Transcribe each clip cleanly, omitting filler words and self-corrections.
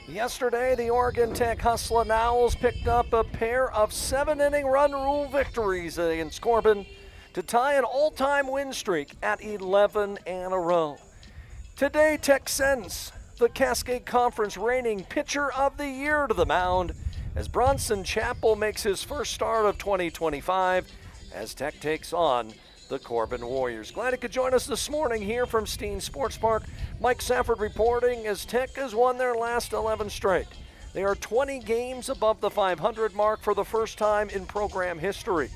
Yesterday, the Oregon Tech Hustlin' Owls picked up a pair of 7-inning run rule victories against Corbin to tie an all-time win streak at 11 in a row. Today, Tech sends the Cascade Conference reigning Pitcher of the Year to the mound as Bronson Chappell makes his first start of 2025 as Tech takes on the Corbin Warriors. Glad you could join us this morning here from Steen Sports Park. Mike Safford reporting as Tech has won their last 11 straight. They are 20 games above the 500 mark for the first time in program history.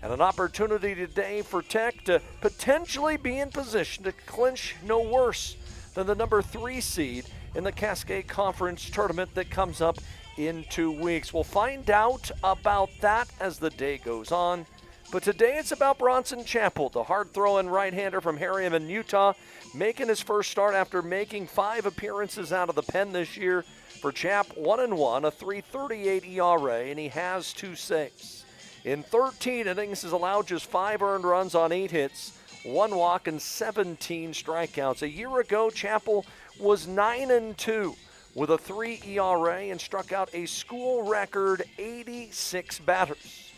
And an opportunity today for Tech to potentially be in position to clinch no worse than the number 3 seed in the Cascade Conference tournament that comes up in 2 weeks. We'll find out about that as the day goes on. But today it's about Bronson Chappell, the hard-throwing right-hander from Harriman, Utah, making his first start after making 5 appearances out of the pen this year. For Chapp, 1-1, a 3.38 ERA, and he has 2 saves. In 13 innings, he's allowed just 5 earned runs on 8 hits, 1 walk, and 17 strikeouts. A year ago, Chappell was 9-2 with a 3 ERA and struck out a school record 86 batters.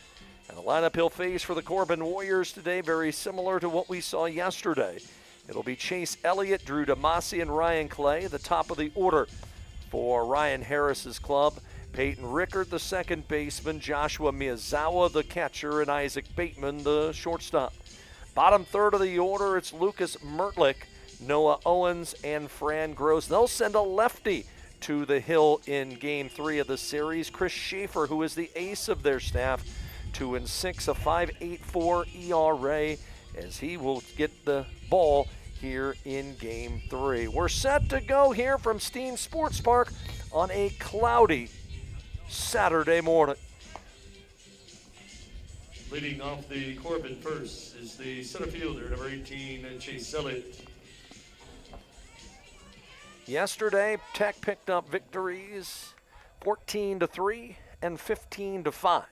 And the lineup he'll face for the Corbin Warriors today, very similar to what we saw yesterday. It'll be Chase Elliott, Drew DeMasi, and Ryan Clay, the top of the order for Ryan Harris's club. Peyton Rickard, the second baseman, Joshua Miyazawa, the catcher, and Isaac Bateman, the shortstop. Bottom third of the order, it's Lucas Mertlich, Noah Owens, and Fran Gross. They'll send a lefty to the hill in Game 3 of the series. Chris Schaefer, who is the ace of their staff, 2-6, a 5.84 ERA, as he will get the ball here in Game 3. We're set to go here from Steen Sports Park on a cloudy Saturday morning. Leading off the Corbin first is the center fielder, number 18, Chase Elliott. Yesterday, Tech picked up victories 14-3 and 15-5.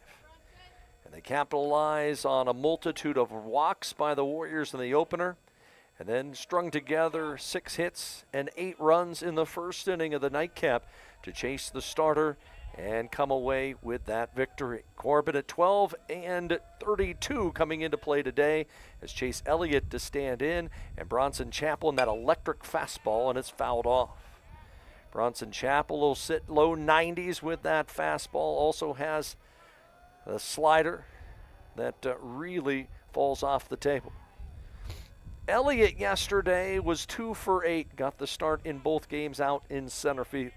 They capitalize on a multitude of walks by the Warriors in the opener, and then strung together 6 hits and 8 runs in the first inning of the nightcap to chase the starter and come away with that victory. Corbin at 12-32 coming into play today as Chase Elliott to stand in, and Bronson Chappell in that electric fastball, and it's fouled off. Bronson Chappell will sit low 90s with that fastball, also has the slider that really falls off the table. Elliott yesterday was 2 for 8, got the start in both games out in center field.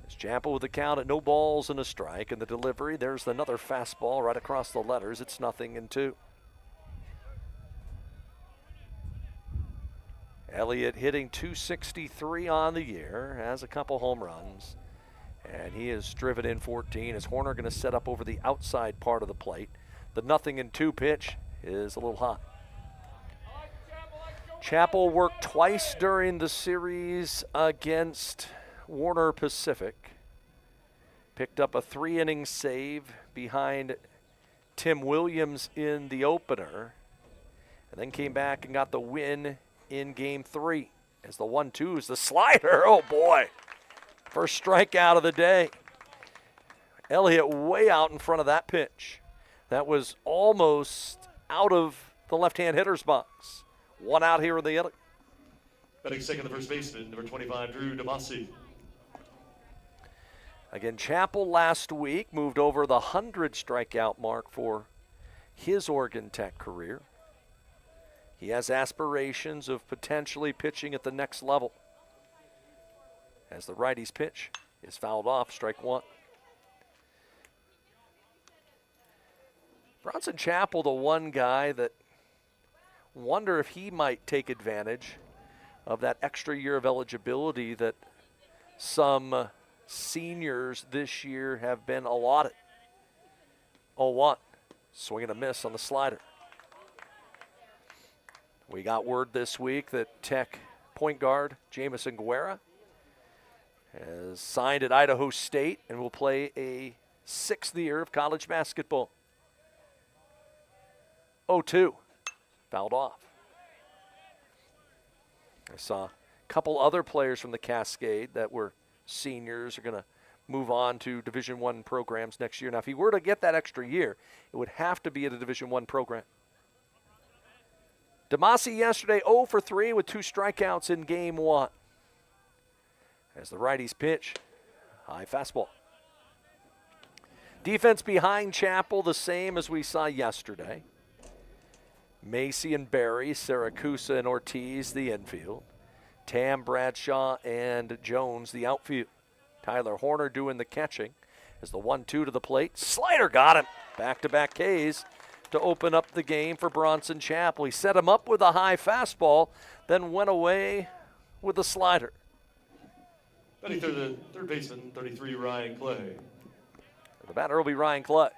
As Chappell with the count at no balls and a strike, and the delivery, there's another fastball right across the letters. It's 0-2. Elliott hitting .263 on the year, has a couple home runs. And he has driven in 14. Is Horner going to set up over the outside part of the plate? The 0-2 pitch is a little hot. Chappell worked twice during the series against Warner Pacific. Picked up a 3-inning save behind Tim Williams in the opener. And then came back and got the win in Game 3. As the 1-2 is the slider. Oh, boy. First strikeout of the day. Elliott way out in front of that pitch. That was almost out of the left-hand hitter's box. 1 out here in the inning. Batting second, the first baseman, number 25, Drew DeMasi. Again, Chappell last week moved over the 100 strikeout mark for his Oregon Tech career. He has aspirations of potentially pitching at the next level. As the righty's pitch is fouled off, strike 1. Bronson Chappell, the one guy that wonder if he might take advantage of that extra year of eligibility that some seniors this year have been allotted. 0-1, swing and a miss on the slider. We got word this week that Tech point guard Jamison Guerra has signed at Idaho State and will play a 6th year of college basketball. 0-2, fouled off. I saw a couple other players from the Cascade that were seniors are going to move on to Division I programs next year. Now, if he were to get that extra year, it would have to be at a Division I program. Demasi yesterday 0 for 3 with 2 strikeouts in game 1. As the righties pitch, high fastball. Defense behind Chapel the same as we saw yesterday. Macy and Barry, Saracusa and Ortiz the infield. Tam, Bradshaw, and Jones the outfield. Tyler Horner doing the catching as the 1-2 to the plate. Slider got him. Back-to-back Ks to open up the game for Bronson Chapel. He set him up with a high fastball, then went away with a slider. Batting third baseman, 33, Ryan Clay. The batter will be Ryan Clay.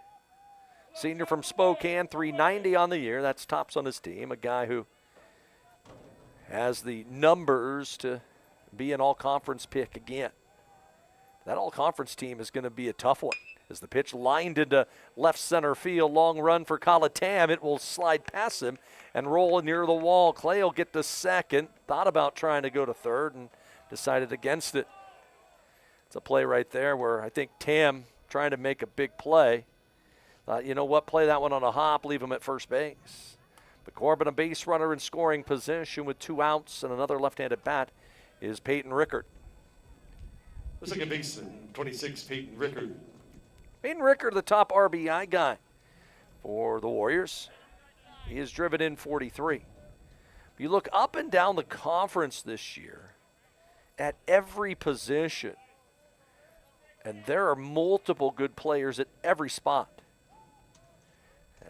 Senior from Spokane, 390 on the year. That's tops on his team. A guy who has the numbers to be an all-conference pick again. That all-conference team is going to be a tough one. As the pitch lined into left center field, long run for Colatam. It will slide past him and roll near the wall. Clay will get to second. Thought about trying to go to third and decided against it. It's a play right there where I think Tam trying to make a big play. Thought, you know what, play that one on a hop, leave him at first base. But Corbin, a base runner in scoring position with 2 outs and another left-handed bat, is Peyton Rickard. The second baseman, 26, Peyton Rickard. Peyton Rickard, the top RBI guy for the Warriors. He has driven in 43. If you look up and down the conference this year, at every position, and there are multiple good players at every spot.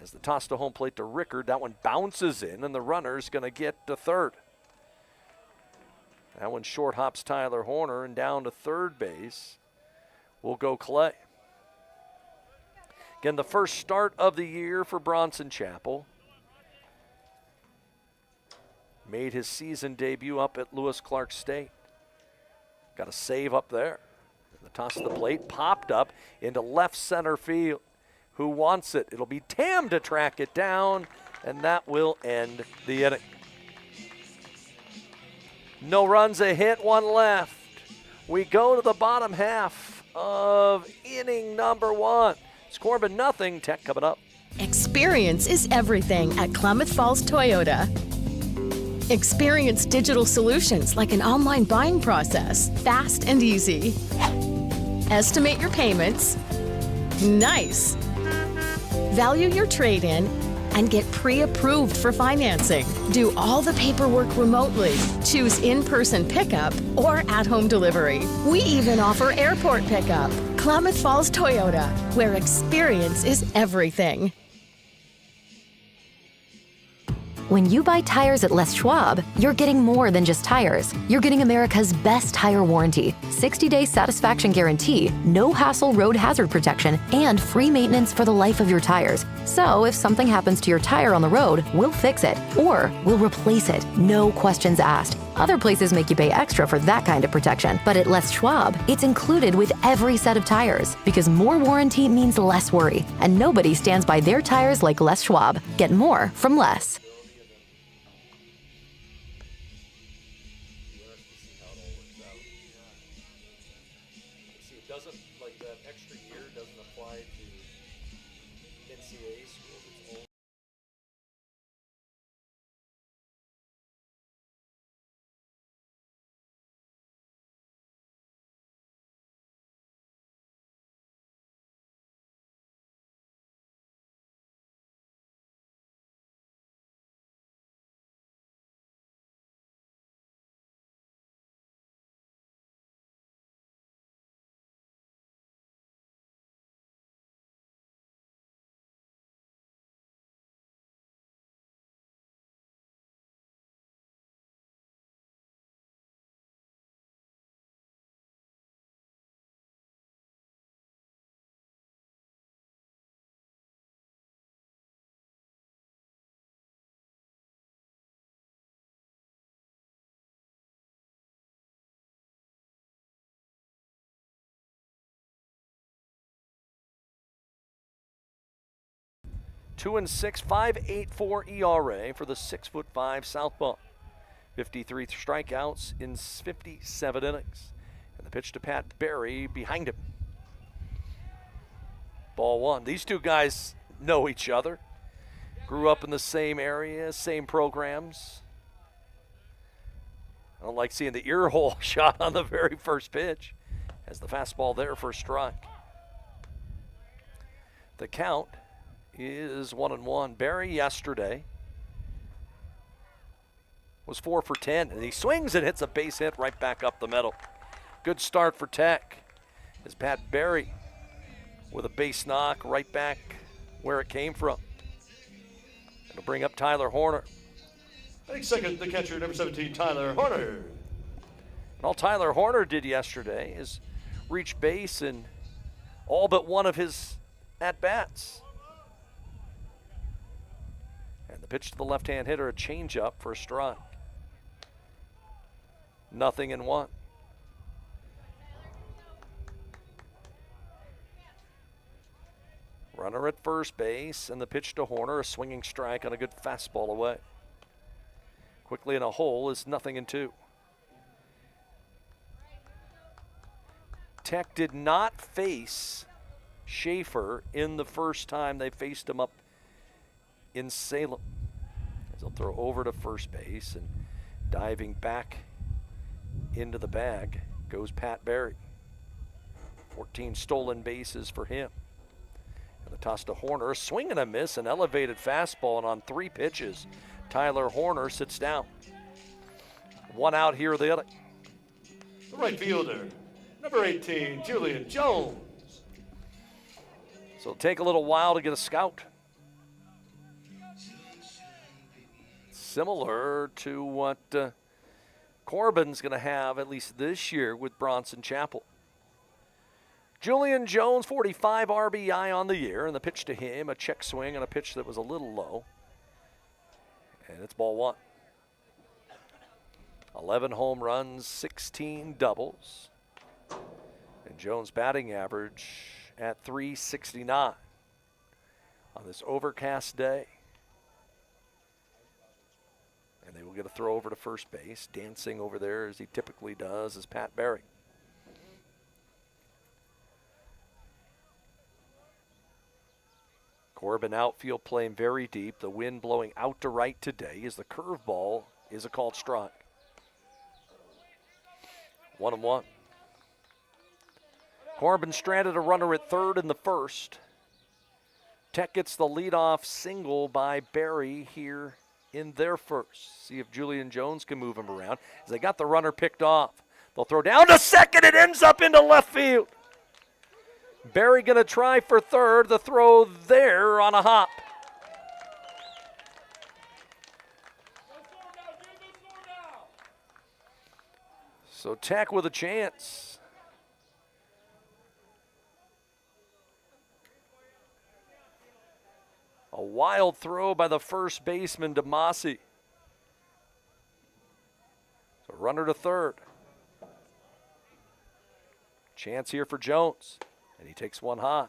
As the toss to home plate to Rickard, that one bounces in, and the runner's going to get to third. That one short hops Tyler Horner, and down to third base will go Clay. Again, the first start of the year for Bronson Chapel. Made his season debut up at Lewis Clark State. Got a save up there. The toss of the plate popped up into left center field. Who wants it? It'll be Tam to track it down, and that will end the inning. No runs, a hit, 1 left. We go to the bottom half of inning number 1. It's Corbin nothing. Tech coming up. Experience is everything at Klamath Falls Toyota. Experience digital solutions like an online buying process, fast and easy. Estimate your payments. Nice. Value your trade-in and get pre-approved for financing. Do all the paperwork remotely. Choose in-person pickup or at-home delivery. We even offer airport pickup. Klamath Falls Toyota, where experience is everything. When you buy tires at Les Schwab, you're getting more than just tires. You're getting America's best tire warranty, 60-day satisfaction guarantee, no hassle road hazard protection, and free maintenance for the life of your tires. So if something happens to your tire on the road, we'll fix it, or we'll replace it, no questions asked. Other places make you pay extra for that kind of protection, but at Les Schwab, it's included with every set of tires, because more warranty means less worry, and nobody stands by their tires like Les Schwab. Get more from Les. Two and 6, 5.84 ERA for the 6'5" southpaw. 53 strikeouts in 57 innings. And the pitch to Pat Barry behind him. Ball one. These two guys know each other. Grew up in the same area, same programs. I don't like seeing the ear hole shot on the very first pitch. As the fastball there for a strike. The count is 1-1. Barry yesterday was 4 for 10, and he swings and hits a base hit right back up the middle. Good start for Tech. As Pat Barry with a base knock right back where it came from. It'll bring up Tyler Horner. Batting second, the catcher, number 17, Tyler Horner. And all Tyler Horner did yesterday is reach base in all but one of his at-bats. And the pitch to the left-hand hitter, a changeup for a strike. 0-1. Runner at first base, and the pitch to Horner, a swinging strike on a good fastball away. Quickly in a hole is 0-2. Tech did not face Schaefer in the first time they faced him up in Salem. As he'll throw over to first base, and diving back into the bag goes Pat Barry. 14 stolen bases for him. And the toss to Horner, a swing and a miss, an elevated fastball, and on 3 pitches, Tyler Horner sits down. 1 out here the inning. The right fielder, number 18, Julian Jones. So it'll take a little while to get a scout. Similar to what Corbin's going to have at least this year with Bronson Chapel. Julian Jones, 45 RBI on the year, and the pitch to him, a check swing and a pitch that was a little low. And it's ball 1. 11 home runs, 16 doubles. And Jones' batting average at .369 on this overcast day. And they will get a throw over to first base. Dancing over there as he typically does is Pat Barry. Corbin outfield playing very deep. The wind blowing out to right today as the curveball is a called strike. 1-1. Corbin stranded a runner at third in the first. Tech gets the leadoff single by Barry here in their first. See if Julian Jones can move him around. As they got the runner picked off. They'll throw down to second. It ends up into left field. Barry going to try for third. The throw there on a hop. So Tech with a chance. A wild throw by the first baseman, DeMasi. So runner to third. Chance here for Jones. And he takes one high.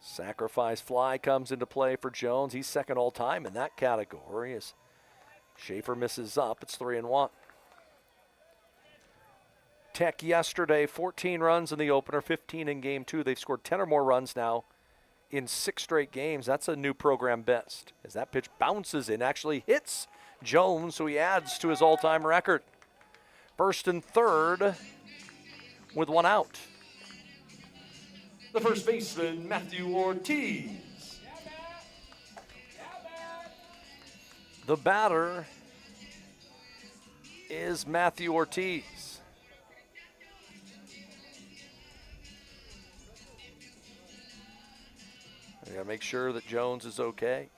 Sacrifice fly comes into play for Jones. He's second all time in that category as Schaefer misses up. It's 3-1. Tech yesterday, 14 runs in the opener, 15 in game 2. They've scored 10 or more runs now in 6 straight games. That's a new program best. As that pitch bounces in, actually hits Jones, so he adds to his all-time record. First and third with 1 out. The first baseman, Matthew Ortiz. The batter is Matthew Ortiz. We gotta make sure that Jones is okay.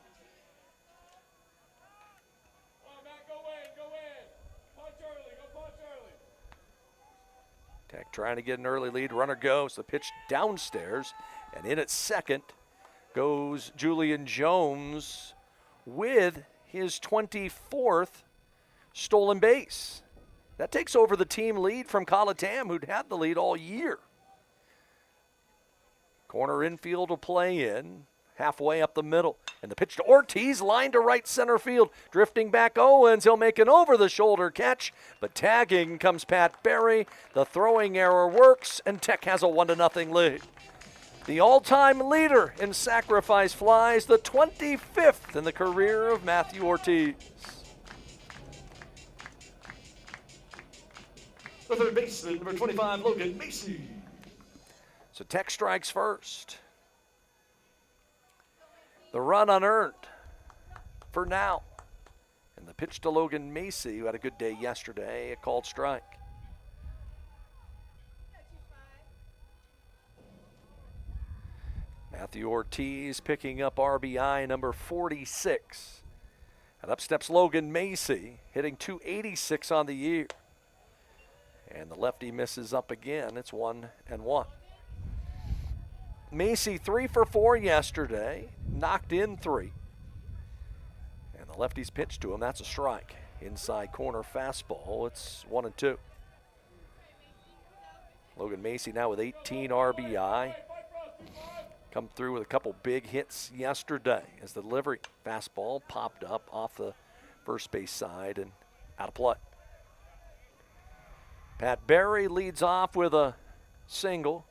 Tech trying to get an early lead. Runner goes. The pitch downstairs. And in at second goes Julian Jones with his 24th stolen base. That takes over the team lead from Colitam, who'd had the lead all year. Corner infield will play in, halfway up the middle. And the pitch to Ortiz, line to right center field. Drifting back Owens, he'll make an over-the-shoulder catch, but tagging comes Pat Berry. The throwing error works, and Tech has a 1-0 lead. The all-time leader in sacrifice flies, the 25th in the career of Matthew Ortiz. The third baseman, number 25, Logan Macy. So Tech strikes first. The run unearned for now. And the pitch to Logan Macy, who had a good day yesterday, a called strike. Matthew Ortiz picking up RBI number 46. And up steps Logan Macy, hitting .286 on the year. And the lefty misses up again. It's 1-1. Macy 3 for 4 yesterday, knocked in 3. And the lefty's pitched to him. That's a strike. Inside corner fastball. It's 1-2. Logan Macy now with 18 RBI. Come through with a couple big hits yesterday as the delivery fastball popped up off the first base side and out of play. Pat Berry leads off with a single.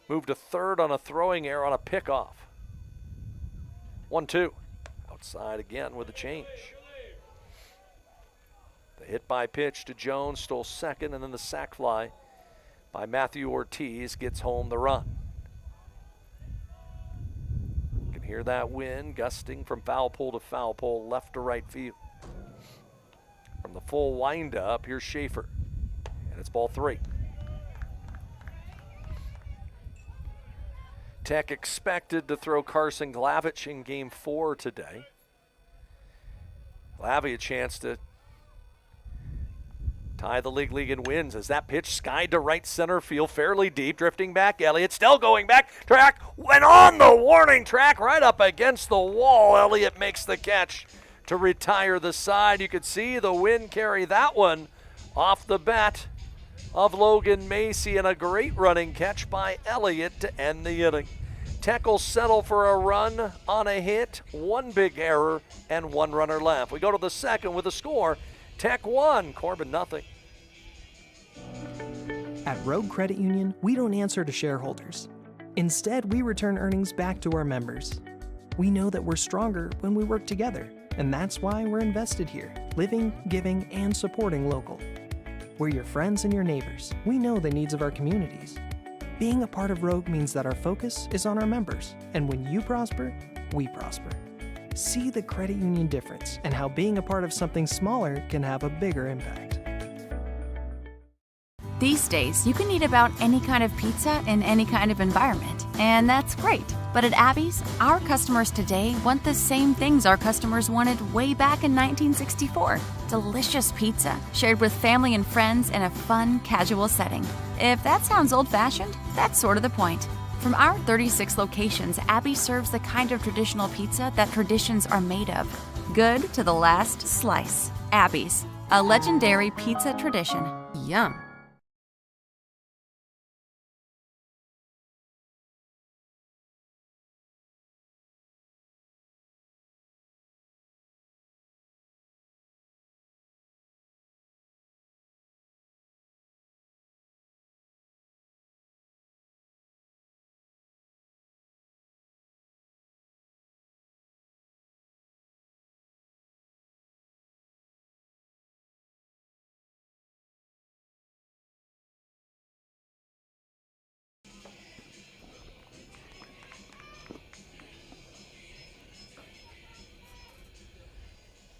Moved to third on a throwing error on a pickoff. 1-2. Outside again with a change. The hit by pitch to Jones stole second, and then the sac fly by Matthew Ortiz gets home the run. You can hear that wind gusting from foul pole to foul pole, left to right field. From the full windup, here's Schaefer. And it's ball 3. Tech expected to throw Carson Glavich in game 4 today. Glavich a chance to tie the league in wins as that pitch skied to right center field, fairly deep, drifting back. Elliott still going back. Track went on the warning track right up against the wall. Elliott makes the catch to retire the side. You could see the wind carry that one off the bat of Logan Macy, and a great running catch by Elliott to end the inning. Tech will settle for a run on a hit, 1 big error, and 1 runner left. We go to the second with a score. Tech 1, Corbin 0. At Rogue Credit Union, we don't answer to shareholders. Instead, we return earnings back to our members. We know that we're stronger when we work together, and that's why we're invested here, living, giving, and supporting local. We're your friends and your neighbors. We know the needs of our communities. Being a part of Rogue means that our focus is on our members, and when you prosper, we prosper. See the credit union difference and how being a part of something smaller can have a bigger impact. These days, you can eat about any kind of pizza in any kind of environment, and that's great. But at Abby's, our customers today want the same things our customers wanted way back in 1964. Delicious pizza, shared with family and friends in a fun, casual setting. If that sounds old-fashioned, that's sort of the point. From our 36 locations, Abby serves the kind of traditional pizza that traditions are made of. Good to the last slice. Abby's, a legendary pizza tradition. Yum.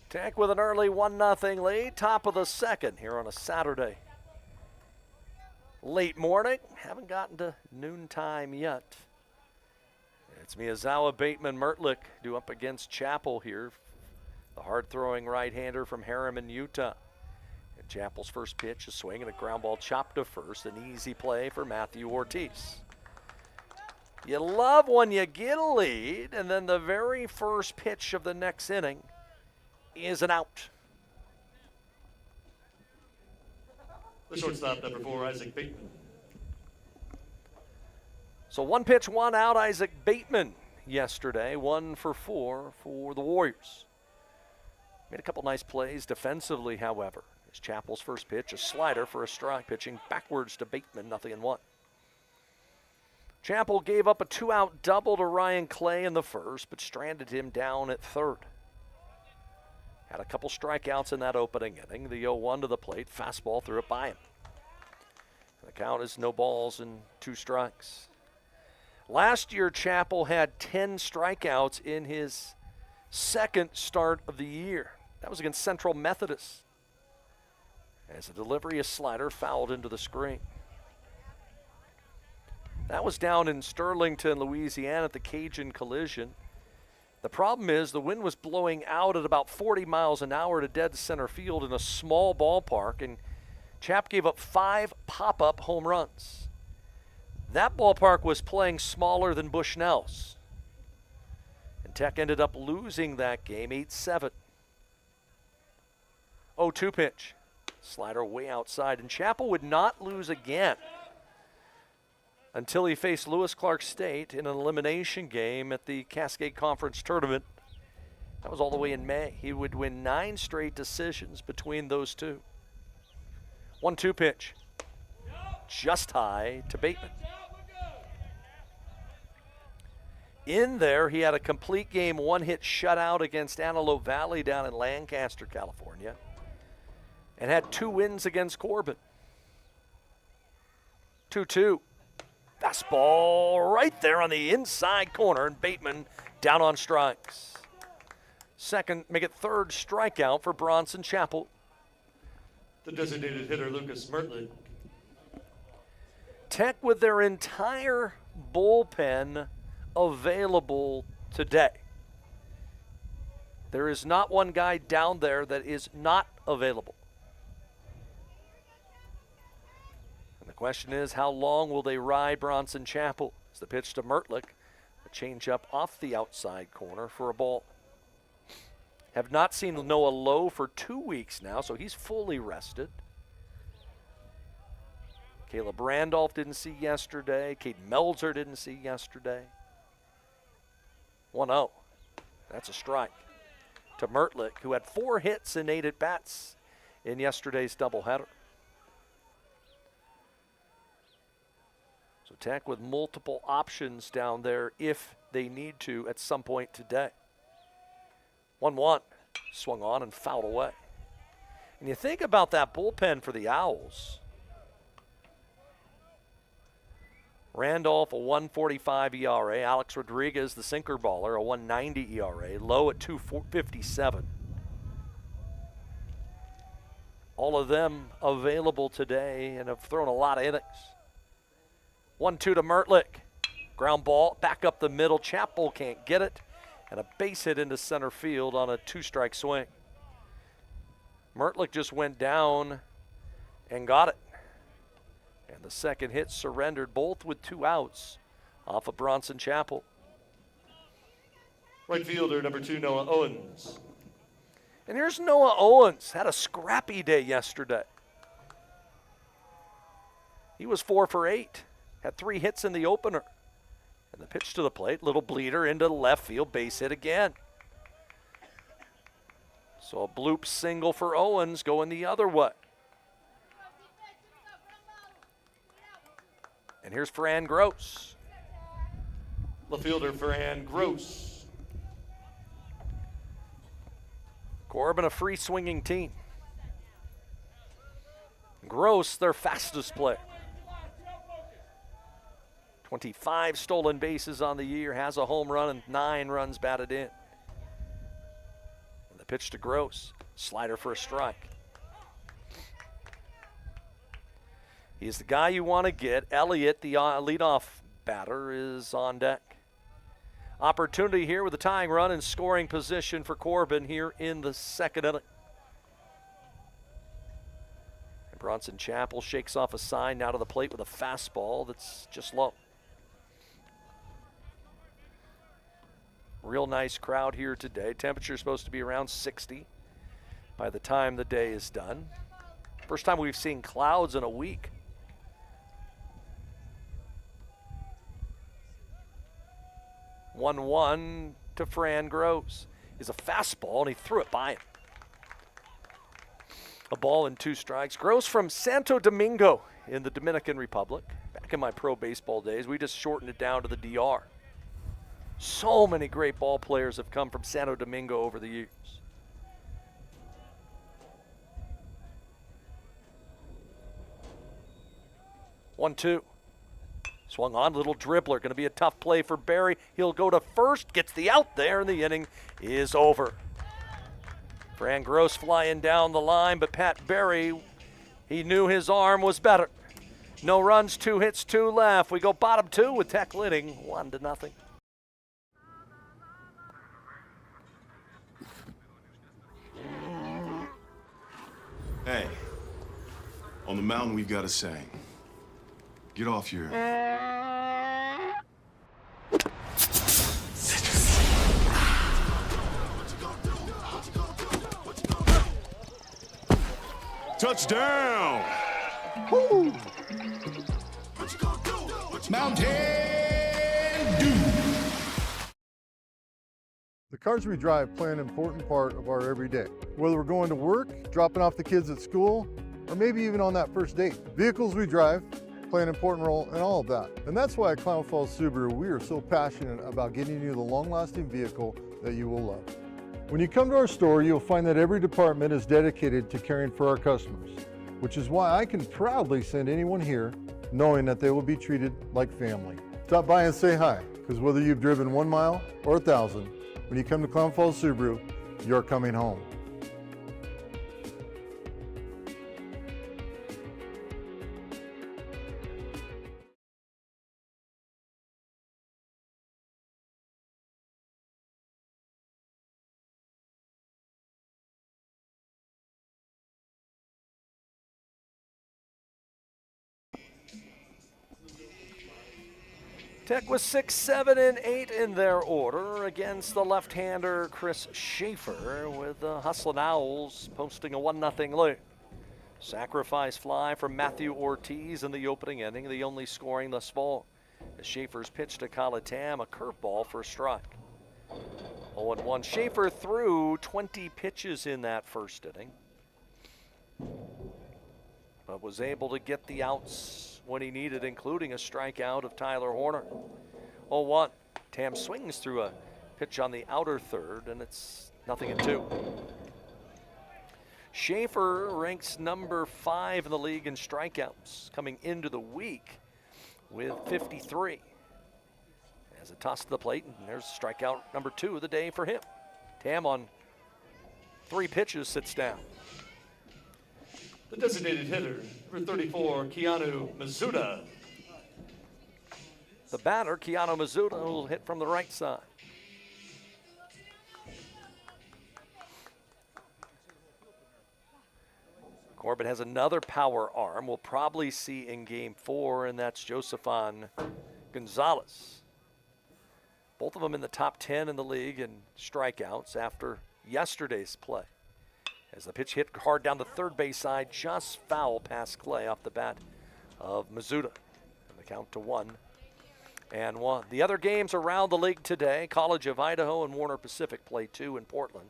Tech with an early 1-0 lead, top of the second here on a Saturday. Late morning, haven't gotten to noontime yet. It's Miyazawa, Bateman, Mertlick due up against Chappell here. The hard-throwing right-hander from Harriman, Utah. And Chappell's first pitch, a swing and a ground ball chopped to first, an easy play for Matthew Ortiz. You love when you get a lead, and then the very first pitch of the next inning is an out. The shortstop, number 4, Isaac Bateman. So 1 pitch, 1 out, Isaac Bateman yesterday, 1 for 4 for the Warriors. Made a couple nice plays defensively, however. As Chappell's first pitch, a slider for a strike, pitching backwards to Bateman, 0-1. Chappell gave up a 2-out double to Ryan Clay in the first, but stranded him down at third. Had a couple strikeouts in that opening inning. The 0-1 to the plate, fastball threw it by him. The count is no balls and 2 strikes. Last year, Chappell had 10 strikeouts in his second start of the year. That was against Central Methodist. As a delivery, a slider fouled into the screen. That was down in Sterlington, Louisiana at the Cajun Collision. The problem is the wind was blowing out at about 40 miles an hour to dead center field in a small ballpark, and Chapp gave up 5 pop-up home runs. That ballpark was playing smaller than Bushnell's. And Tech ended up losing that game 8-7. 0-2 pitch. Slider way outside, and Chappell would not lose again until he faced Lewis Clark State in an elimination game at the Cascade Conference Tournament. That was all the way in May. He would win 9 straight decisions between those two. 1-2 pitch. Just high to Bateman. In there, he had a complete game, 1-hit shutout against Antelope Valley down in Lancaster, California, and had 2 wins against Corbin. 2-2. Fastball right there on the inside corner, and Bateman down on strikes. Second, make it 3rd strikeout for Bronson Chappell. The designated hitter, Lucas Mertlin. Tech with their entire bullpen available today. There is not one guy down there that is not available. And the question is, how long will they ride Bronson Chappell? As the pitch to Mertlick, a changeup off the outside corner for a ball. Have not seen Noah Lowe for 2 weeks now, so he's fully rested. Caleb Randolph didn't see yesterday. Cade Melzer didn't see yesterday. 1-0. That's a strike to Mertlick, who had 4 hits and 8 at-bats in yesterday's doubleheader. So Tech with multiple options down there if they need to at some point today. 1-1. Swung on and fouled away. And you think about that bullpen for the Owls. Randolph, a 1.45 ERA. Alex Rodriguez, the sinker baller, a 1.90 ERA. Low at 2.57. All of them available today and have thrown a lot of innings. 1-2 to Mertlick. Ground ball, back up the middle. Chappell can't get it. And a base hit into center field on a 2-strike swing. Mertlick just went down and got it. And the second hit surrendered, both with 2 outs off of Bronson Chappell. Right fielder, number 2, Noah Owens. And here's Noah Owens. Had a scrappy day yesterday. He was 4 for 8. Had 3 hits in the opener. And the pitch to the plate, little bleeder into the left field, base hit again. So a bloop single for Owens going the other way. And here's Fran Gross. Left fielder, Fran Gross. Corbin, a free swinging team. Gross, their fastest player. 25 stolen bases on the year, has a home run and 9 runs batted in. And the pitch to Gross, slider for a strike. He's the guy you want to get. Elliott, the leadoff batter, is on deck. Opportunity here with a tying run and scoring position for Corbin here in the second inning. And Bronson Chappell shakes off a sign now to the plate with a fastball that's just low. Real nice crowd here today. Temperature supposed to be around 60 by the time the day is done. First time we've seen clouds in a week. 1-1 to Fran Gross. Is a fastball, and he threw it by him. A ball and 2 strikes. Gross from Santo Domingo in the Dominican Republic. Back in my pro baseball days, we just shortened it down to the DR. So many great ball players have come from Santo Domingo over the years. One, 2. Swung on, little dribbler. Going to be a tough play for Barry. He'll go to first, gets the out there, and the inning is over. Fran Gross flying down the line, but Pat Barry, he knew his arm was better. No runs, 2 hits, 2 left. We go bottom 2 with Tech leading 1-0. Hey, on the mountain we've got a saying. Get off your... Touchdown! Woo! Mountain Dew! The cars we drive play an important part of our everyday. Whether we're going to work, dropping off the kids at school, or maybe even on that first date. Vehicles we drive play an important role in all of that. And that's why at Klamath Falls Subaru, we are so passionate about getting you the long-lasting vehicle that you will love. When you come to our store, you'll find that every department is dedicated to caring for our customers, which is why I can proudly send anyone here knowing that they will be treated like family. Stop by and say hi, because whether you've driven 1 mile or 1,000, when you come to Klamath Falls Subaru, you're coming home. Tech was 6, 7, and 8 in their order against the left-hander Chris Schaefer, with the Hustlin' Owls posting a 1-0 lead. Sacrifice fly from Matthew Ortiz in the opening inning, the only scoring thus far. As Schaefer's pitch to Calatam, a curveball for a strike. 0-1. Schaefer threw 20 pitches in that first inning, but was able to get the outs when he needed, including a strikeout of Tyler Horner. 0-1. Tam swings through a pitch on the outer third, and it's 0-2. Schaefer ranks number 5 in the league in strikeouts coming into the week with 53. As a toss to the plate, and there's strikeout number 2 of the day for him. Tam on 3 pitches sits down. The designated hitter, number 34, Keanu Mizuta. The batter, Keanu Mizuta, will hit from the right side. Corbin has another power arm we'll probably see in Game 4, and that's Josefan Gonzalez. Both of them in the top 10 in the league in strikeouts after yesterday's play. As the pitch hit hard down the third base side, just foul past Clay off the bat of Mizuta. And the count to 1-1. The other games around the league today, College of Idaho and Warner Pacific play 2 in Portland.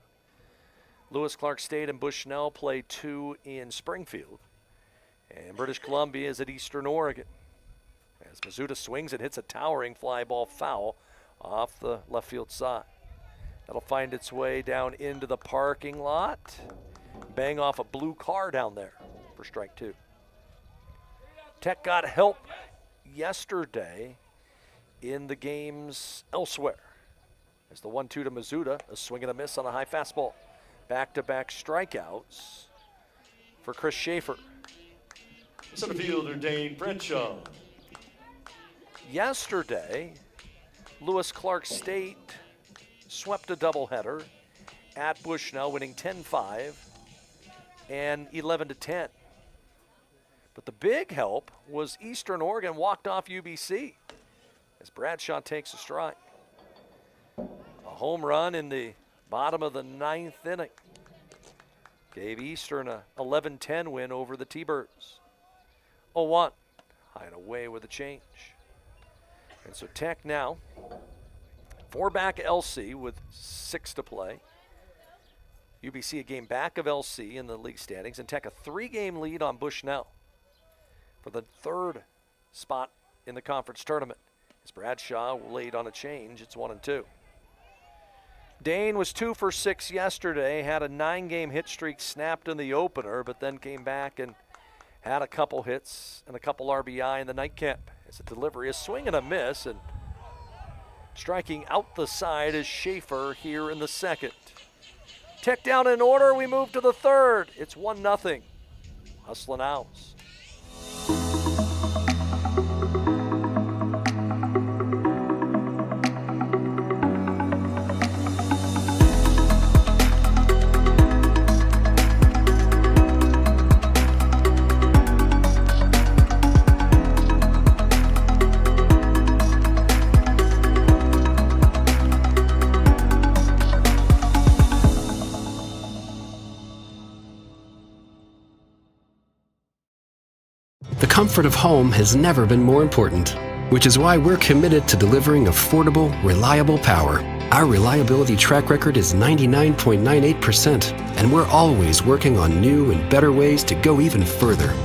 Lewis Clark State and Bushnell play 2 in Springfield. And British Columbia is at Eastern Oregon. As Mizuta swings and hits a towering fly ball foul off the left field side. That'll find its way down into the parking lot. Bang off a blue car down there for strike 2. Tech got help yesterday in the games elsewhere. As the 1-2 to Mizuta, a swing and a miss on a high fastball. Back-to-back strikeouts for Chris Schaefer. Center fielder Dane Brenshaw. Yesterday, Lewis Clark State swept a doubleheader at Bushnell, winning 10-5 and 11-10. But the big help was Eastern Oregon walked off UBC as Bradshaw takes a strike. A home run in the bottom of the 9th inning gave Eastern a 11-10 win over the T-Birds. 0-1, high and away with a change. And so Tech now 4 back LC with 6 to play. UBC a game back of LC in the league standings, and Tech a 3-game lead on Bushnell for the 3rd spot in the conference tournament. As Bradshaw laid on a change, it's 1-2. Dane was 2 for 6 yesterday, had a 9-game hit streak snapped in the opener, but then came back and had a couple hits and a couple RBI in the nightcap. As a delivery, a swing and a miss, and striking out the side is Schaefer here in the 2nd. Tech down in order, we move to the 3rd. It's 1-0. Hustlin' Owls. The comfort of home has never been more important, which is why we're committed to delivering affordable, reliable power. Our reliability track record is 99.98%, and we're always working on new and better ways to go even further.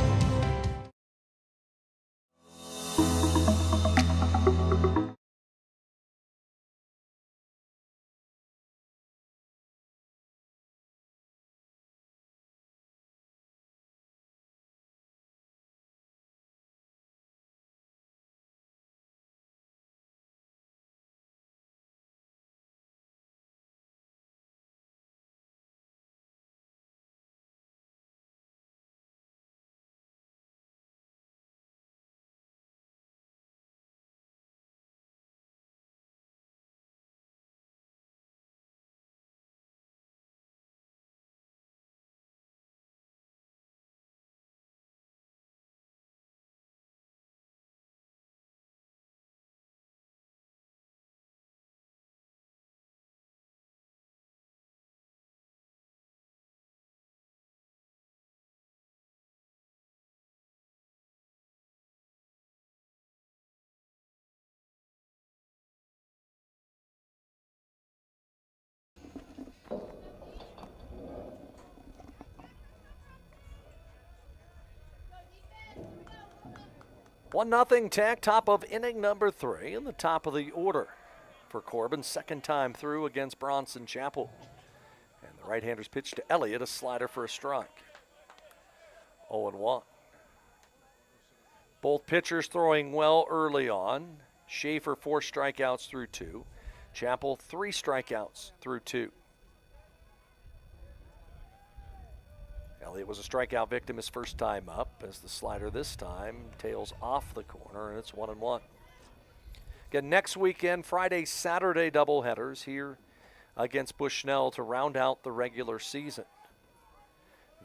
One nothing Tech, top of inning number 3, and the top of the order for Corbin. 2nd time through against Bronson Chapel. And the right-hander's pitch to Elliott, a slider for a strike. 0-1. Both pitchers throwing well early on. Schaefer 4 strikeouts through 2. Chapel 3 strikeouts through 2. Elliott was a strikeout victim his first time up, as the slider this time tails off the corner, and it's 1-1. Again, next weekend, Friday, Saturday doubleheaders here against Bushnell to round out the regular season.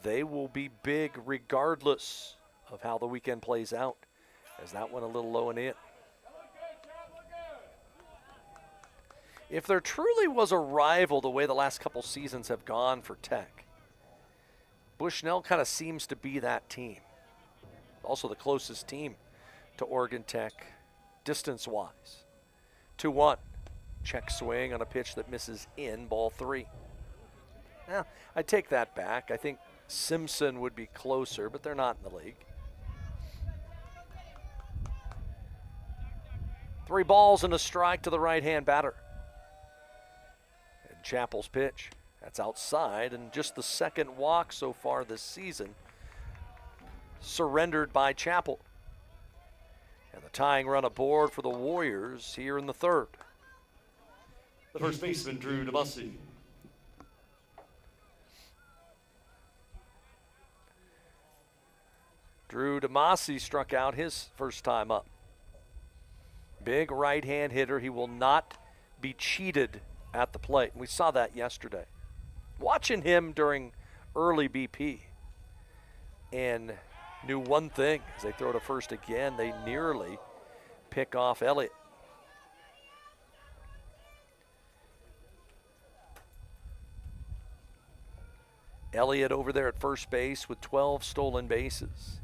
They will be big regardless of how the weekend plays out, as that one a little low and in. If there truly was a rival the way the last couple seasons have gone for Tech, Bushnell kind of seems to be that team. Also the closest team to Oregon Tech distance-wise. 2-1. Check swing on a pitch that misses in, ball 3. Now, I take that back. I think Simpson would be closer, but they're not in the league. 3 balls and a strike to the right-hand batter. And Chapel's pitch. That's outside, and just the 2nd walk so far this season surrendered by Chapel. And the tying run aboard for the Warriors here in the 3rd. The first baseman, Drew DeMasi. Drew DeMasi struck out his first time up. Big right-hand hitter. He will not be cheated at the plate. We saw that yesterday. Watching him during early BP, and knew one thing: as they throw to first again, they nearly pick off Elliott. Elliott over there at first base with 12 stolen bases.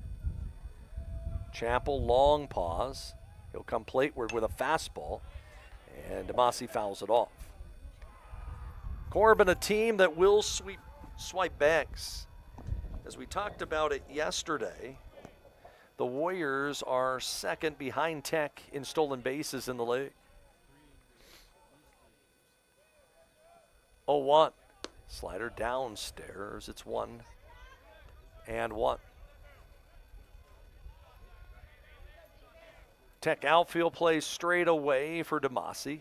Chapel long pause. He'll come plateward with a fastball, And Demasi fouls it off. Corbin, a team that will swipe banks. As we talked about it yesterday, the Warriors are second behind Tech in stolen bases in the league. 0-1. Slider downstairs. It's 1-1. Tech outfield plays straight away for Demasi.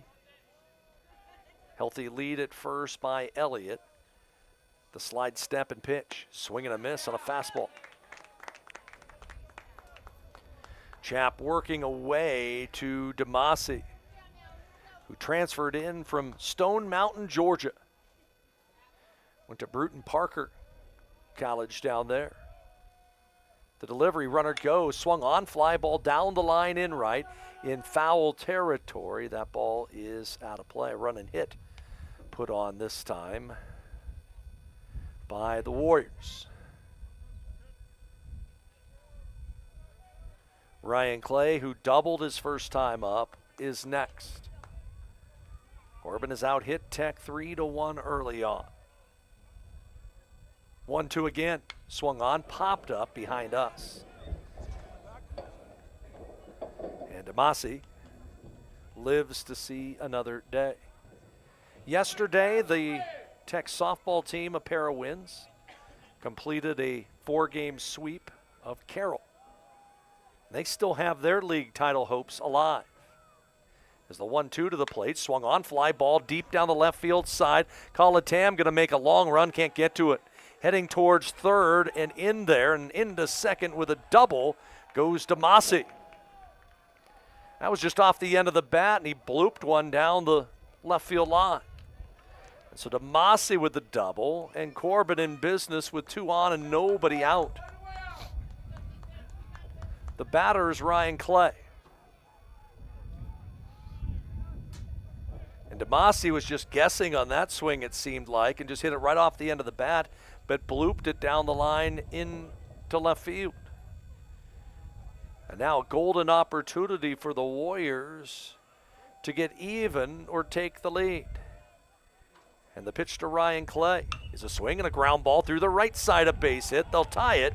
Healthy lead at first by Elliott. The slide step and pitch. Swing and a miss on a fastball. Chap working away to Demasi, who transferred in from Stone Mountain, Georgia. Went to Bruton Parker College down there. The delivery, runner goes, swung on, fly ball down the line in right, in foul territory. That ball is out of play. Run and hit put on this time by the Warriors. Ryan Clay, who doubled his first time up, is next. Corbin has out hit Tech 3-1 early on. 1-2 again. Swung on, popped up behind us. And Demasi lives to see another day. Yesterday, the Tech softball team, a pair of wins, completed a 4-game sweep of Carroll. They still have their league title hopes alive. As the 1-2 to the plate, swung on, fly ball deep down the left field side. Colatam going to make a long run, can't get to it. Heading towards third and in there and into second with a double goes Demasi. That was just off the end of the bat, and he blooped one down the left field line. And so Demasi with the double, and Corbin in business with 2 on and nobody out. The batter is Ryan Clay. And Demasi was just guessing on that swing, it seemed like, and just hit it right off the end of the bat, but blooped it down the line into left field. And now a golden opportunity for the Warriors to get even or take the lead. And the pitch to Ryan Clay is a swing and a ground ball through the right side, a base hit. They'll tie it.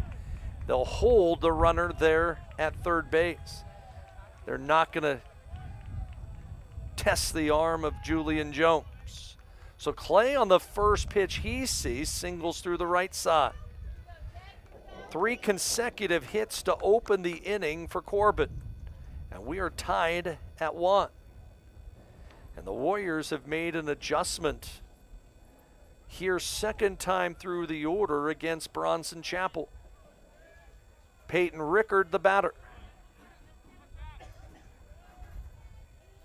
They'll hold the runner there at third base. They're not going to test the arm of Julian Jones. So Clay on the first pitch he sees singles through the right side. 3 consecutive hits to open the inning for Corbin. And we are tied at 1. And the Warriors have made an adjustment here, second time through the order against Bronson Chapel. Peyton Rickard, the batter.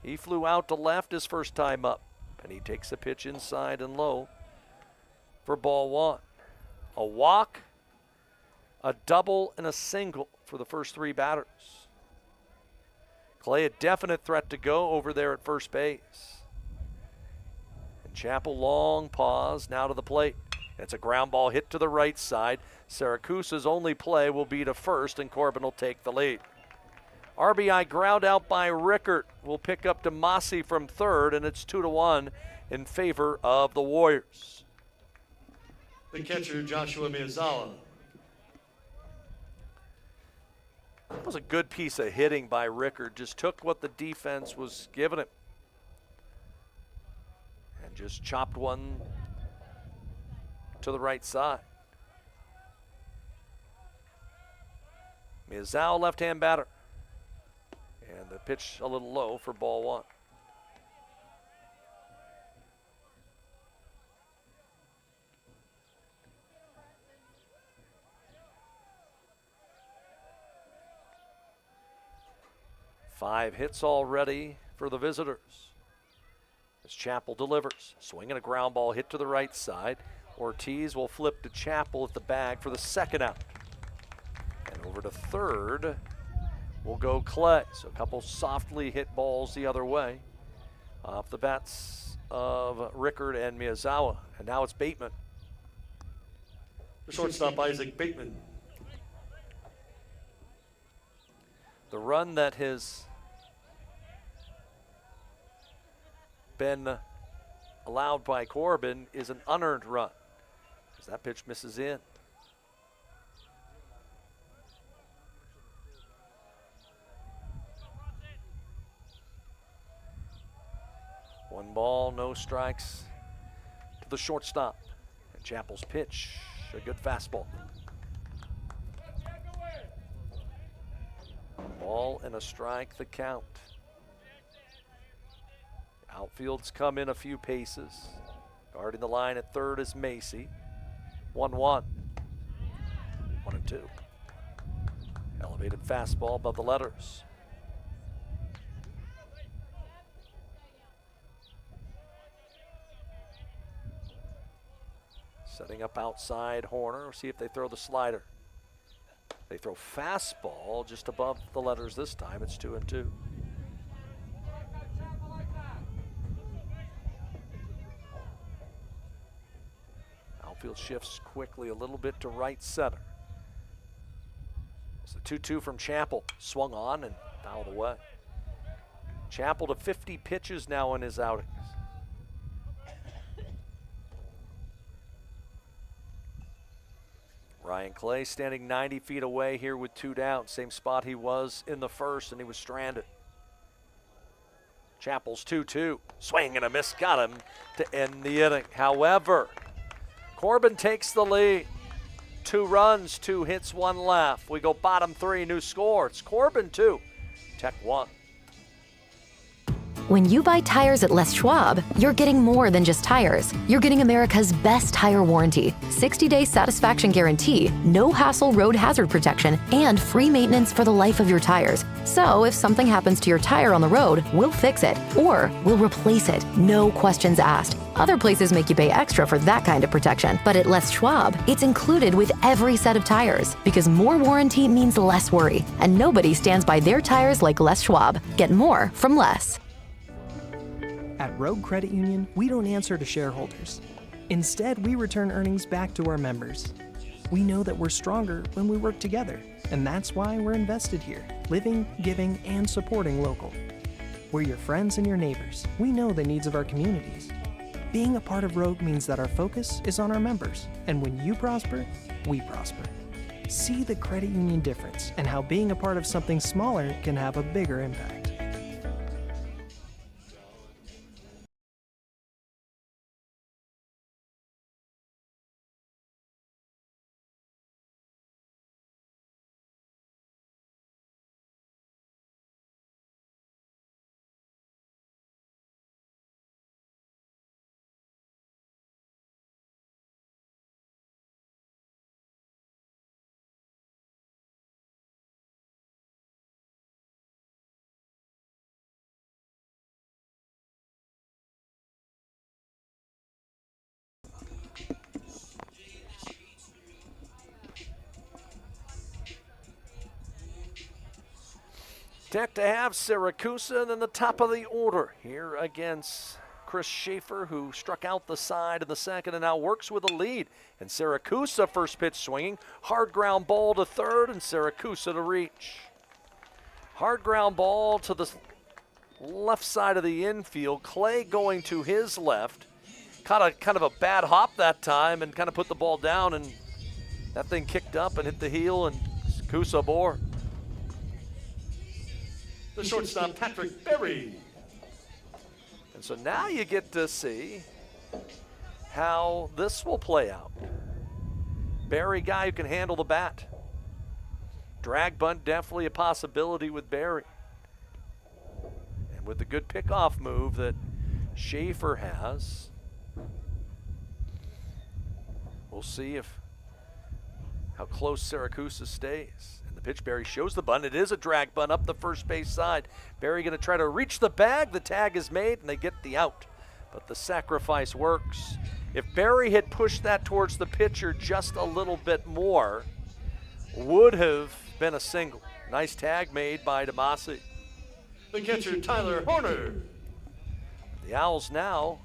He flew out to left his first time up, and he takes a pitch inside and low for ball 1. A walk, a double, and a single for the first 3 batters. Clay, a definite threat to go over there at first base. And Chapel, long pause, now to the plate. It's a ground ball hit to the right side. Saracusa's only play will be to first, and Corbin will take the lead. RBI ground out by Rickert will pick up Demasi from third, and it's 2-1 in favor of the Warriors. The catcher, Joshua Miyazawa. That was a good piece of hitting by Rickert. Just took what the defense was giving him and just chopped one to the right side. Miyazawa, left-hand batter. And the pitch a little low for ball 1. Five hits already for the visitors. As Chapel delivers. Swing and a ground ball hit to the right side. Ortiz will flip to Chapel at the bag for the second out. And over to third will go Clay. So a couple softly hit balls the other way off the bats of Rickard and Miyazawa. And now it's Bateman. The shortstop, Isaac Bateman. The run that has been allowed by Corbin is an unearned run, as that pitch misses in. One ball, no strikes to the shortstop. And Chappell's pitch, a good fastball. Ball and a strike, the count. Outfield's come in a few paces. Guarding the line at third is Macy. 1-1. 1-2. Elevated fastball above the letters. Setting up outside Horner. See if they throw the slider. They throw fastball just above the letters this time. It's 2-2. Outfield shifts quickly a little bit to right center. It's a 2-2 from Chappell. Swung on and fouled away. Chappell to 50 pitches now in his outings. Ryan Clay standing 90 feet away here with 2 down. Same spot he was in the first, and he was stranded. Chappell's 2-2. Swing and a miss. Got him to end the inning. However, Corbin takes the lead. 2 runs, 2 hits, 1 left. We go bottom 3, new score. It's Corbin 2, Tech 1. When you buy tires at Les Schwab, you're getting more than just tires. You're getting America's best tire warranty, 60-day satisfaction guarantee, no hassle road hazard protection, and free maintenance for the life of your tires. So if something happens to your tire on the road, we'll fix it, or we'll replace it, no questions asked. Other places make you pay extra for that kind of protection, but at Les Schwab, it's included with every set of tires, because more warranty means less worry, and nobody stands by their tires like Les Schwab. Get more from Les. At Rogue Credit Union, we don't answer to shareholders. Instead, we return earnings back to our members. We know that we're stronger when we work together, and that's why we're invested here, living, giving, and supporting local. We're your friends and your neighbors. We know the needs of our communities. Being a part of Rogue means that our focus is on our members, and when you prosper, we prosper. See the credit union difference and how being a part of something smaller can have a bigger impact. Tech to have Syracuse in the top of the order here against Chris Schaefer, who struck out the side in the second and now works with a lead. And Syracuse first pitch swinging, hard ground ball to third, and Syracuse to reach. Hard ground ball to the left side of the infield. Clay going to his left. Caught a kind of a bad hop that time and kind of put the ball down, and that thing kicked up and hit the heel, and Syracuse aboard. The shortstop, Patrick Berry. And so now you get to see how this will play out. Berry, guy who can handle the bat. Drag bunt, definitely a possibility with Berry. And with the good pickoff move that Schaefer has, we'll see how close Syracuse stays. Pitch, Berry shows the bunt. It is a drag bunt up the first base side. Berry going to try to reach the bag. The tag is made, and they get the out. But the sacrifice works. If Berry had pushed that towards the pitcher just a little bit more, would have been a single. Nice tag made by DeMasi. The catcher, Tyler Horner. The Owls now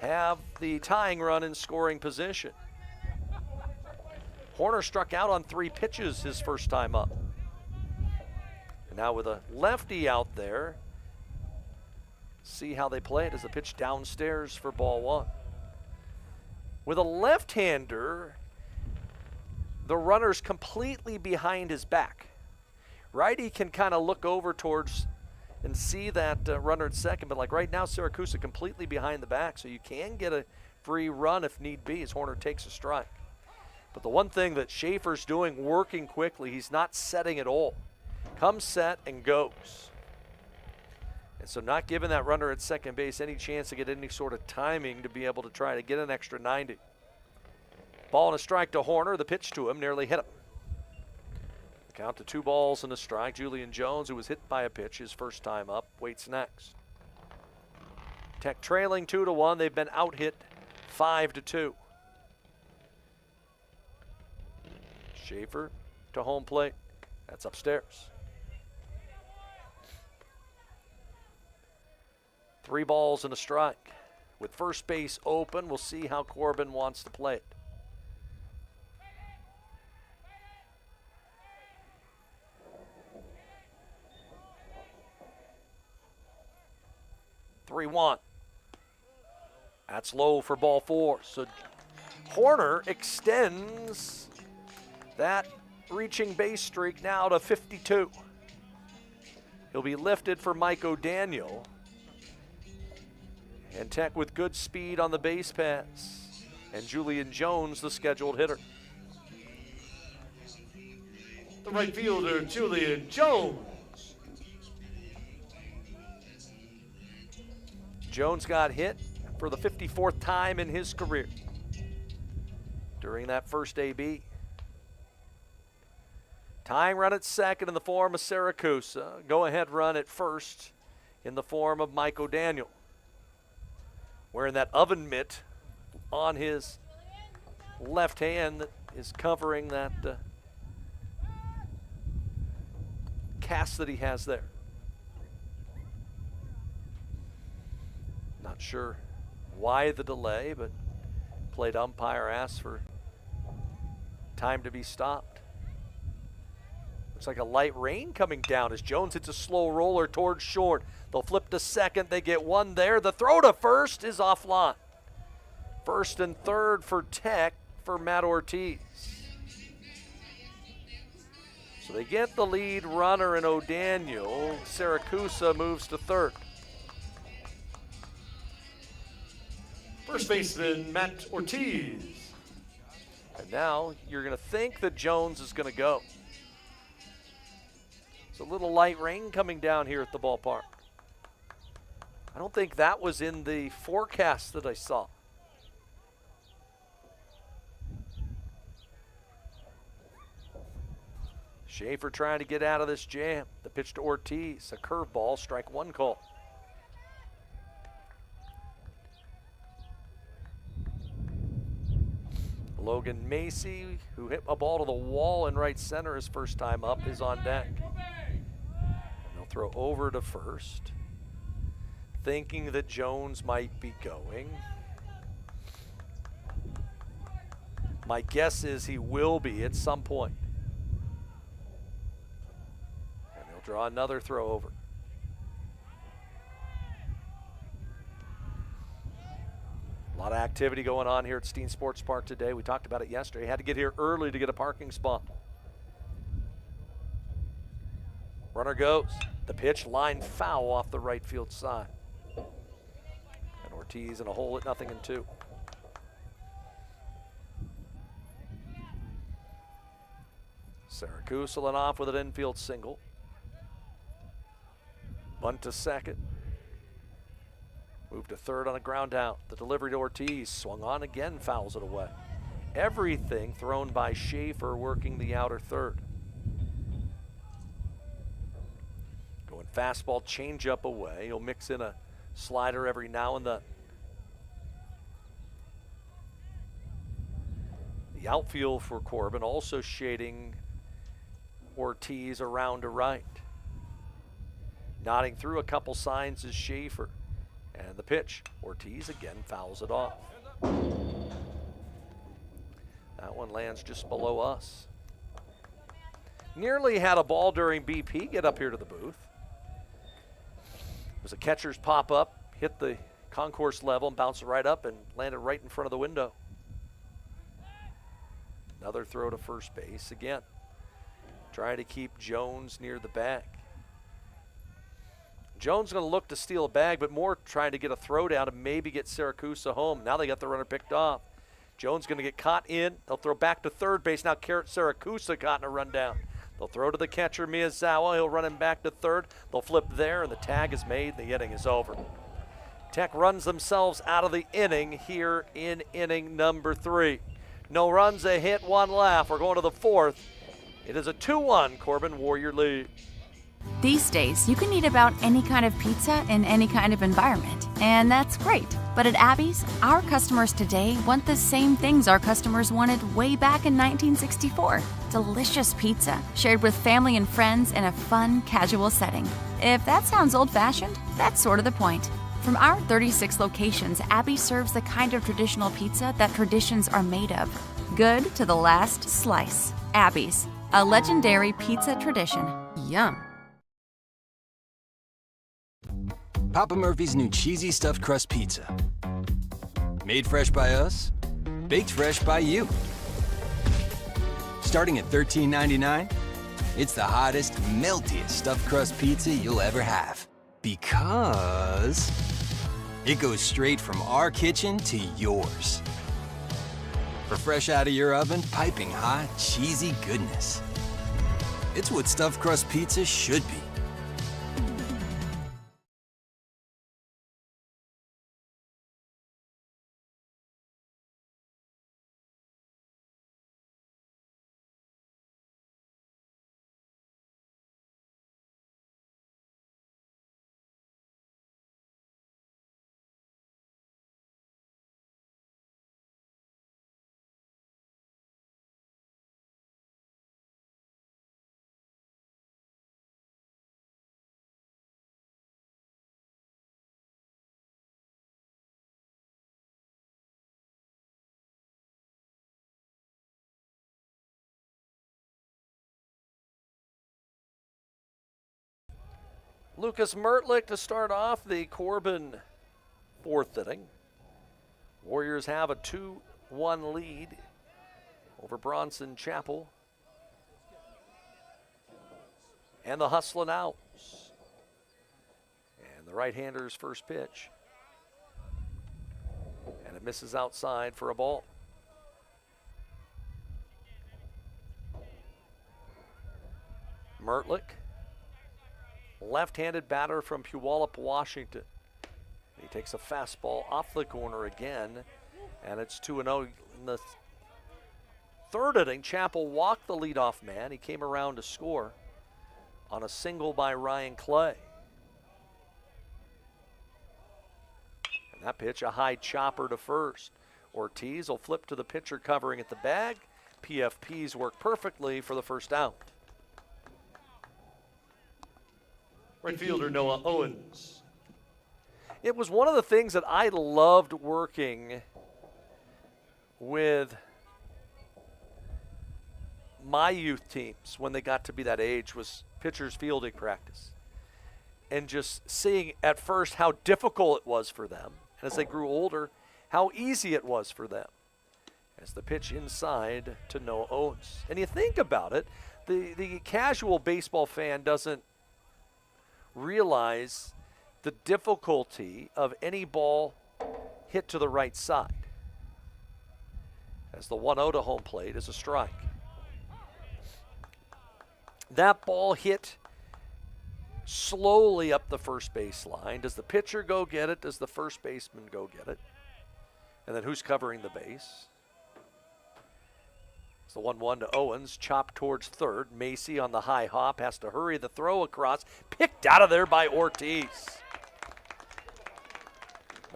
have the tying run in scoring position. Horner struck out on 3 pitches his first time up. And now with a lefty out there, See how they play it as the pitch downstairs for ball one. With a left-hander, the runner's completely behind his back. Righty can kind of look over towards and see that runner at second, but like right now, Siracusa completely behind the back, so you can get a free run if need be as Horner takes a strike. But the one thing that Schaefer's doing, working quickly, he's not setting at all. Comes set and goes. And so not giving that runner at second base any chance to get any sort of timing to be able to try to get an extra 90. Ball and a strike to Horner. The pitch to him nearly hit him. Count to 2 balls and a strike. Julian Jones, who was hit by a pitch his first time up, waits next. Tech trailing 2-1. They've been out hit 5-2. Schaefer to home plate. That's upstairs. 3 balls and a strike. With first base open, we'll see how Corbin wants to play it. Three-one. That's low for ball 4. So Horner extends that reaching base streak now to 52. He'll be lifted for Mike O'Daniel. And Tech with good speed on the base pass. And Julian Jones, the scheduled hitter. The right fielder, Julian Jones. Jones got hit for the 54th time in his career during that first AB. Tying run at second in the form of Siracusa. Go-ahead run at first in the form of Mike O'Daniel. Wearing that oven mitt on his left hand that is covering that cast that he has there. Not sure why the delay, but plate umpire asked for time to be stopped. Looks like a light rain coming down as Jones hits a slow roller towards short. They'll flip to second. They get one there. The throw to first is offline. First and third for Tech for Matt Ortiz. So they get the lead runner in O'Daniel. Siracusa moves to third. First baseman, Matt Ortiz. And now you're going to think that Jones is going to go. It's a little light rain coming down here at the ballpark. I don't think that was in the forecast that I saw. Schaefer trying to get out of this jam. The pitch to Ortiz, a curveball, strike one call. Logan Macy, who hit a ball to the wall in right center his first time up, is on deck. And they'll throw over to first, thinking that Jones might be going. My guess is he will be at some point. And he'll draw another throw over. A lot of activity going on here at Steen Sports Park today. We talked about it yesterday. Had to get here early to get a parking spot. Runner goes. The pitch line foul off the right field side. And Ortiz in a hole at 0-2. Siracusa lit off with an infield single. Bunt to second. Moved to third on a ground out. The delivery to Ortiz, swung on again, fouls it away. Everything thrown by Schaefer working the outer third. Going fastball, changeup away. He'll mix in a slider every now and then. The outfield for Corbin also shading Ortiz around to right. Nodding through a couple signs is Schaefer. And the pitch, Ortiz again fouls it off. That one lands just below us. Nearly had a ball during BP get up here to the booth. was a catcher's pop up, hit the concourse level and bounced right up and landed right in front of the window. Another throw to first base again. Trying to keep Jones near the bag. Jones going to look to steal a bag, but more trying to get a throw down and maybe get Siracusa home. Now they got the runner picked off. Jones going to get caught in. They'll throw back to third base. Now Siracusa caught in a run down. They'll throw to the catcher, Miyazawa. He'll run him back to third. They'll flip there, and the tag is made. The inning is over. Tech runs themselves out of the inning here in inning number 3. No runs, a hit, 1 laugh. We're going to the 4th. It is a 2-1 Corbin Warrior lead. These days, you can eat about any kind of pizza in any kind of environment, and that's great. But at Abby's, our customers today want the same things our customers wanted way back in 1964. Delicious pizza, shared with family and friends in a fun, casual setting. If that sounds old-fashioned, that's sort of the point. From our 36 locations, Abby serves the kind of traditional pizza that traditions are made of. Good to the last slice. Abby's, a legendary pizza tradition. Yum. Papa Murphy's new cheesy stuffed crust pizza. Made fresh by us, baked fresh by you. Starting at $13.99, it's the hottest, meltiest stuffed crust pizza you'll ever have. Because it goes straight from our kitchen to yours. For fresh out of your oven, piping hot, cheesy goodness. It's what stuffed crust pizza should be. Lucas Mertlich to start off the Corbin 4th inning. Warriors have a 2-1 lead over Bronson Chapel. And the Hustlin' Owls. And the right-hander's first pitch. And it misses outside for a ball. Mertlich. Left-handed batter from Puyallup, Washington. He takes a fastball off the corner again, and it's 2-0 in the 3rd inning. Chapel walked the leadoff man. He came around to score on a single by Ryan Clay. And that pitch, a high chopper to first. Ortiz will flip to the pitcher covering at the bag. PFPs work perfectly for the first out. Right fielder Noah Owens. It was one of the things that I loved working with my youth teams when they got to be that age was pitchers fielding practice. And just seeing at first how difficult it was for them. And as they grew older, how easy it was for them. As the pitch inside to Noah Owens. And you think about it, the casual baseball fan doesn't realize the difficulty of any ball hit to the right side. As the 1-0 to home plate is a strike. That ball hit slowly up the first baseline. Does the pitcher go get it? Does the first baseman go get it? And then who's covering the base? It's the 1-1 to Owens, chopped towards third. Macy on the high hop has to hurry the throw across. Picked out of there by Ortiz.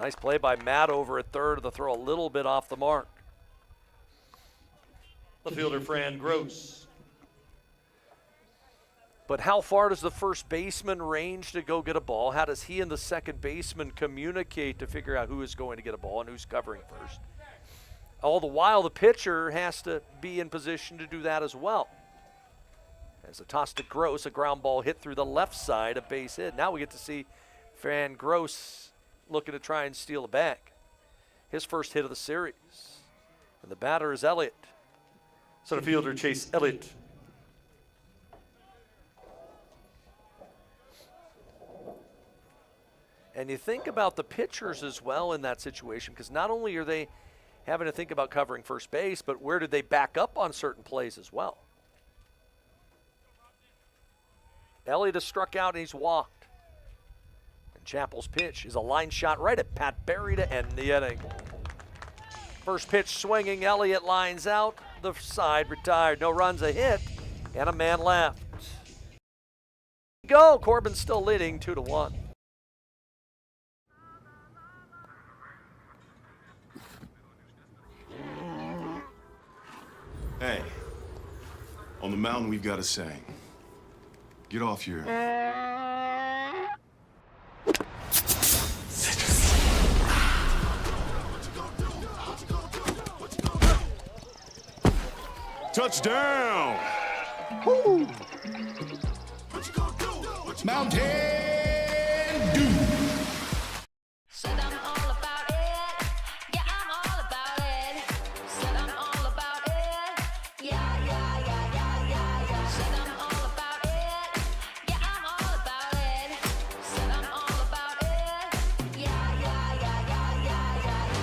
Nice play by Matt over at third. The throw a little bit off the mark. The fielder Fran Gross. But how far does the first baseman range to go get a ball? How does he and the second baseman communicate to figure out who is going to get a ball and who's covering first? All the while, the pitcher has to be in position to do that as well. As a toss to Gross, a ground ball hit through the left side, a base hit. Now we get to see Van Gross looking to try and steal a bag. His first hit of the series. And the batter is Elliott. Center fielder Chase Elliott. And you think about the pitchers as well in that situation, because not only are they having to think about covering first base, but where did they back up on certain plays as well? Elliott has struck out and he's walked. And Chappell's pitch is a line shot right at Pat Barry to end the inning. First pitch swinging, Elliott lines out, the side retired. No runs, a hit, and a man left. Go, Corbin still leading 2-1. Hey, on the mountain we've got a saying. Get off your... Touchdown! Woo! Mountain Dew! Said I'm all about it. Yeah, I'm all about it. Said I'm all about it. Yeah, yeah, yeah, yeah, yeah, yeah. Said I'm all about it. Yeah, I'm all about it. Said I'm all about it. Yeah, yeah, yeah, yeah, yeah, yeah, yeah.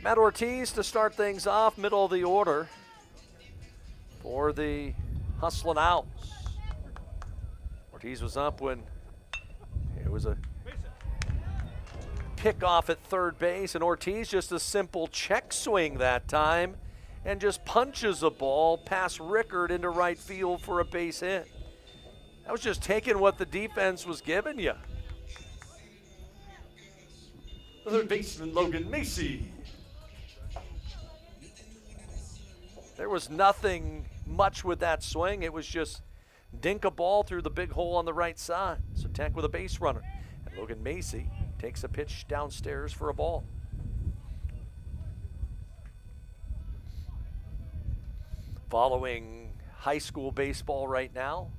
Matt Ortiz to start things off, middle of the order for the Hustlin' Owls. Ortiz was up when it was a pickoff at third base, and Ortiz just a simple check swing that time and just punches a ball past Rickard into right field for a base hit. That was just taking what the defense was giving you. The third baseman Logan Macy. There was nothing much with that swing. It was just dink a ball through the big hole on the right side. So Tech with a base runner. And Logan Macy takes a pitch downstairs for a ball. Following high school baseball right now,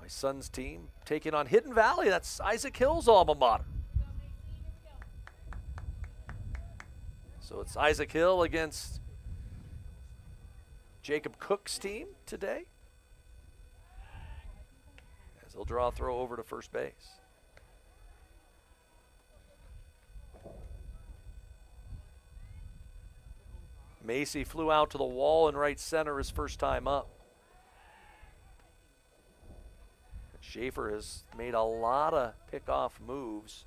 my son's team taking on Hidden Valley. That's Isaac Hill's alma mater. So it's Isaac Hill against Jacob Cook's team today, as they'll draw a throw over to first base. Macy flew out to the wall in right center his first time up. Schaefer has made a lot of pickoff moves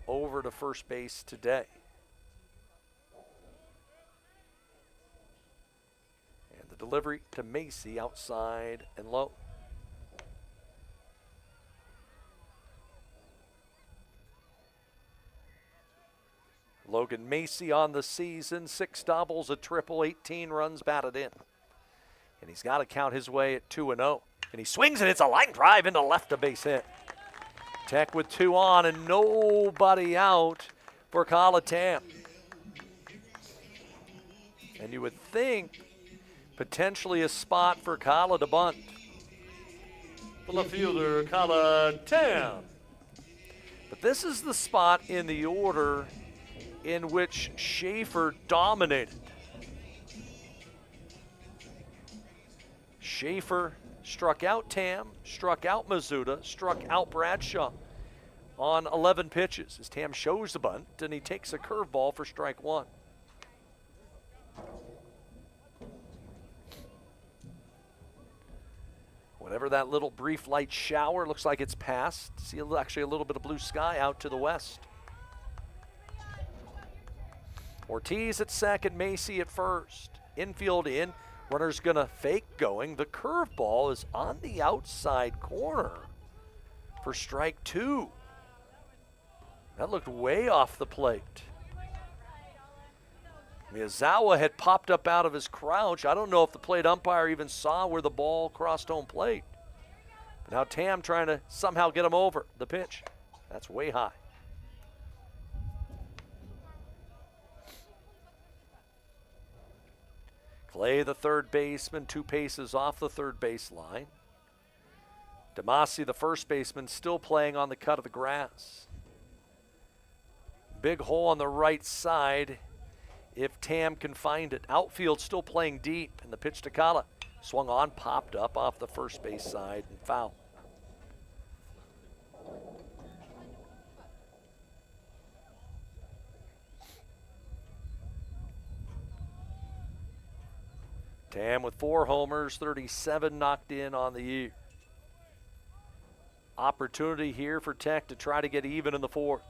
over to first base today. Delivery to Macy outside and low. Logan Macy on the season, 6 doubles, a triple, 18 runs batted in. And he's got to count his way at 2-0. And he swings and it's a line drive into left, a base hit. Tech with 2 on and nobody out for Colatam. And you would think potentially a spot for Kala to bunt. The left fielder, Kala Tam. But this is the spot in the order in which Schaefer dominated. Schaefer struck out Tam, struck out Mizuta, struck out Bradshaw on 11 pitches as Tam shows the bunt and he takes a curveball for strike 1. Whatever that little brief light shower, looks like it's passed. See actually a little bit of blue sky out to the west. Ortiz at second, Macy at first. Infield in, runner's gonna fake going. The curveball is on the outside corner for strike 2. That looked way off the plate. Miyazawa had popped up out of his crouch. I don't know if the plate umpire even saw where the ball crossed home plate. But now Tam trying to somehow get him over the pitch. That's way high. Clay, the third baseman, 2 paces off the third base line. Damasi, the first baseman, still playing on the cut of the grass. Big hole on the right side if Tam can find it. Outfield still playing deep, and the pitch to Kala. Swung on, popped up off the first base side, and foul. Tam with 4 homers, 37 knocked in on the year. Opportunity here for Tech to try to get even in the 4th.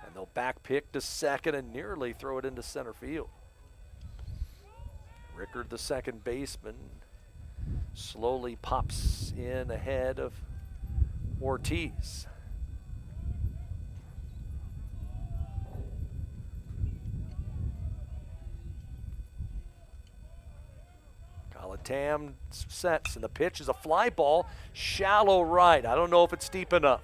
And they'll back pick to second and nearly throw it into center field. Rickard, the second baseman, slowly pops in ahead of Ortiz. Tam sets, and the pitch is a fly ball, shallow right. I don't know if it's deep enough.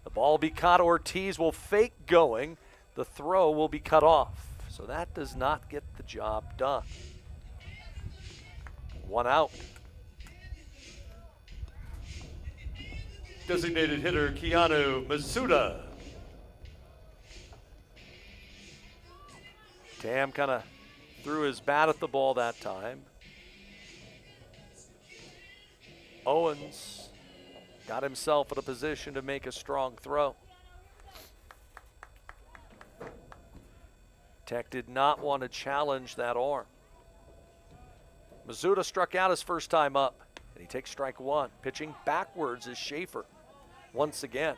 The ball will be caught. Ortiz will fake going. The throw will be cut off. So that does not get the job done. 1 out. Designated hitter Keanu Masuda. Tam kind of threw his bat at the ball that time. Owens got himself in a position to make a strong throw. Tech did not want to challenge that arm. Mizuta struck out his first time up, and he takes strike 1. Pitching backwards is Schaefer once again.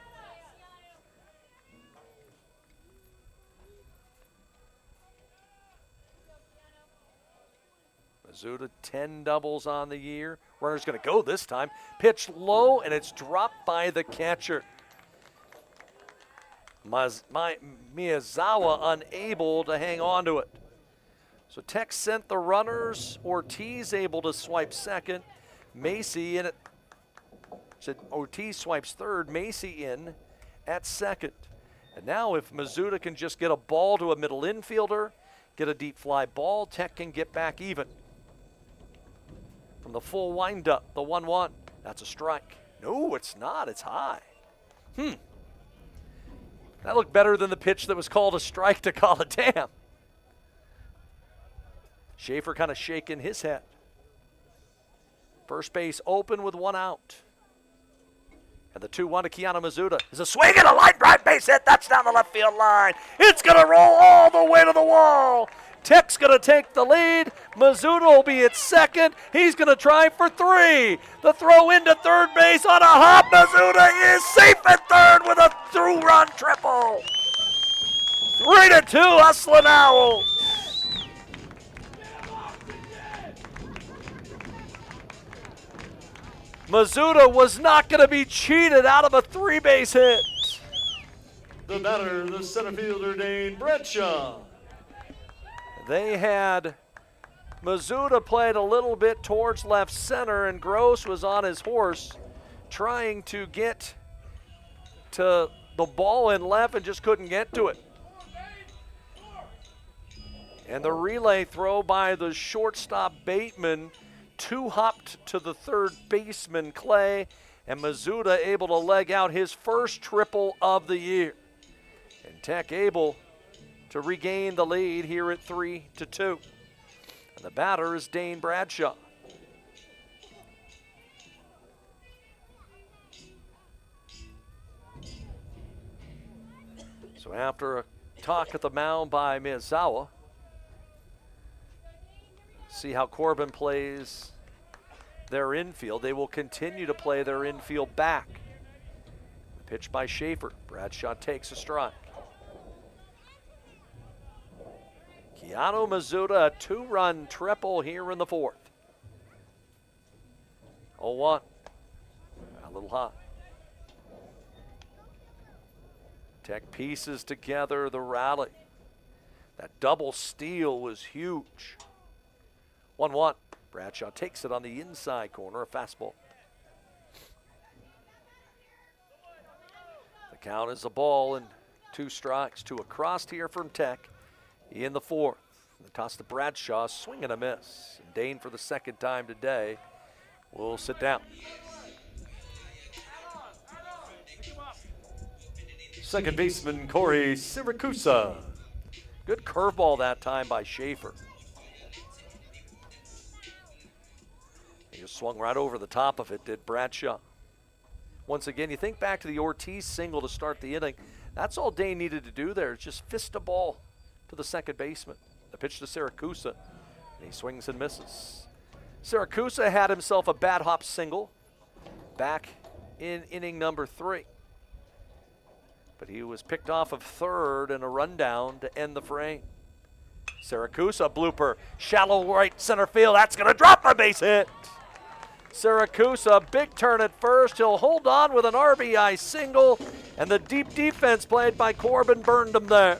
Mizuta 10 doubles on the year. Runner's going to go this time. Pitch low, and it's dropped by the catcher. Miyazawa unable to hang on to it. So Tech sent the runners. Ortiz able to swipe second. Macy in it. Said Ortiz swipes third. Macy in at second. And now if Mizuta can just get a ball to a middle infielder, get a deep fly ball, Tech can get back even. From the full windup, the 1-1. That's a strike. No, it's not. It's high. That looked better than the pitch that was called a strike to call a damn. Schaefer kind of shaking his head. First base open with 1 out. And the 2-1 to Keanu Mizuta is a swing and a line drive base hit. That's down the left field line. It's going to roll all the way to the wall. Tech's going to take the lead. Mizuta will be at second. He's going to try for 3. The throw into third base on a hop. Mizuta is safe at third with a through-run triple. 3-2, Hustling Owls. Mizuta was not going to be cheated out of a 3-base hit. The batter, the center fielder, Dane Bradshaw. They had Mizuta played a little bit towards left center, and Gross was on his horse trying to get to the ball in left and just couldn't get to it. And the relay throw by the shortstop Bateman 2-hopped to the third baseman Clay, and Mizuta able to leg out his first triple of the year. And Tech able to regain the lead here at 3-2. And the batter is Dane Bradshaw. So after a talk at the mound by Miyazawa, see how Corbin plays their infield. They will continue to play their infield back. The pitch by Schaefer. Bradshaw takes a strike. Keanu Mizuta, a 2-run triple here in the 4th. 0-1. A little high. Tech pieces together the rally. That double steal was huge. 1-1. Bradshaw takes it on the inside corner, a fastball. The count is a ball and 2 strikes. 2 across here from Tech in the 4th. The toss to Bradshaw, swing and a miss. And Dane for the 2nd time today will sit down. Second baseman Corey Siracusa. Good curveball that time by Schaefer. He just swung right over the top of it, did Bradshaw. Once again, you think back to the Ortiz single to start the inning. That's all Dane needed to do there, is just fist a ball to the second baseman. The pitch to Siracusa, and he swings and misses. Siracusa had himself a bad hop single back in inning number 3. But he was picked off of third and a rundown to end the frame. Siracusa blooper, shallow right center field. That's going to drop a base hit. Siracusa, big turn at first. He'll hold on with an RBI single, and the deep defense played by Corbin burned him there.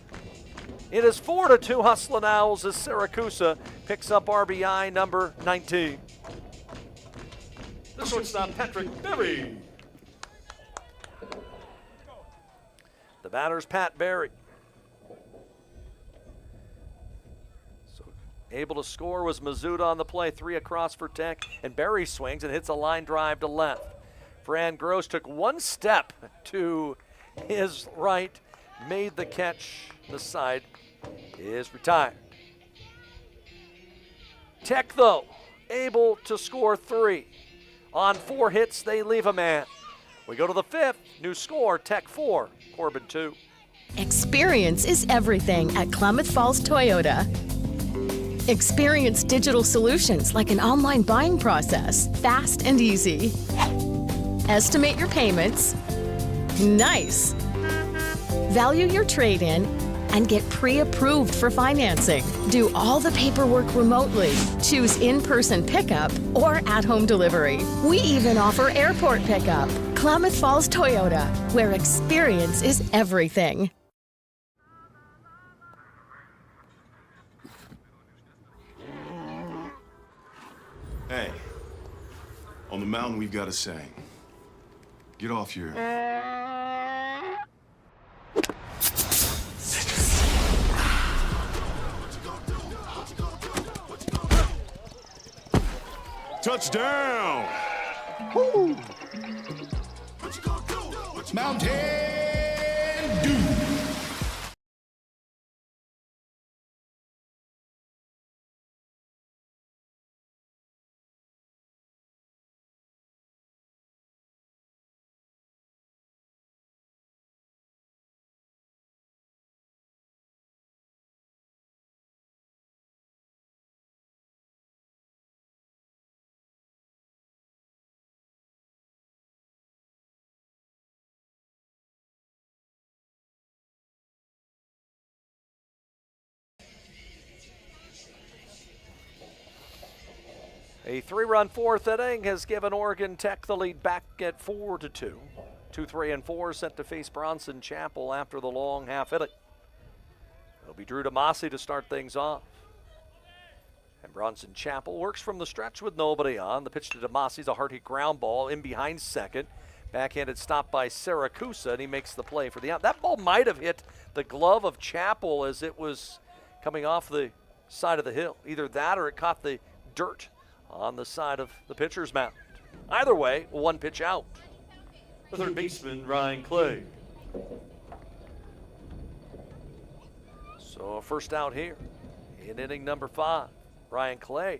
It is 4-2 Hustlin' Owls as Siracusa picks up RBI number 19. The shortstop, Patrick Berry. The batter's Pat Berry. So able to score was Mizuta on the play. 3 across for Tech, and Berry swings and hits a line drive to left. Fran Gross took 1 step to his right, made the catch. The side is retired. Tech, though, able to score 3. On 4 hits, they leave a man. We go to the 5th. New score, Tech 4, Corbin 2. Experience is everything at Klamath Falls Toyota. Experience digital solutions like an online buying process, fast and easy. Estimate your payments. Nice. Value your trade-in and get pre-approved for financing. Do all the paperwork remotely. Choose in-person pickup or at-home delivery. We even offer airport pickup. Klamath Falls Toyota, where experience is everything. Hey, on the mountain we've got a saying. Get off your... Touchdown! Woo! Mountain Dew! A 3-run 4th inning has given Oregon Tech the lead back at 4-2. 2, 3, and 4 sent to face Bronson Chapel after the long half inning. It'll be Drew DeMasi to start things off. And Bronson Chapel works from the stretch with nobody on. The pitch to DeMasi's a hearty ground ball in behind second. Backhanded stop by Siracusa, and he makes the play for the out. That ball might have hit the glove of Chapel as it was coming off the side of the hill. Either that or it caught the dirt on the side of the pitcher's mound. Either way, 1 pitch out. The third baseman, Ryan Clay. So a first out here in inning number 5. Ryan Clay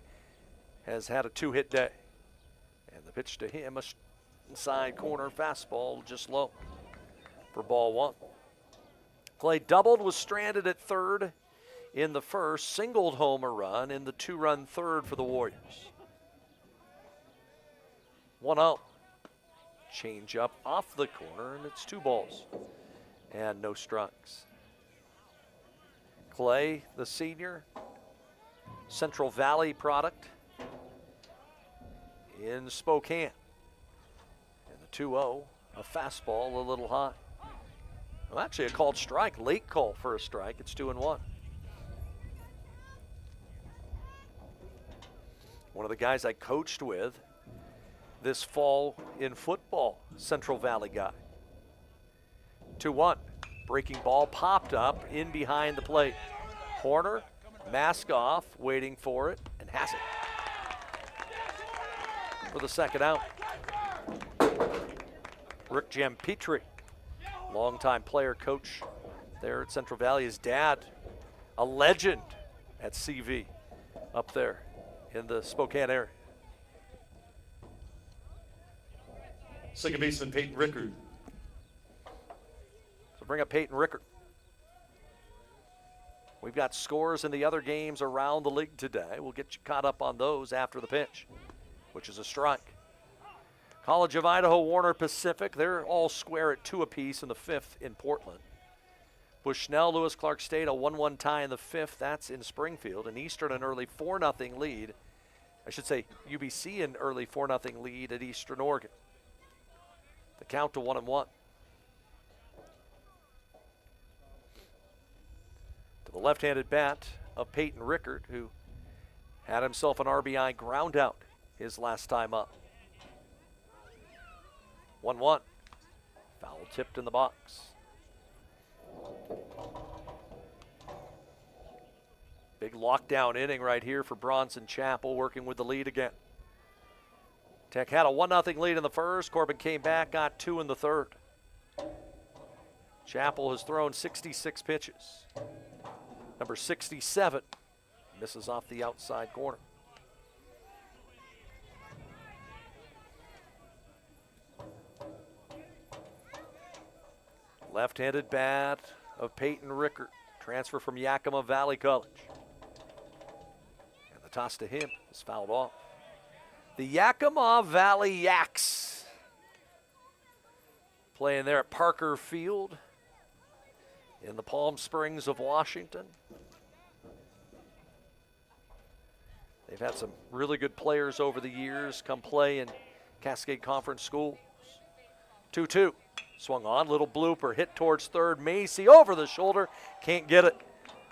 has had a 2-hit day. And the pitch to him, a inside corner fastball just low for ball 1. Clay doubled, was stranded at third in the first, singled home a run in the 2-run third for the Warriors. 1-0. Change up off the corner, and it's 2 balls and no strikes. Clay, the senior, Central Valley product in Spokane. And the 2-0, a fastball a little high. Well, actually a called strike, late call for a strike. It's 2-1. One of the guys I coached with this fall in football, Central Valley guy. 2-1, breaking ball popped up in behind the plate. Horner, mask off, waiting for it, and has it for the second out. Rick Jampetri, longtime player coach there at Central Valley. His dad, a legend at CV up there in the Spokane area. Second baseman Peyton Rickard. So bring up Peyton Rickard. We've got scores in the other games around the league today. We'll get you caught up on those after the pitch, which is a strike. College of Idaho, Warner Pacific, they're all square at 2 apiece in the 5th in Portland. Bushnell, Lewis Clark State, a 1-1 tie in the 5th. That's in Springfield. And Eastern an early 4-0 lead. I should say UBC an early 4-0 lead at Eastern Oregon. The count to 1-1. To the left-handed bat of Peyton Rickard, who had himself an RBI ground out his last time up. 1-1. Foul tipped in the box. Big lockdown inning right here for Bronson Chapel, working with the lead again. Tech had a 1-0 lead in the first. Corbin came back, got 2 in the third. Chapel has thrown 66 pitches. Number 67 misses off the outside corner. Left-handed bat of Peyton Rickard, transfer from Yakima Valley College. And the toss to him is fouled off. The Yakima Valley Yaks playing there at Parker Field in the Palm Springs of Washington. They've had some really good players over the years come play in Cascade Conference schools. 2-2, swung on, little blooper, hit towards third. Macy over the shoulder, can't get it.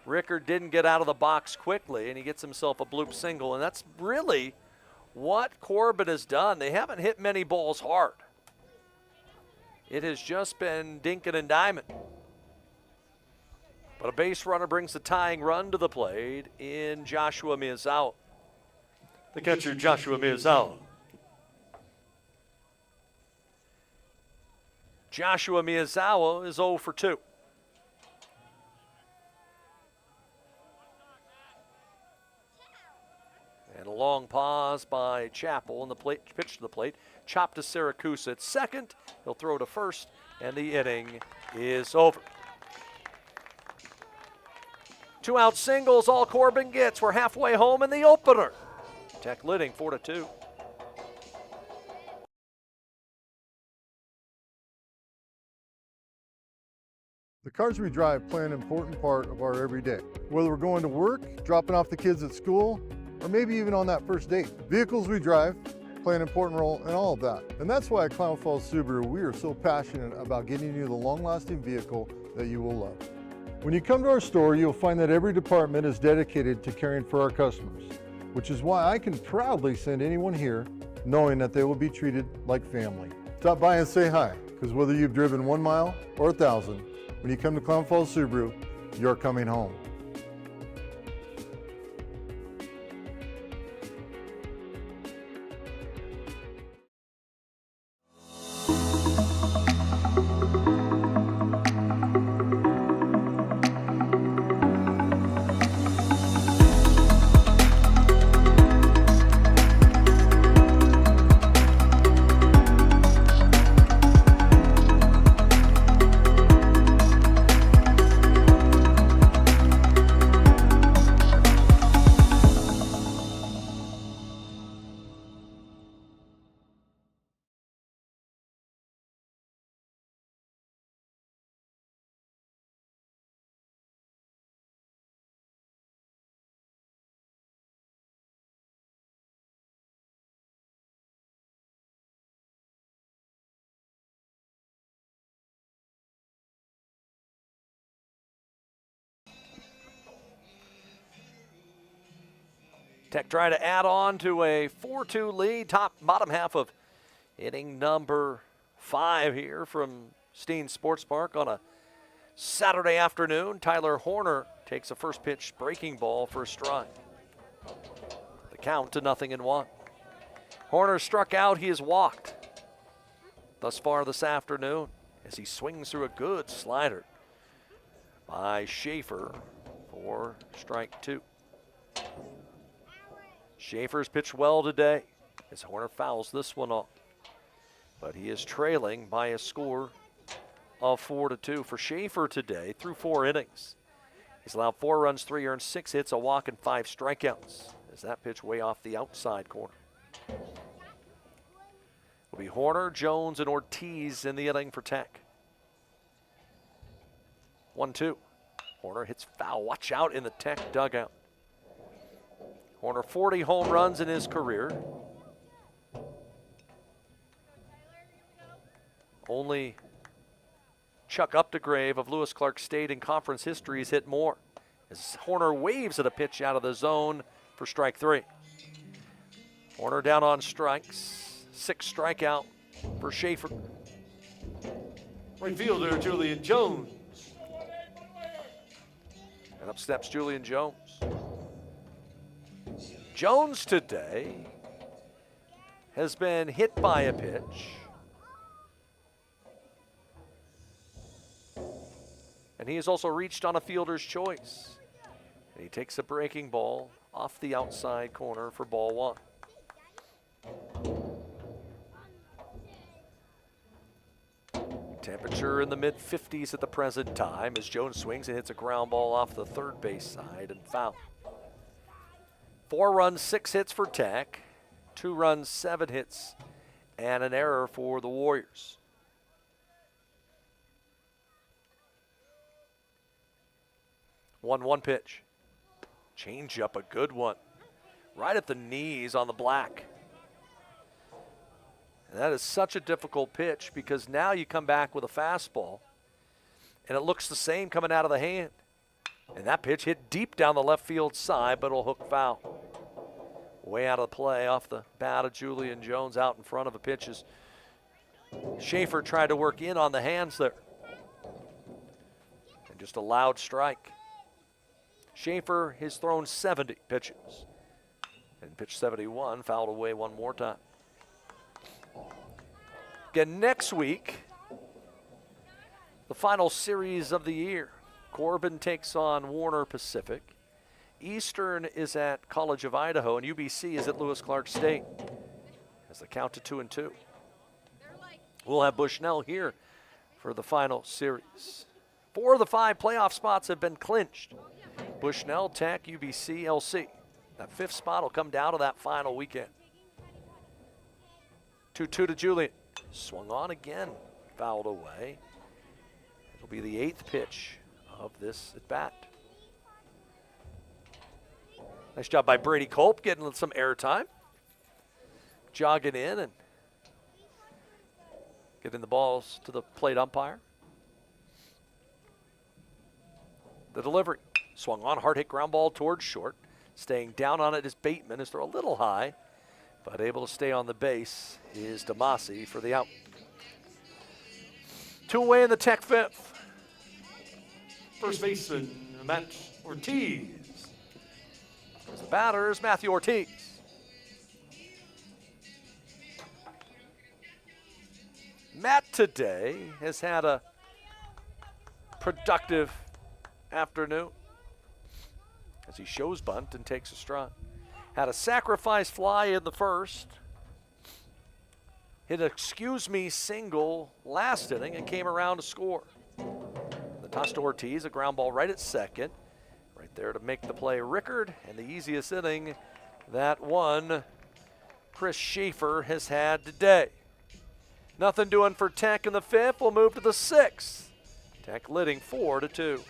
Rickard didn't get out of the box quickly, and he gets himself a bloop single, and that's really what Corbin has done. They haven't hit many balls hard. It has just been dinking and diming. But a base runner brings the tying run to the plate in Joshua Miyazawa. The catcher, Joshua Miyazawa. Joshua Miyazawa is 0 for 2. And a long pause by Chapel in the plate, pitch to the plate. Chop to Syracuse at second. He'll throw to first, and the inning is over. 2-out singles, all Corbin gets. We're halfway home in the opener. Tech leading 4-2. The cars we drive play an important part of our everyday. Whether we're going to work, dropping off the kids at school, or maybe even on that first date. Vehicles we drive play an important role in all of that. And that's why at Klamath Falls Subaru, we are so passionate about getting you the long-lasting vehicle that you will love. When you come to our store, you'll find that every department is dedicated to caring for our customers, which is why I can proudly send anyone here knowing that they will be treated like family. Stop by and say hi, because whether you've driven 1 mile or 1,000, when you come to Klamath Falls Subaru, you're coming home. Tech trying to add on to a 4-2 lead, bottom half of inning number 5 here from Steen Sports Park on a Saturday afternoon. Tyler Horner takes a first pitch breaking ball for a strike. The count to 0-1. Horner struck out, he has walked thus far this afternoon as he swings through a good slider by Schaefer for strike 2. Schaefer's pitched well today as Horner fouls this one off, but he is trailing by a score of 4-2 for Schaefer today through 4 innings. He's allowed 4 runs, 3 earned, 6 hits, a walk, and 5 strikeouts as that pitch way off the outside corner. Will be Horner, Jones, and Ortiz in the inning for Tech. 1-2. Horner hits foul. Watch out in the Tech dugout. Horner 40 home runs in his career. Only Chuck Updegrave of Lewis Clark State in conference history has hit more. As Horner waves at a pitch out of the zone for strike 3. Horner down on strikes. 6 strikeout for Schaefer. Right fielder Julian Jones. And up steps Julian Jones. Jones today has been hit by a pitch. And he has also reached on a fielder's choice. And he takes a breaking ball off the outside corner for ball 1. Temperature in the mid-50s at the present time as Jones swings and hits a ground ball off the third base side and foul. 4 runs, 6 hits for Tech, 2 runs, 7 hits, and an error for the Warriors. One pitch. Change up, a good one. Right at the knees on the black. And that is such a difficult pitch because now you come back with a fastball and it looks the same coming out of the hand. And that pitch hit deep down the left field side, but it'll hook foul. Way out of the play off the bat of Julian Jones out in front of a pitch as Schaefer tried to work in on the hands there. And just a loud strike. Schaefer has thrown 70 pitches. And pitch 71, fouled away one more time. Again, next week, the final series of the year. Corbin takes on Warner Pacific. Eastern is at College of Idaho, and UBC is at Lewis Clark State. As the count to 2-2. We'll have Bushnell here for the final series. 4 of the 5 playoff spots have been clinched. Bushnell, Tech, UBC, LC. That 5th spot will come down to that final weekend. 2-2 to Julian. Swung on again, fouled away. It'll be the 8th pitch of this at bat. Nice job by Brady Culp getting some airtime. Jogging in and getting the balls to the plate umpire. The delivery. Swung on, hard hit ground ball towards short. Staying down on it is Bateman as they're a little high, but able to stay on the base is Damasi for the out. 2 away in the Tech 5th. First baseman Matt Ortiz. As the batter is Matthew Ortiz. Matt today has had a productive afternoon as he shows bunt and takes a strike. Had a sacrifice fly in the first. Hit an excuse me single last inning and came around to score. The toss to Ortiz, a ground ball right at second. Right there to make the play Rickard, and the easiest inning that one Chris Schaefer has had today. Nothing doing for Tech in the 5th. We'll move to the 6th. Tech leading 4-2.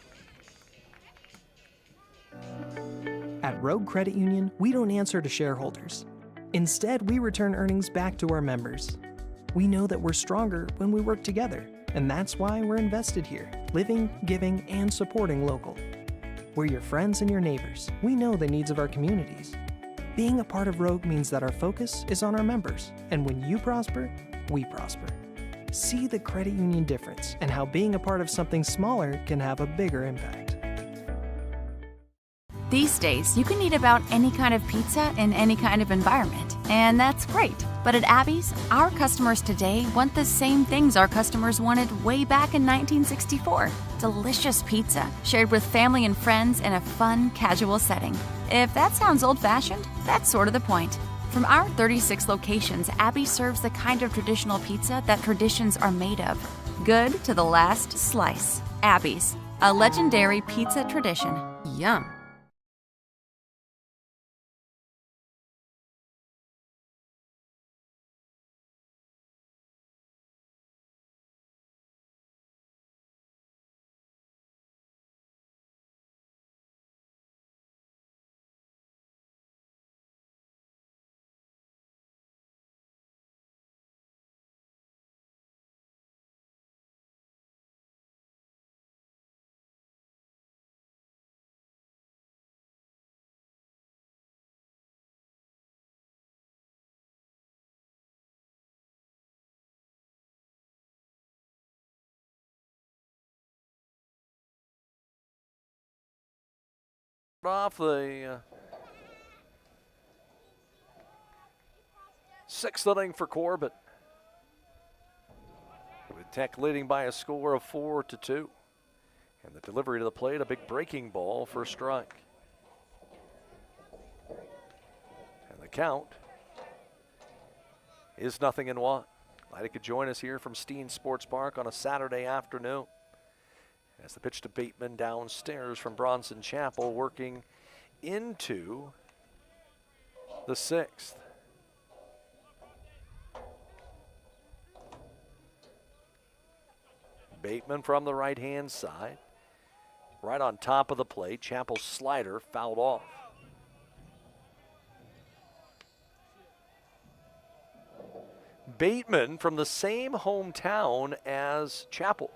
At Rogue Credit Union, we don't answer to shareholders. Instead, we return earnings back to our members. We know that we're stronger when we work together, and that's why we're invested here, living, giving, and supporting local. We're your friends and your neighbors. We know the needs of our communities. Being a part of Rogue means that our focus is on our members, and when you prosper, we prosper. See the credit union difference and how being a part of something smaller can have a bigger impact. These days, you can eat about any kind of pizza in any kind of environment, and that's great. But at Abby's, our customers today want the same things our customers wanted way back in 1964. Delicious pizza, shared with family and friends in a fun, casual setting. If that sounds old-fashioned, that's sort of the point. From our 36 locations, Abby serves the kind of traditional pizza that traditions are made of. Good to the last slice. Abby's, a legendary pizza tradition. Yum. Off the sixth inning for Corbin, with Tech leading by a score of 4-2, and the delivery to the plate, a big breaking ball for a strike, and the count is 0-1. Glad you could join us here from Steen Sports Park on a Saturday afternoon. As the pitch to Bateman downstairs from Bronson Chapel, working into the sixth. Bateman from the right-hand side, right on top of the plate. Chapel's slider fouled off. Bateman from the same hometown as Chapel.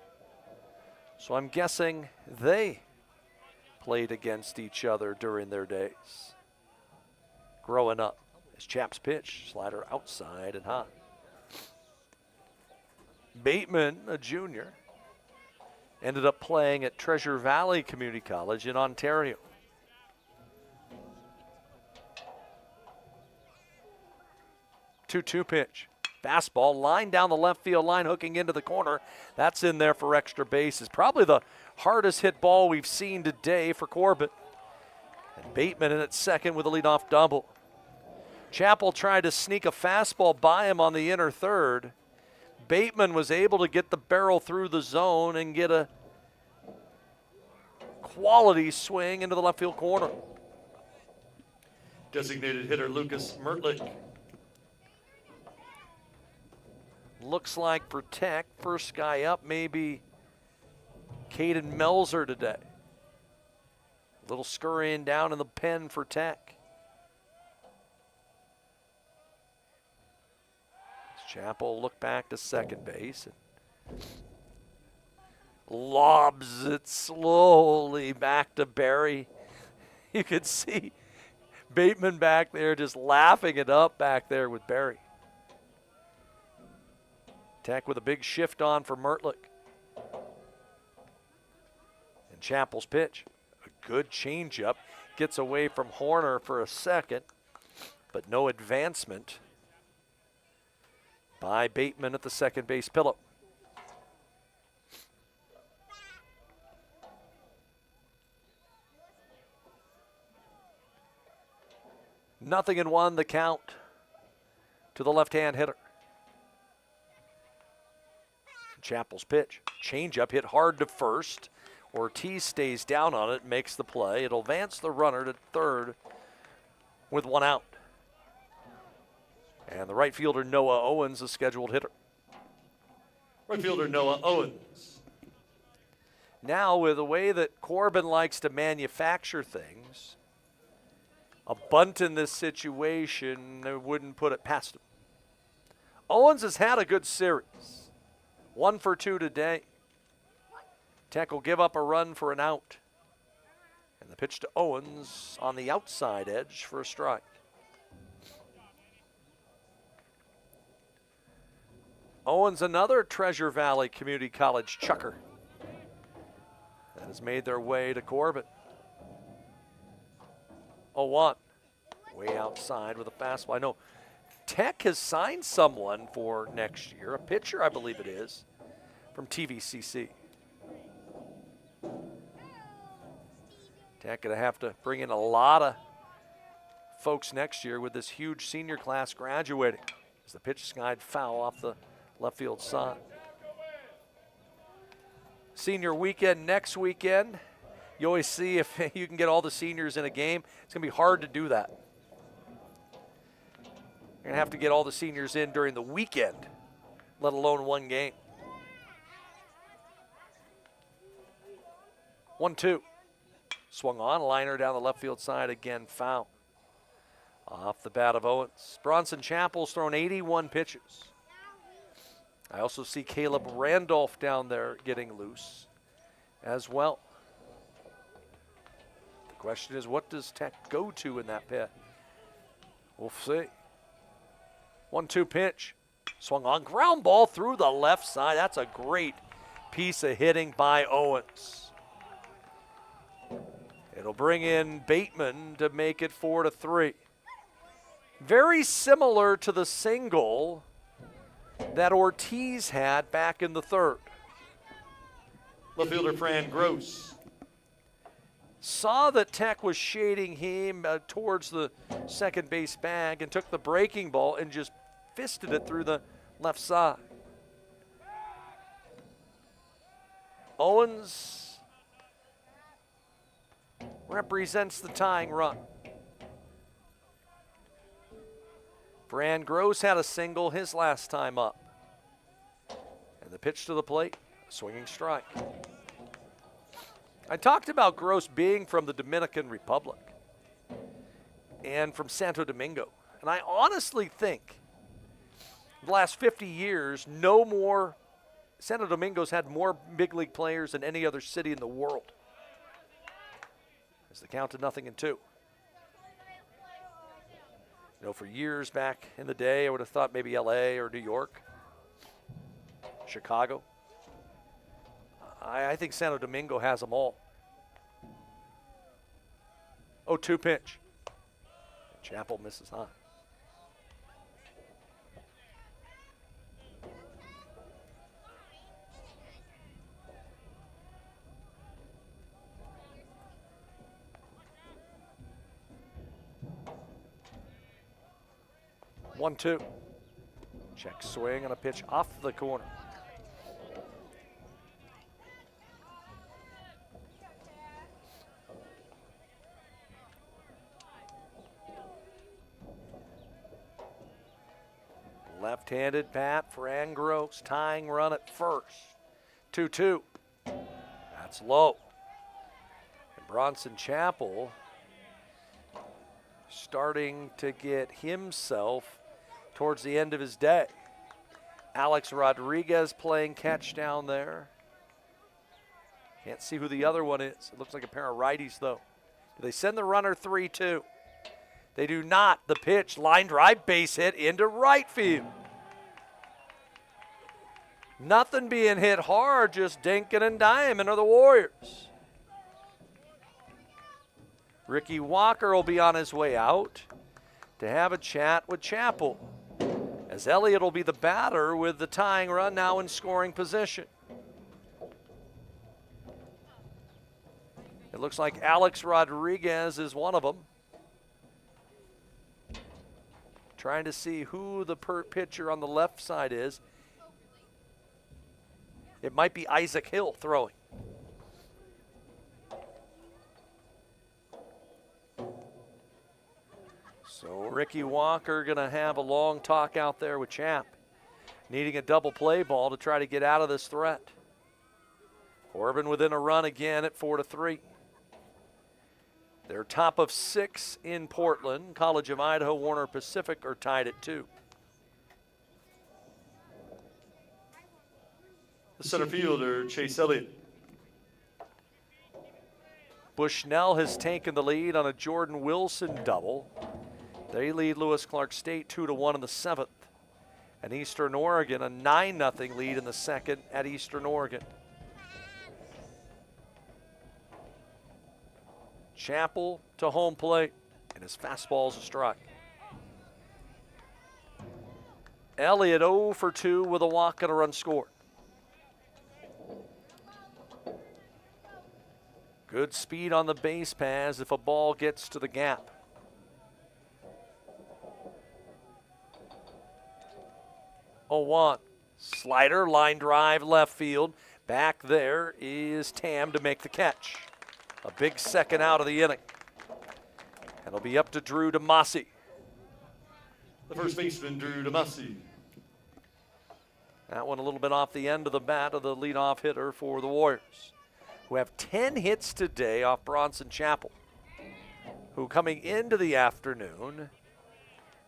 So I'm guessing they played against each other during their days growing up. As Chap's pitch, slider outside and high. Bateman, a junior, ended up playing at Treasure Valley Community College in Ontario. Two-two pitch. Fastball lined down the left field line, hooking into the corner. That's in there for extra bases. Probably the hardest hit ball we've seen today for Corbin. And Bateman in at second with a leadoff double. Chapel tried to sneak a fastball by him on the inner third. Bateman was able to get the barrel through the zone and get a quality swing into the left field corner. Designated hitter Lucas Mertlich. Looks like for Tech, first guy up, maybe Caden Melzer today. Little scurrying down in the pen for Tech. Chapel look back to second base and lobs it slowly back to Barry. You could see Bateman back there just laughing it up back there with Barry. Tech with a big shift on for Mertlich. And Chapel's pitch, a good changeup, gets away from Horner for a second, but no advancement by Bateman at the second base pillow. Nothing in one, the count to the left-hand hitter. Chapel's pitch, changeup hit hard to first. Ortiz stays down on it, makes the play. It'll advance the runner to third with one out. And the right fielder Noah Owens, a scheduled hitter. Right fielder Noah Owens. Now with the way that Corbin likes to manufacture things, a bunt in this situation, I wouldn't put it past him. Owens has had a good series. 1 for 2 today. Tech will give up a run for an out. And the pitch to Owens on the outside edge for a strike. Owens, another Treasure Valley Community College chucker that has made their way to Corbin. 0-1. Way outside with a fastball. I know Tech has signed someone for next year, a pitcher, I believe it is, from TVCC. Tech going to have to bring in a lot of folks next year with this huge senior class graduating. As the pitch skied foul off the left field side. Senior weekend next weekend. You always see if you can get all the seniors in a game. It's going to be hard to do that. You're going to have to get all the seniors in during the weekend, let alone one game. 1-2. Swung on, liner down the left field side, again foul. Off the bat of Owens. Bronson Chapel's thrown 81 pitches. I also see Caleb Randolph down there getting loose as well. The question is, what does Tech go to in that pit? We'll see. 1-2 pitch. Swung on, ground ball through the left side. That's a great piece of hitting by Owens. It'll bring in Bateman to make it 4-3. Very similar to the single that Ortiz had back in the third. Left fielder Fran Gross. Saw that Tech was shading him towards the second base bag and took the breaking ball and just fisted it through the left side. Owens represents the tying run. Fran Gross had a single his last time up. And the pitch to the plate, a swinging strike. I talked about Gross being from the Dominican Republic and from Santo Domingo. And I honestly think the last 50 years, no more, Santo Domingo's had more big league players than any other city in the world. As the count to 0-2. You know, for years back in the day, I would have thought maybe LA or New York, Chicago. I think Santo Domingo has them all. 0-2 pitch. Chapel misses high. One, two. Check swing and a pitch off the corner. Left-handed bat, Fran Gross, tying run at first. 2-2. That's low. And Bronson Chapel starting to get himself towards the end of his day. Alex Rodriguez playing catch down there. Can't see who the other one is. It looks like a pair of righties, though. Do they send the runner 3-2? They do not. The pitch, line drive, base hit into right field. Nothing being hit hard, just dinking and diming are the Warriors. Ricky Walker will be on his way out to have a chat with Chapel, as Elliott will be the batter with the tying run now in scoring position. It looks like Alex Rodriguez is one of them. Trying to see who the pitcher on the left side is. It might be Isaac Hill throwing. So Ricky Walker going to have a long talk out there with Champ, needing a double play ball to try to get out of this threat. Corbin within a run again at 4-3. They're top of 6 in Portland. College of Idaho, Warner Pacific are tied at 2. The center fielder, Chase Elliott. Bushnell has taken the lead on a Jordan Wilson double. They lead Lewis Clark State 2-1 in the 7th. And Eastern Oregon, a 9-0 lead in the second at Eastern Oregon. Chappell to home plate, and his fastball's a strike. Elliott 0 for 2 with a walk and a run scored. Good speed on the base paths if a ball gets to the gap. Oh, 1. Slider, line drive, left field. Back there is Tam to make the catch. A big second out of the inning. And it'll be up to Drew DeMasi. The first baseman, Drew DeMasi. That one a little bit off the end of the bat of the leadoff hitter for the Warriors, who have 10 hits today off Bronson Chappell, who coming into the afternoon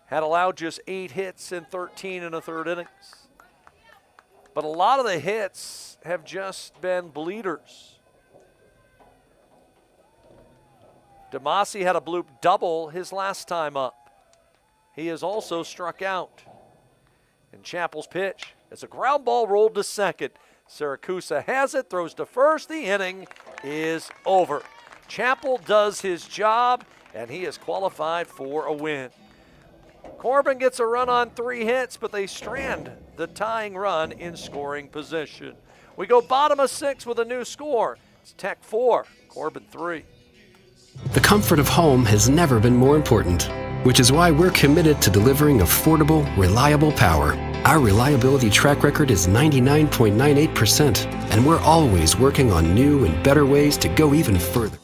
had allowed just 8 hits in 13 1/3 innings. But a lot of the hits have just been bleeders. DeMasi had a bloop double his last time up. He has also struck out. And Chappell's pitch, as a ground ball rolled to second. Siracusa has it, throws to first. The inning is over. Chappell does his job, and he is qualified for a win. Corbin gets a run on 3 hits, but they strand the tying run in scoring position. We go bottom of 6 with a new score. It's Tech 4, Corbin 3. The comfort of home has never been more important, which is why we're committed to delivering affordable, reliable power. Our reliability track record is 99.98%, and we're always working on new and better ways to go even further.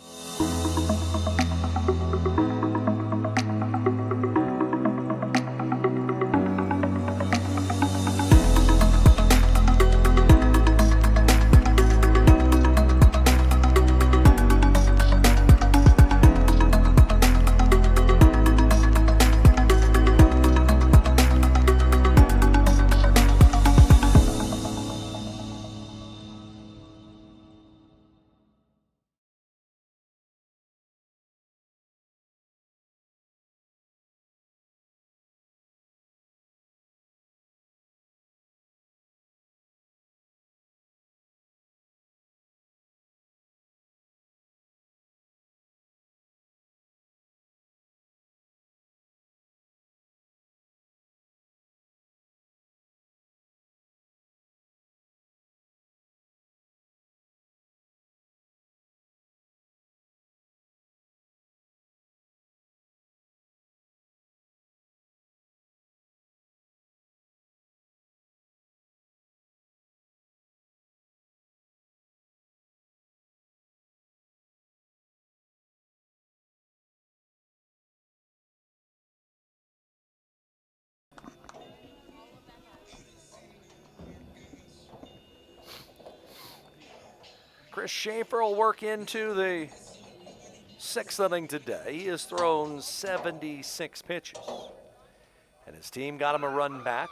Chris Schaefer will work into the 6th inning today. He has thrown 76 pitches. And his team got him a run back,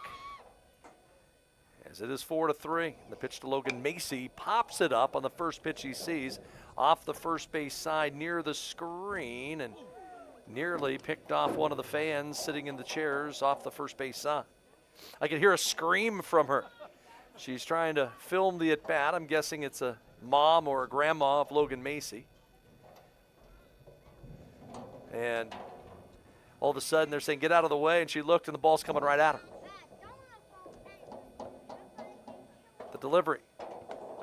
as it is 4-3. The pitch to Logan Macy pops it up on the first pitch he sees off the first base side near the screen, and nearly picked off one of the fans sitting in the chairs off the first base side. I could hear a scream from her. She's trying to film the at-bat. I'm guessing it's a mom or a grandma of Logan Macy. And all of a sudden they're saying, get out of the way, and she looked and the ball's coming right at her. The delivery,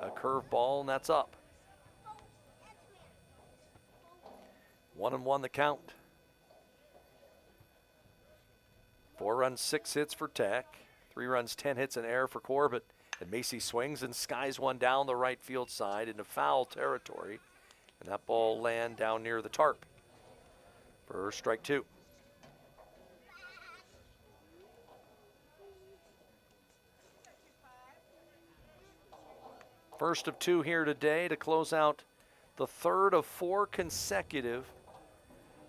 a curveball, and that's up. 1-1 the count. 4 runs, 6 hits for Tech. 3 runs, 10 hits, and error for Corbin. And Macy swings and skies one down the right field side into foul territory. And that ball land down near the tarp for strike 2. First of 2 here today to close out the 3rd of 4 consecutive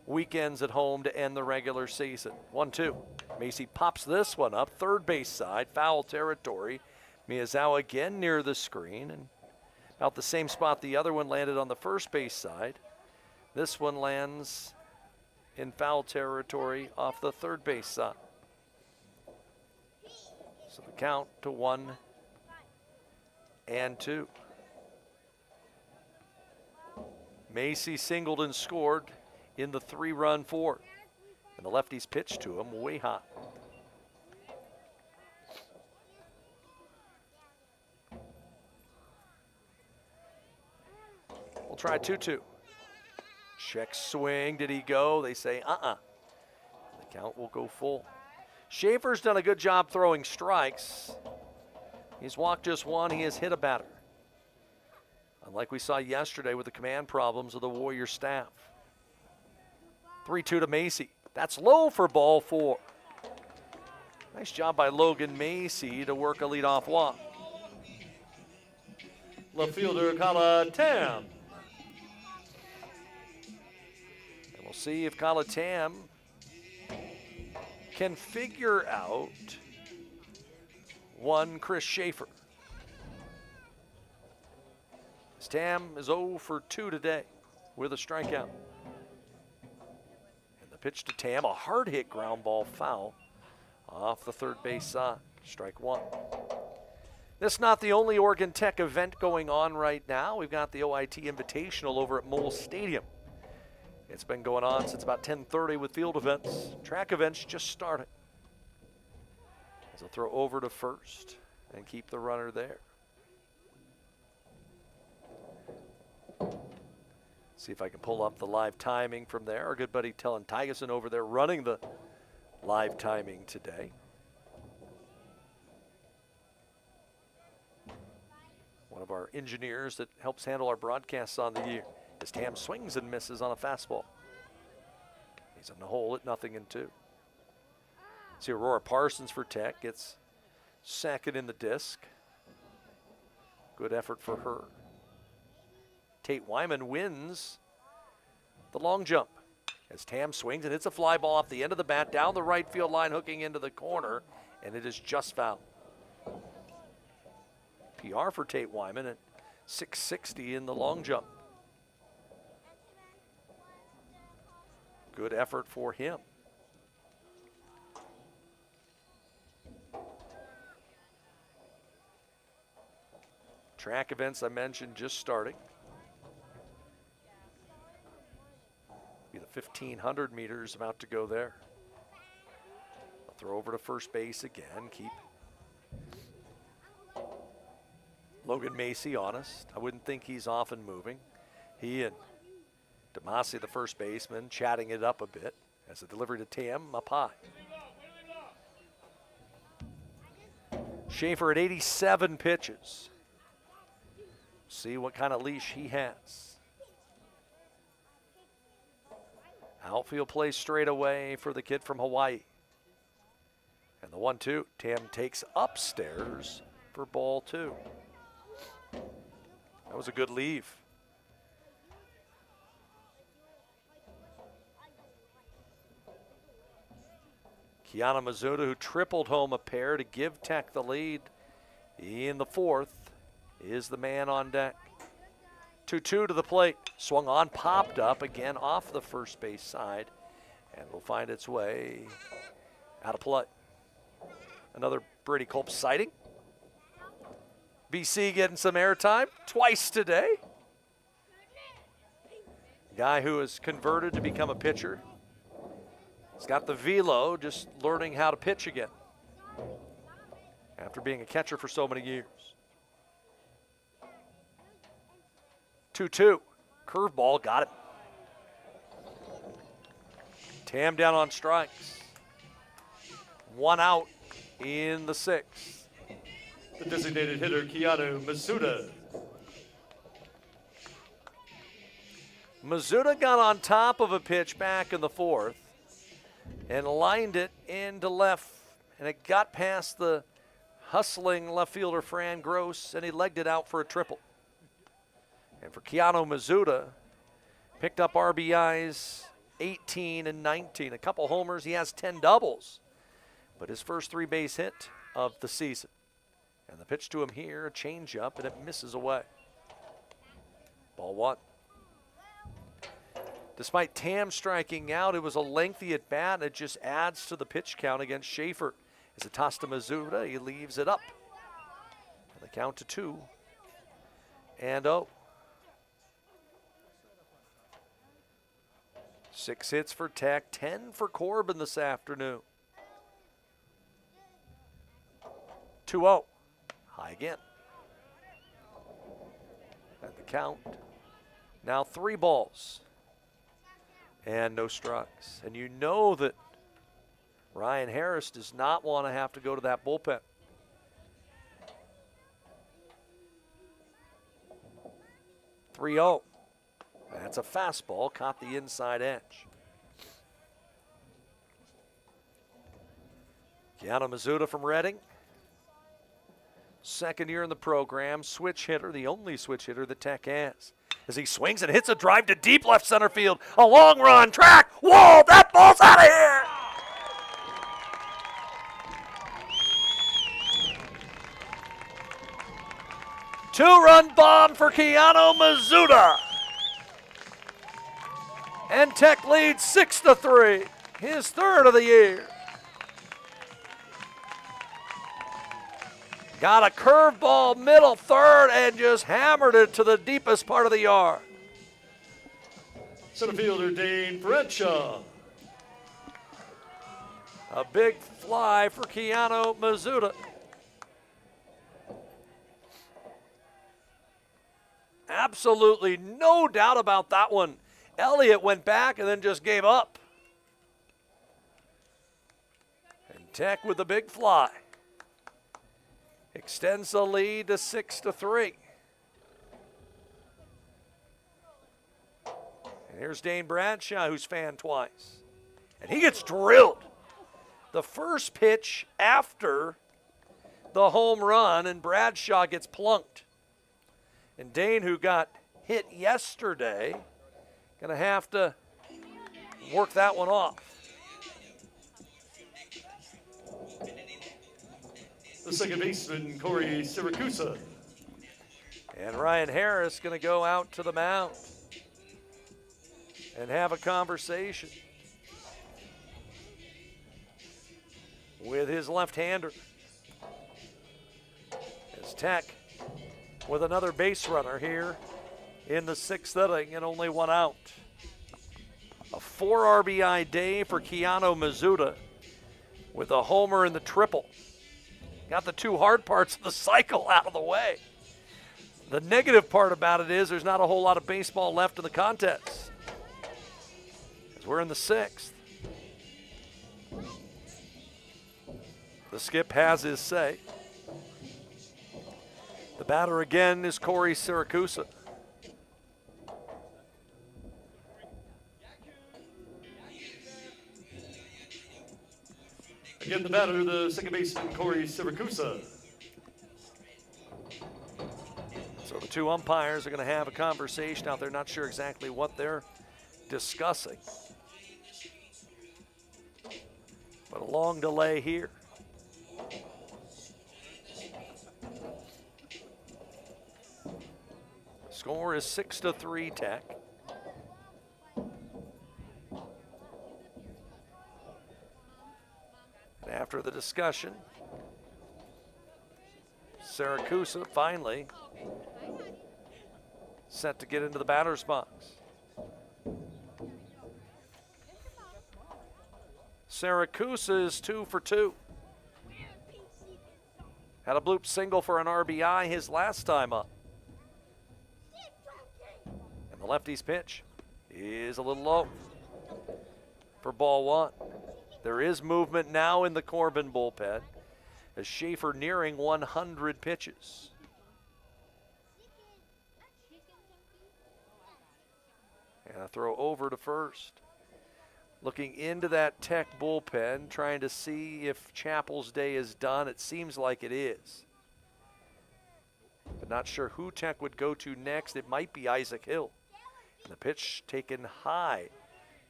weekends at home to end the regular season. 1-2. Macy pops this one up, third base side, foul territory. Miyazawa again near the screen, and about the same spot the other one landed on the first base side. This one lands in foul territory off the third base side. So the count to 1-2. Macy singled and scored in the 3-run fourth. And the lefties pitched to him way high. We'll try 2-2. Check swing. Did he go? They say, The count will go full. Schaefer's done a good job throwing strikes. He's walked just one. He has hit a batter. Unlike we saw yesterday with the command problems of the Warrior staff. 3-2 to Macy. That's low for ball 4. Nice job by Logan Macy to work a leadoff walk. Left fielder Tam. And we'll see if Tam can figure out one Chris Schaefer. Tam is 0 for 2 today with a strikeout. And the pitch to Tam, a hard hit ground ball foul off the third base side. Strike 1. This is not the only Oregon Tech event going on right now. We've got the OIT Invitational over at Mole Stadium. It's been going on since about 10:30 with field events. Track events just started. As they'll throw over to first and keep the runner there. See if I can pull up the live timing from there. Our good buddy Tellen Tygeson over there running the live timing today. One of our engineers that helps handle our broadcasts on the year. As Tam swings and misses on a fastball. He's in the hole at 0-2. See Aurora Parsons for Tech gets second in the disc. Good effort for her. Tate Wyman wins the long jump as Tam swings and hits a fly ball off the end of the bat down the right field line, hooking into the corner, and it is just foul. PR for Tate Wyman at 660 in the long jump. Good effort for him. Track events I mentioned just starting. Be the 1,500 meters about to go there. I'll throw over to first base again. Keep Logan Macy honest. I wouldn't think he's often moving. He and Demasi, the first baseman, chatting it up a bit as a delivery to Tam up high. Schaefer at 87 pitches. See what kind of leash he has. Outfield play straight away for the kid from Hawaii. And the 1-2, Tam takes upstairs for ball 2. That was a good leave. Kiana Mizuta, who tripled home a pair to give Tech the lead in the fourth, is the man on deck. 2-2 to the plate. Swung on, popped up again off the first base side, and will find its way out of play. Another Brady Culp sighting. BC getting some airtime twice today. Guy who has converted to become a pitcher. He's got the velo, just learning how to pitch again after being a catcher for so many years. 2-2, curveball, got it. Tam down on strikes. 1 out in the 6th. The designated hitter, Keanu Masuda. Mizuta got on top of a pitch back in the 4th and lined it into left, and it got past the hustling left fielder Fran Gross, and he legged it out for a triple. And for Keanu Mizuta, picked up RBIs 18 and 19. A couple homers, he has 10 doubles. But his first 3 base hit of the season. And the pitch to him here, a changeup, and it misses away. Ball 1. Despite Tam striking out, it was a lengthy at bat, and it just adds to the pitch count against Schaefer. As it tossed to Mizuta, he leaves it up. And the count to 2-0. 6 hits for Tech, 10 for Corbin this afternoon. 2-0. High again. And the count. Now 3 balls. And no strikes. And you know that Ryan Harris does not want to have to go to that bullpen. (3-0). That's a fastball, caught the inside edge. Keanu Mizuta from Reading. Second year in the program, switch hitter, the only switch hitter that Tech has. As he swings and hits a drive to deep left center field. A long run, track, wall, that ball's out of here! Two-run bomb for Keanu Mizuta. And Tech leads 6-3, his third of the year. Got a curveball middle third and just hammered it to the deepest part of the yard. Center fielder Dane Bradshaw. A big fly for Keanu Mizuta. Absolutely no doubt about that one. Elliott went back and then just gave up. And Tech with the big fly. Extends the lead to 6-3. And here's Dane Bradshaw, who's fanned twice. And he gets drilled. The first pitch after the home run, and Bradshaw gets plunked. And Dane, who got hit yesterday, gonna have to work that one off. The second baseman, Corey Siracusa. And Ryan Harris gonna go out to the mound and have a conversation with his left-hander. As Tech with another base runner here in the 6th inning and only 1 out. A 4 RBI day for Keanu Mizuta with a homer and the triple. Got the 2 hard parts of the cycle out of the way. The negative part about it is there's not a whole lot of baseball left in the contest, as we're in the 6th. The skip has his say. The batter again is Corey Siracusa. Again, the batter, the second baseman, Corey Siracusa. So the 2 umpires are going to have a conversation out there. Not sure exactly what they're discussing. But a long delay here. Score is 6-3 Tech. And after the discussion, Siracusa finally set to get into the batter's box. Siracusa is 2 for 2. Had a bloop single for an RBI his last time up. And the lefty's pitch is a little low for ball 1. There is movement now in the Corbin bullpen as Schaefer nearing 100 pitches. And a throw over to first. Looking into that Tech bullpen, trying to see if Chappell's day is done. It seems like it is. But not sure who Tech would go to next. It might be Isaac Hill. And the pitch taken high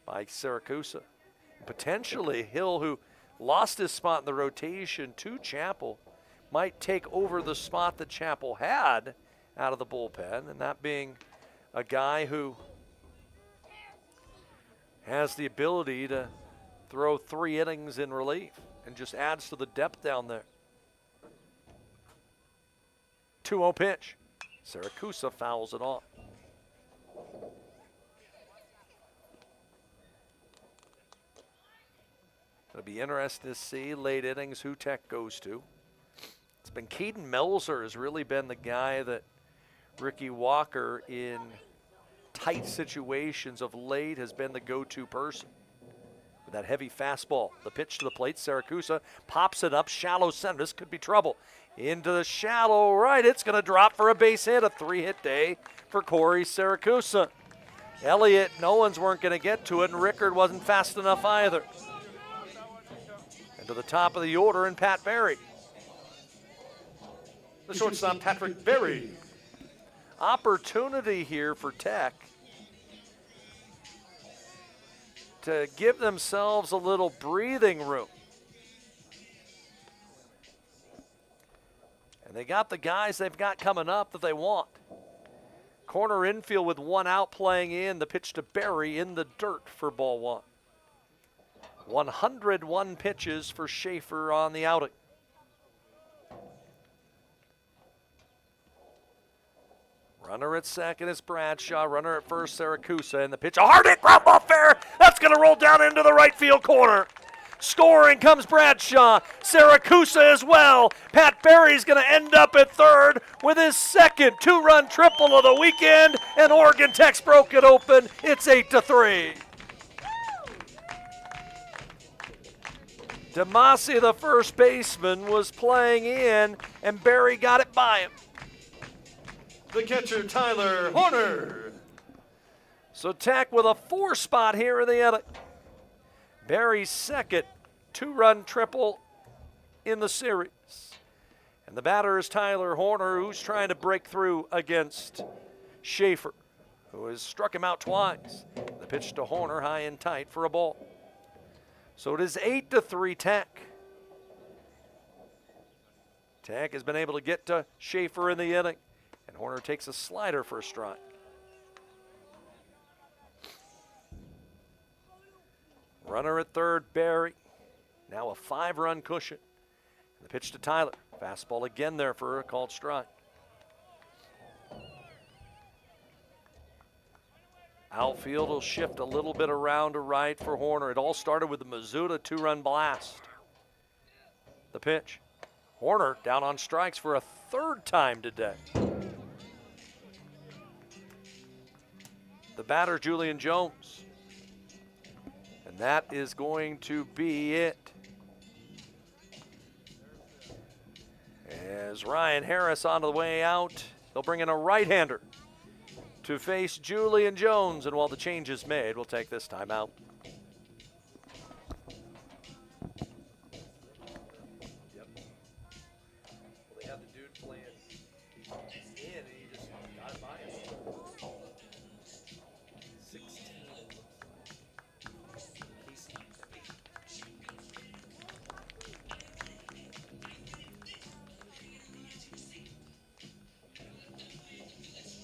by Siracusa. Potentially Hill, who lost his spot in the rotation to Chappell, might take over the spot that Chappell had out of the bullpen, and that being a guy who has the ability to throw 3 innings in relief. and just adds to the depth down there. 2-0 pitch. Siracusa fouls it off. It'll be interesting to see late innings who Tech goes to. It's been Caden Melzer has really been the guy that Ricky Walker in tight situations of late has been the go-to person. With that heavy fastball, the pitch to the plate, Siracusa pops it up, shallow center. This could be trouble. Into the shallow right, it's going to drop for a base hit, a 3-hit day for Corey Siracusa. Elliott, no one's weren't going to get to it, and Rickard wasn't fast enough either. And to the top of the order, and Pat Berry. The shortstop, Patrick Berry. Opportunity here for Tech to give themselves a little breathing room. And they got the guys they've got coming up that they want. Corner infield with 1 out playing in. The pitch to Berry in the dirt for ball 1. 101 pitches for Schaefer on the outing. Runner at second is Bradshaw. Runner at first, Siracusa. And the pitch, a hard hit ground ball fair. That's going to roll down into the right field corner. Scoring comes Bradshaw. Siracusa as well. Pat Berry's going to end up at third with his second 2-run triple of the weekend. And Oregon Tech's broke it open. It's 8-3. Demasi, the first baseman, was playing in, and Berry got it by him. The catcher, Tyler Horner. So Tech with a 4 spot here in the inning. Berry's second 2-run triple in the series. And the batter is Tyler Horner, who's trying to break through against Schaefer, who has struck him out twice. The pitch to Horner, high and tight for a ball. So it is 8-3 Tech. Tech has been able to get to Schaefer in the inning. And Horner takes a slider for a strike. Runner at third, Berry. Now a 5-run cushion. And the pitch to Tyler. Fastball again there for a called strike. Outfield will shift a little bit around to right for Horner. It all started with the Mizuta 2-run blast. The pitch. Horner down on strikes for a 3rd time today. The batter, Julian Jones. And that is going to be it. As Ryan Harris on the way out, they'll bring in a right-hander to face Julian Jones. And while the change is made, we'll take this time out. Yep. Well, they had the dude playing in, and he just got it by him. 16.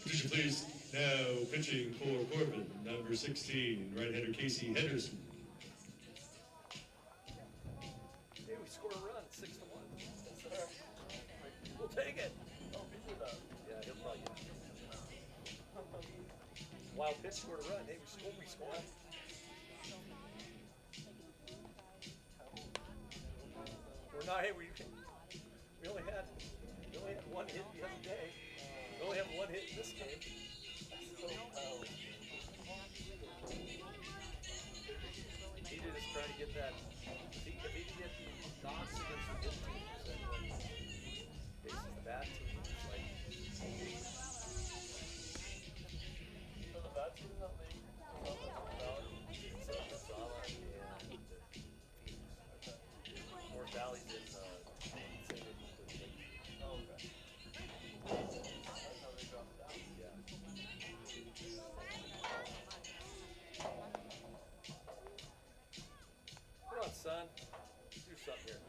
Position, please. Now pitching for Corbin, number 16, right-hander Casey Henderson. Hey, we scored a run, 6-1. We'll take it. Oh, yeah, he'll probably get it. Wild pitch, scored a run. Hey, we scored. We're not, hey, we only had 1 hit the other day. We only have 1 hit in this game. He just trying to get that. If he can get knocks against the good teams, then when he faces the bad teams, it's like. So the bad teams that they about Sala and Phoenix. North Valley's in St. Louis. Oh, okay. That's how they dropped down. Yeah. Come on, son. Do something here.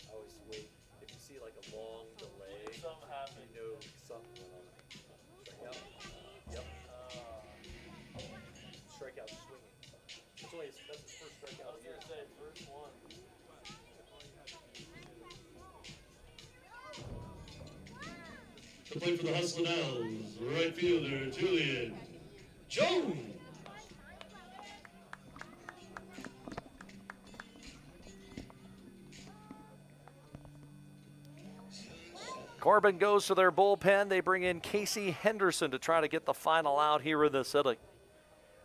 I always wait. If you see like a long delay, something happened. You know something went on. Strikeout. Yep. Strikeout swinging. That's his first strikeout of the year. I was gonna say first one. To play for the Hustler Owls, right fielder Julian Jones. Corbin goes to their bullpen. They bring in Casey Henderson to try to get the final out here in this inning.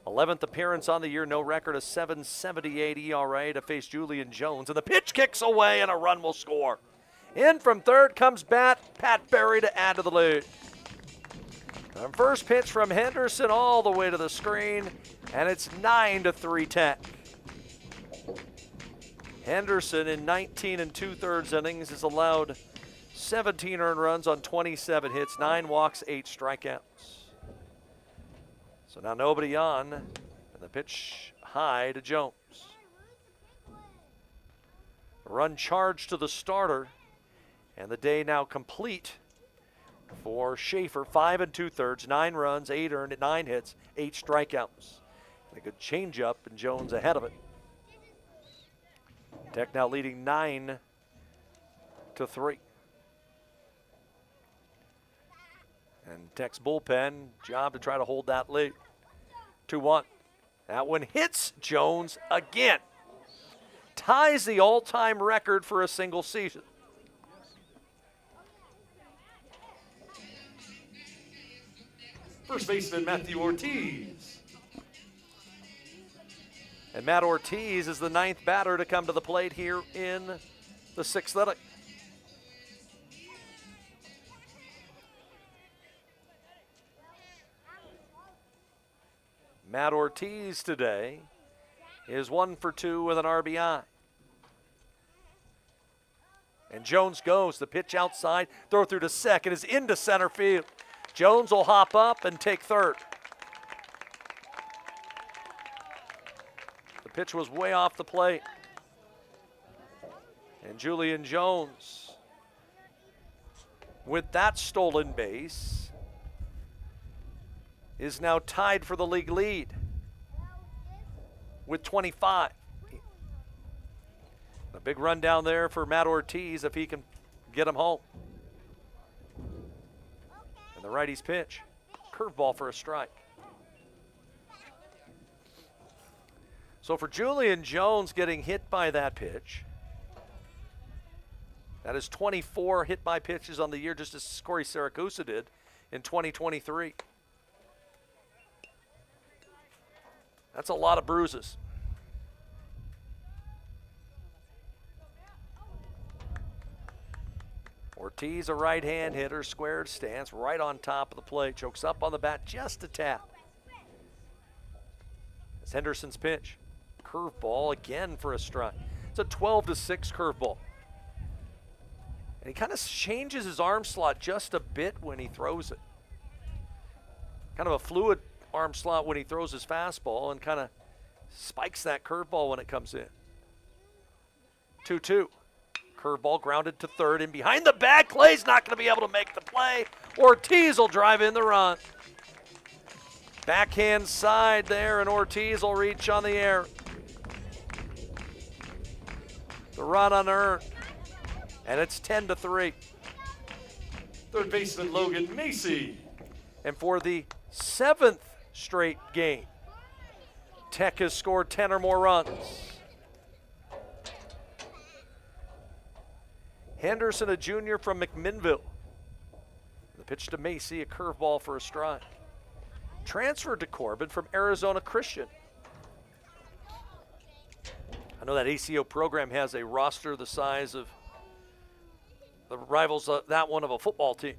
11th appearance on the year, no record, a 7.78 ERA to face Julian Jones. And the pitch kicks away and a run will score. In from third comes Pat Berry to add to the lead. The first pitch from Henderson all the way to the screen, and it's 9-3 Tech. Henderson in 19 2/3 innings has allowed 17 earned runs on 27 hits, 9 walks, 8 strikeouts. So now nobody on, and the pitch high to Jones. Run charge to the starter, and the day now complete for Schaefer. 5 2/3, 9 runs, 8 earned, 9 hits, 8 strikeouts. And a good changeup, and Jones ahead of it. Tech now leading 9-3. And Tech's bullpen, job to try to hold that lead. 2-1. That one hits Jones again. Ties the all-time record for a single season. First baseman Matthew Ortiz. And Matt Ortiz is the 9th batter to come to the plate here in the 6th inning. Matt Ortiz today is 1 for 2 with an RBI. And Jones goes, the pitch outside, throw through to second, is into center field. Jones will hop up and take third. The pitch was way off the plate. And Julian Jones, with that stolen base, is now tied for the league lead with 25. A big run down there for Matt Ortiz if he can get him home. And the righty's pitch, curveball for a strike. So for Julian Jones getting hit by that pitch, that is 24 hit by pitches on the year, just as Corey Saracusa did in 2023. That's a lot of bruises. Ortiz, a right-hand hitter, squared stance, right on top of the plate, chokes up on the bat just a tap. It's Henderson's pitch. Curveball again for a strike. It's a 12-6 curveball. And he kind of changes his arm slot just a bit when he throws it. Kind of a fluid arm slot when he throws his fastball and kind of spikes that curveball when it comes in. 2-2. Curveball grounded to third and behind the bag. Clay's not going to be able to make the play. Ortiz will drive in the run. Backhand side there, and Ortiz will reach on the air. The run unearned, and it's 10-3. Third baseman Logan Macy. And for the 7th straight game, Tech has scored 10 or more runs. Henderson, a junior from McMinnville. The pitch to Macy, a curveball for a strike. Transferred to Corbin from Arizona Christian. I know that ACO program has a roster the size of the rivals, that one of a football team.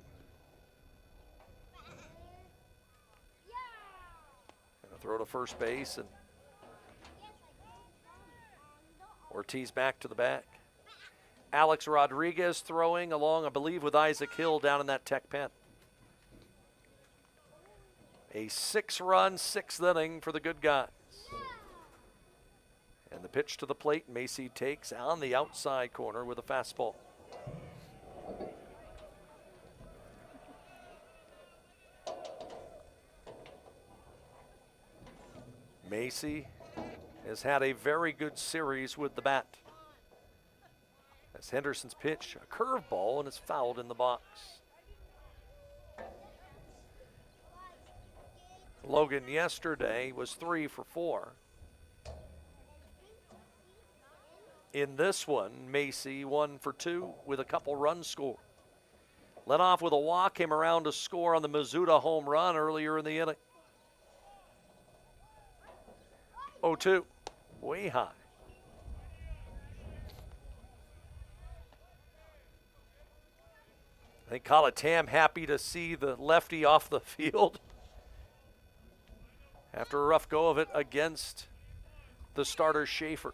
Gonna throw to first base, and Ortiz back to the back. Alex Rodriguez throwing along, I believe, with Isaac Hill down in that Tech pen. A 6-run, 6th inning for the good guys. And the pitch to the plate, Macy takes on the outside corner with a fastball. Macy has had a very good series with the bat. That's Henderson's pitch, a curveball, and it's fouled in the box. Logan yesterday was 3 for 4. In this one, Macy 1 for 2 with a couple runs scored. Led off with a walk, came around to score on the Mizuta home run earlier in the inning. 0-2, way high. I think Colatam happy to see the lefty off the field after a rough go of it against the starter Schaefer.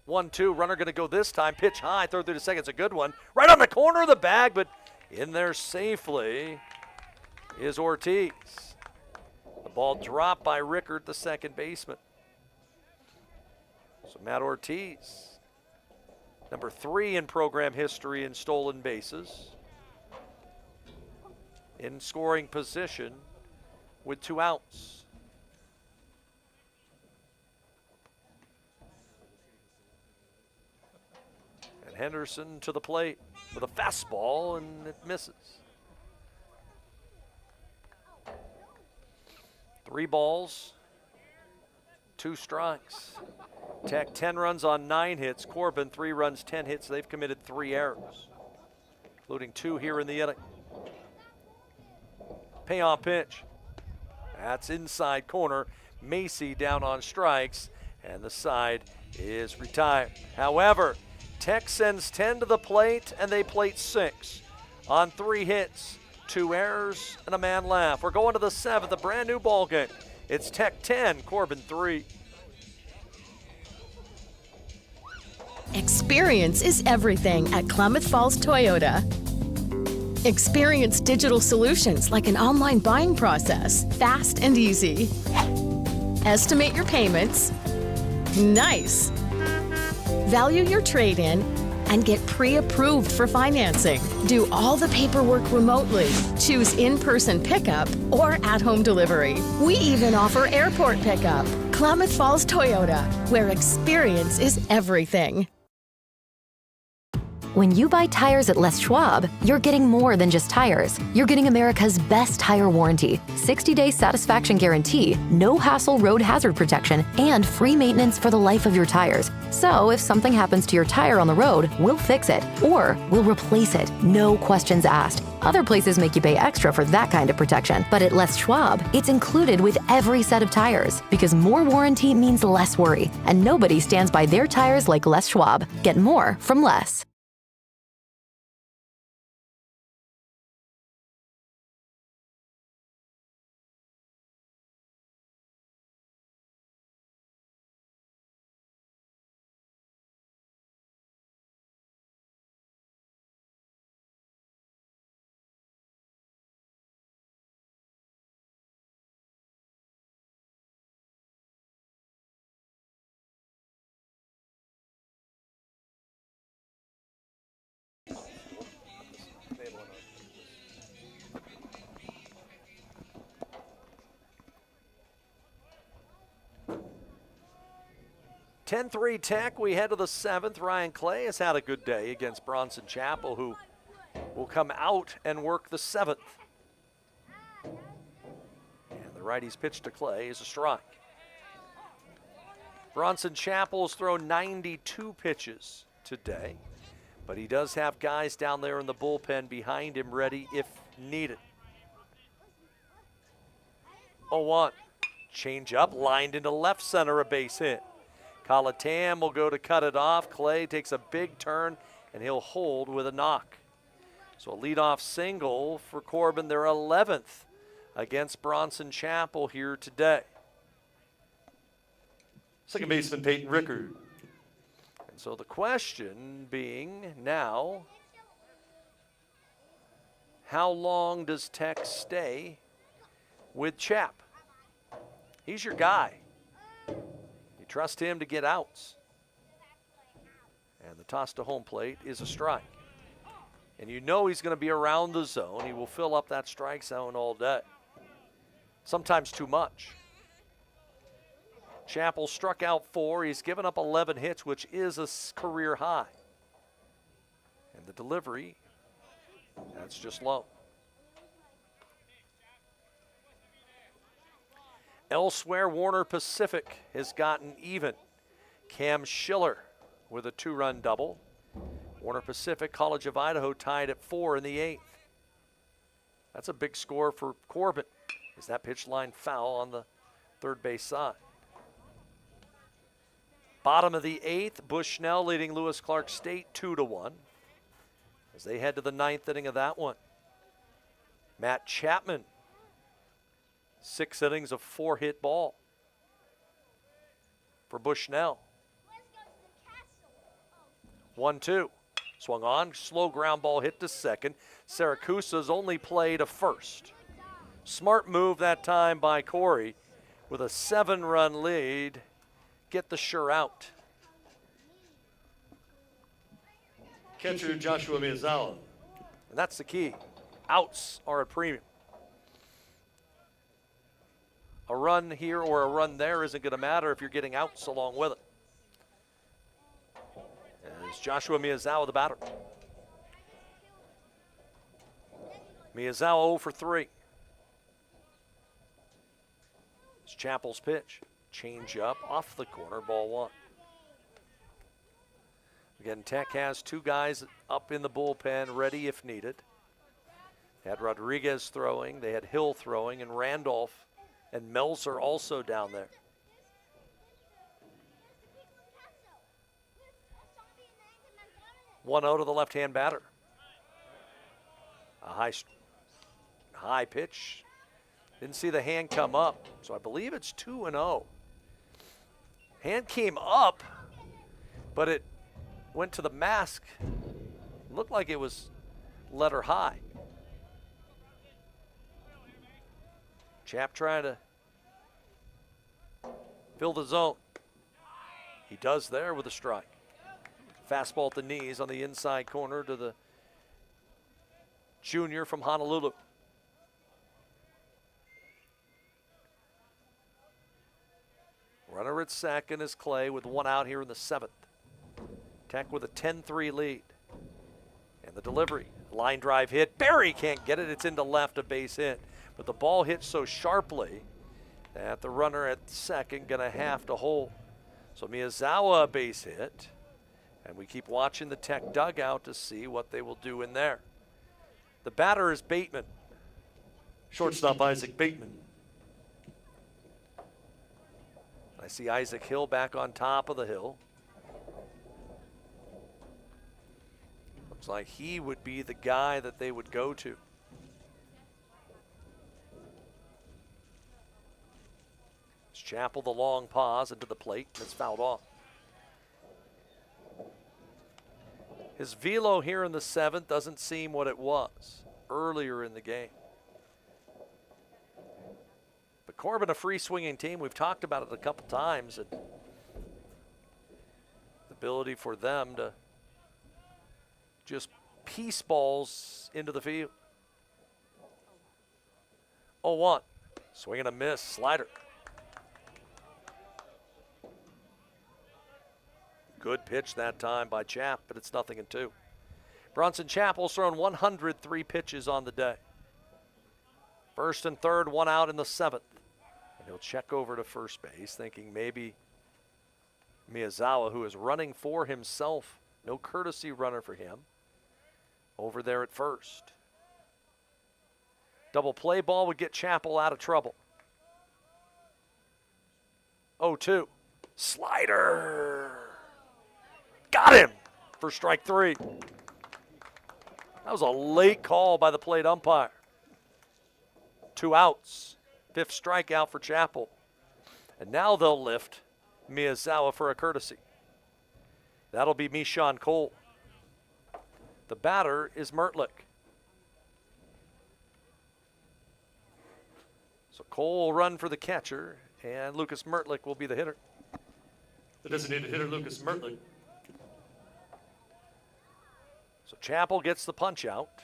1-2, runner going to go this time. Pitch high, throw through the second. It's a good one. Right on the corner of the bag, but in there safely is Ortiz. The ball dropped by Rickard, the second baseman. So Matt Ortiz, number 3 in program history in stolen bases, in scoring position with 2 outs. And Henderson to the plate with a fastball, and it misses. 3 balls, 2 strikes. Tech 10 runs on 9 hits. Corbin 3 runs, 10 hits. They've committed 3 errors, including 2 here in the inning. Payoff pitch. That's inside corner. Macy down on strikes, and the side is retired. However, Tech sends 10 to the plate, and they plate 6 on 3 hits, 2 errors, and a man left. We're going to the 7th, a brand new ball game. It's Tech 10, Corbin 3. Experience is everything at Klamath Falls Toyota. Experience digital solutions like an online buying process, fast and easy. Estimate your payments. Nice. Value your trade-in and get pre-approved for financing. Do all the paperwork remotely. Choose in-person pickup or at-home delivery. We even offer airport pickup. Klamath Falls Toyota, where experience is everything. When you buy tires at Les Schwab, you're getting more than just tires. You're getting America's best tire warranty, 60-day satisfaction guarantee, no hassle road hazard protection, and free maintenance for the life of your tires. So if something happens to your tire on the road, we'll fix it, or we'll replace it, no questions asked. Other places make you pay extra for that kind of protection, but at Les Schwab, it's included with every set of tires, because more warranty means less worry, and nobody stands by their tires like Les Schwab. Get more from Les. (10-3) Tech. We head to the 7th. Ryan Clay has had a good day against Bronson Chapel, who will come out and work the 7th. And the righty's pitch to Clay is a strike. Bronson Chapel's thrown 92 pitches today, but he does have guys down there in the bullpen behind him ready if needed. 0-1. Change up, lined into left center, a base hit. Colatam will go to cut it off. Clay takes a big turn, and he'll hold with a knock. So a leadoff single for Corbin, their 11th against Bronson Chapel here today. Second baseman Peyton Rickard. And so the question being now, how long does Tech stay with Chap? He's your guy. You trust him to get outs. And the toss to home plate is a strike. And you know he's going to be around the zone. He will fill up that strike zone all day. Sometimes too much. Chapel struck out 4. He's given up 11 hits, which is a career high. And the delivery, that's just low. Elsewhere, Warner Pacific has gotten even. Cam Schiller with a 2-run double. Warner Pacific, College of Idaho tied at 4 in the 8th. That's a big score for Corbin. Is that pitch line foul on the third base side? Bottom of the 8th, Bushnell leading Lewis Clark State 2-1 as they head to the 9th inning of that one. Matt Chapman, 6 innings of 4-hit ball for Bushnell. 1-2. Swung on, slow ground ball hit to second. Saracusa's only play to first. Smart move that time by Corey with a 7-run lead. Get the sure out. Catcher Joshua Miyazawa. And that's the key. Outs are a premium. A run here or a run there isn't going to matter if you're getting outs along with it. As Joshua Miyazawa, the batter. Miyazawa 0 for 3. It's Chappell's pitch. Change up off the corner, ball 1. Again, Tech has 2 guys up in the bullpen ready if needed. They had Rodriguez throwing, they had Hill throwing, and Randolph and Melzer also down there. One out to the left-hand batter. A high pitch. Didn't see the hand come up, so I believe it's 2-0. Hand came up, but it went to the mask. Looked like it was letter high. Chap trying to fill the zone. He does there with a strike. Fastball at the knees on the inside corner to the junior from Honolulu. Runner at second is Clay with 1 out here in the 7th. Tech with a 10-3 lead. And the delivery, line drive hit. Barry can't get it, it's into left, a base hit. But the ball hit so sharply that the runner at second gonna have to hold. So Miyazawa a base hit. And we keep watching the Tech dugout to see what they will do in there. The batter is Bateman. Shortstop Isaac Bateman. I see Isaac Hill back on top of the hill. Looks like he would be the guy that they would go to. It's Chappell, the long pause into the plate, and it's fouled off. His velo here in the 7th doesn't seem what it was earlier in the game. But Corbin, a free swinging team, we've talked about it a couple times, and the ability for them to just piece balls into the field. 0-1, swing and a miss, slider. Good pitch that time by Chapp, but it's 0-2. Bronson Chappell's thrown 103 pitches on the day. First and third, 1 out in the 7th. And he'll check over to first base, thinking maybe Miyazawa, who is running for himself, no courtesy runner for him, over there at first. Double play ball would get Chappell out of trouble. 0-2, slider. Got him for strike 3. That was a late call by the plate umpire. 2 outs, 5th strikeout for Chappell. And now they'll lift Miyazawa for a courtesy. That'll be Mishan Cole. The batter is Mertlick. So Cole will run for the catcher, and Lucas Mertlick will be the hitter. The designated hitter, Lucas Mertlick. So Chappell gets the punch out.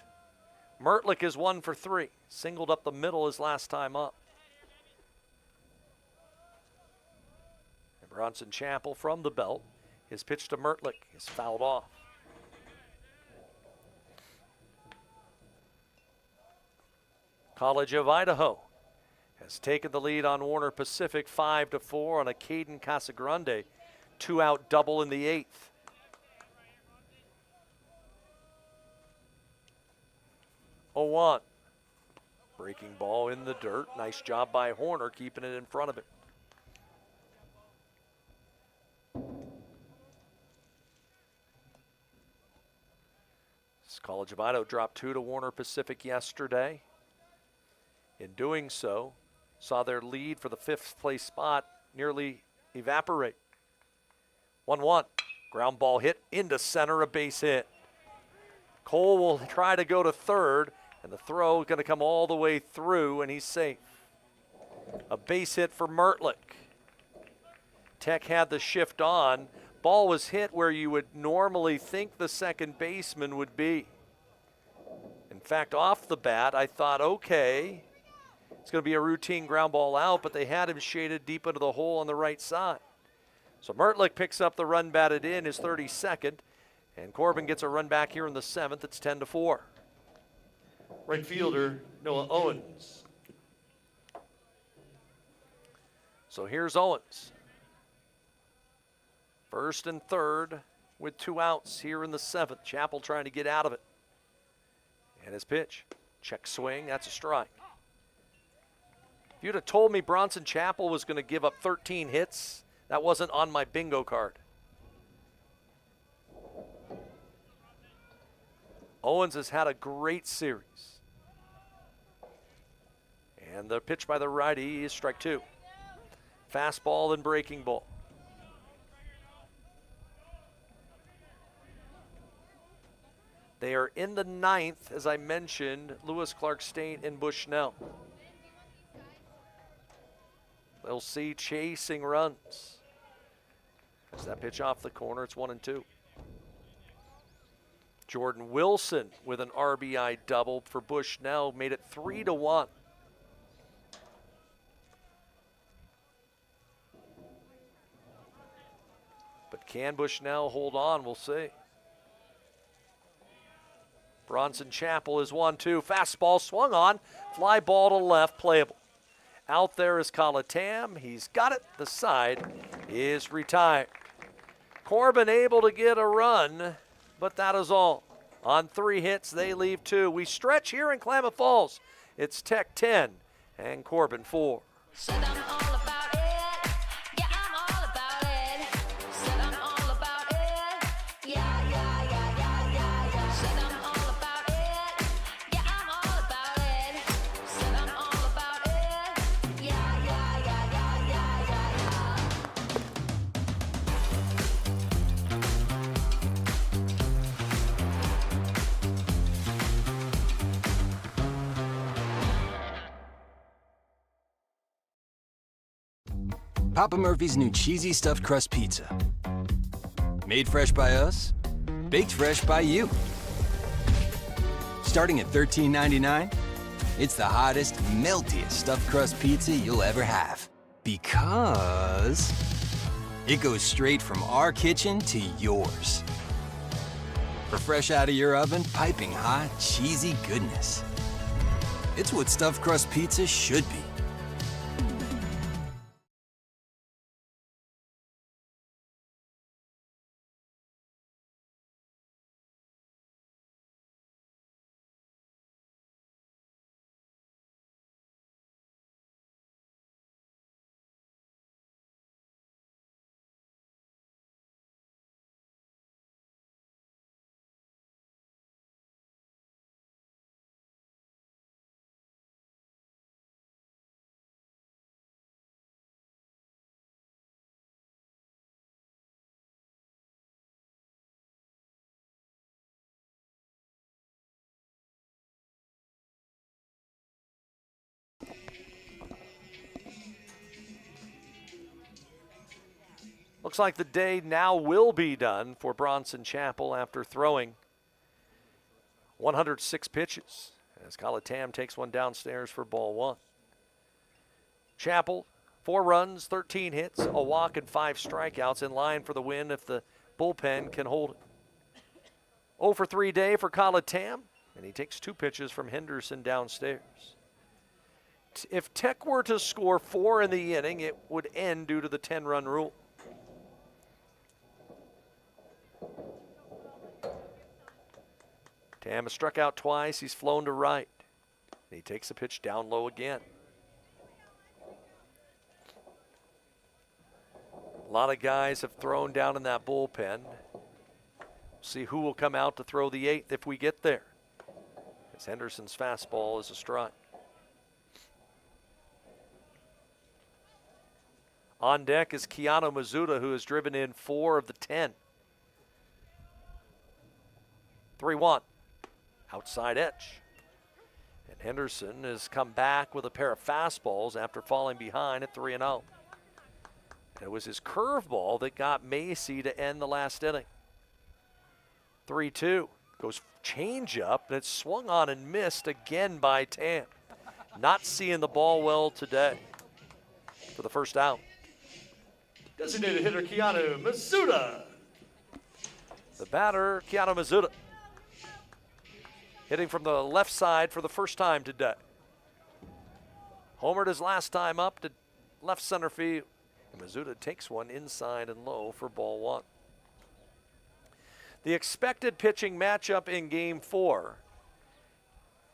Mertlick is 1 for 3. Singled up the middle his last time up. And Bronson Chappell from the belt. His pitch to Mertlick is fouled off. College of Idaho has has taken the lead on Warner Pacific 5-4 on a Caden Casagrande 2-out double in the 8th. Oh, 1. Breaking ball in the dirt. Nice job by Horner keeping it in front of it. College of Idaho dropped 2 to Warner Pacific yesterday. In doing so, saw their lead for the 5th place spot nearly evaporate. 1-1. Ground ball hit into center, a base hit. Cole will try to go to third, and the throw is going to come all the way through, and he's safe. A base hit for Mertlick. Tech had the shift on. Ball was hit where you would normally think the second baseman would be. In fact, off the bat, I thought, okay, it's going to be a routine ground ball out, but they had him shaded deep into the hole on the right side. So Mertlick picks up the run batted in, his 32nd, and Corbin gets a run back here in the 7th. It's 10-4. Right fielder, Noah Owens. So here's Owens. First and third with 2 outs here in the 7th. Chappell trying to get out of it. And his pitch. Check swing, that's a strike. If you'd have told me Bronson Chappell was going to give up 13 hits, that wasn't on my bingo card. Owens has had a great series. And the pitch by the righty is strike 2. Fastball and breaking ball. They are in the 9th, as I mentioned, Lewis Clark State and Bushnell. They'll see chasing runs. As that pitch off the corner, it's 1-2. Jordan Wilson with an RBI double for Bushnell made it 3-1. But can Bushnell hold on? We'll see. Bronson Chappell is 1-2. Fastball swung on. Fly ball to left, playable. Out there is Colatam. He's got it. The side is retired. Corbin able to get a run, but that is all. On 3 hits, they leave 2. We stretch here in Klamath Falls. It's Tech 10 and Corbin 4. Said I'm all about it. Yeah, I'm all about it. Said I'm all about it. Yeah, yeah, yeah, yeah, yeah, yeah. Said I'm all about it. Yeah, I'm all about it. Said I'm all about it. Yeah, yeah, yeah, yeah, yeah, yeah, yeah. Papa Murphy's new cheesy stuffed crust pizza. Made fresh by us, baked fresh by you. Starting at $13.99, it's the hottest, meltiest stuffed crust pizza you'll ever have. Because it goes straight from our kitchen to yours. For fresh out of your oven, piping hot, cheesy goodness. It's what stuffed crust pizza should be. Looks like the day now will be done for Bronson Chappell after throwing 106 pitches as Colatam takes one downstairs for ball 1. Chappell, 4 runs, 13 hits, a walk, and 5 strikeouts, in line for the win if the bullpen can hold it. 0 for 3 day for Colatam, and he takes 2 pitches from Henderson downstairs. If Tech were to score 4 in the inning, it would end due to the 10-run rule. Tam has struck out twice. He's flown to right. And he takes a pitch down low again. A lot of guys have thrown down in that bullpen. See who will come out to throw the 8th if we get there. As Henderson's fastball is a strike. On deck is Keanu Mizuta, who has driven in 4 of the 10. 3-1. Outside edge. And Henderson has come back with a pair of fastballs after falling behind at 3-0. It was his curveball that got Macy to end the last inning. 3-2. Goes changeup, and it's swung on and missed again by Tam. Not seeing the ball well today for the first out. Designated hitter Keanu Mizuta. The batter, Keanu Mizuta, hitting from the left side for the first time today. Homered his last time up to left center field. And Mizuta takes one inside and low for ball 1. The expected pitching matchup in Game 4.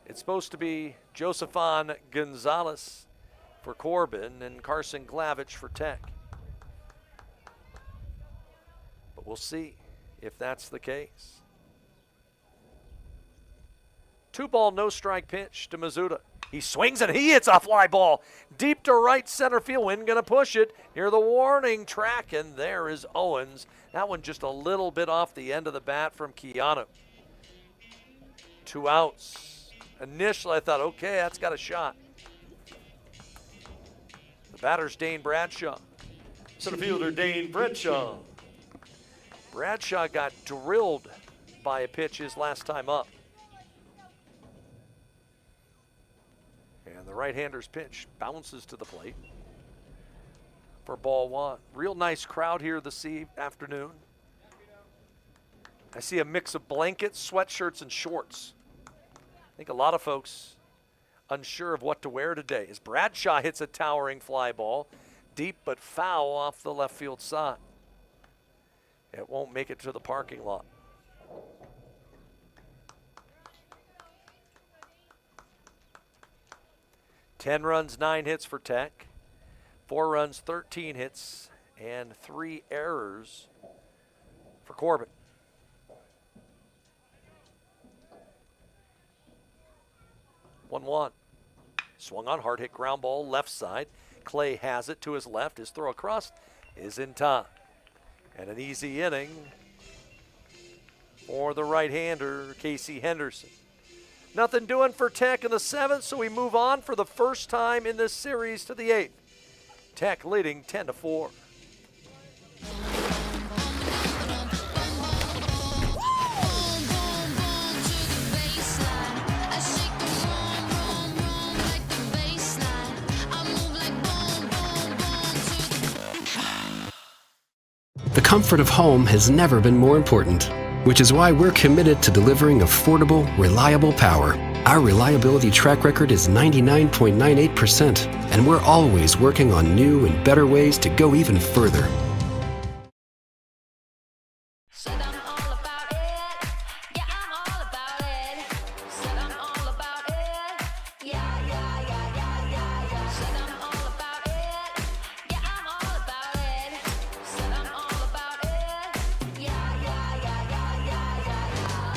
It's supposed to be Josefan Gonzalez for Corbin and Carson Glavich for Tech. But we'll see if that's the case. 2-ball, no strike pitch to Mizuta. He swings and he hits a fly ball deep to right center field. Wind going to push it near the warning track, and there is Owens. That one just a little bit off the end of the bat from Keanu. 2 outs. Initially, I thought, okay, that's got a shot. The batter's Dane Bradshaw. Center fielder Dane Bradshaw. Bradshaw got drilled by a pitch his last time up. And the right-hander's pitch bounces to the plate for ball 1. Real nice crowd here this afternoon. I see a mix of blankets, sweatshirts, and shorts. I think a lot of folks unsure of what to wear today as Bradshaw hits a towering fly ball, deep but foul off the left field side. It won't make it to the parking lot. Ten runs, 9 hits for Tech. 4 runs, 13 hits, and 3 errors for Corbin. One. Swung on, hard hit ground ball, left side. Clay has it to his left. His throw across is in time. And an easy inning for the right-hander, Casey Henderson. Nothing doing for Tech in the 7th, so we move on for the first time in this series to the 8th. Tech leading 10-4. The comfort of home has never been more important, which is why we're committed to delivering affordable, reliable power. Our reliability track record is 99.98%, and we're always working on new and better ways to go even further. Said I'm all about it. Yeah, I'm all about it. Said I'm all about it. Yeah, yeah, yeah, yeah, yeah, yeah. Said I'm all about it. Yeah, I'm all about it. Said I'm all about it. Yeah, yeah, yeah, yeah, yeah, yeah, yeah.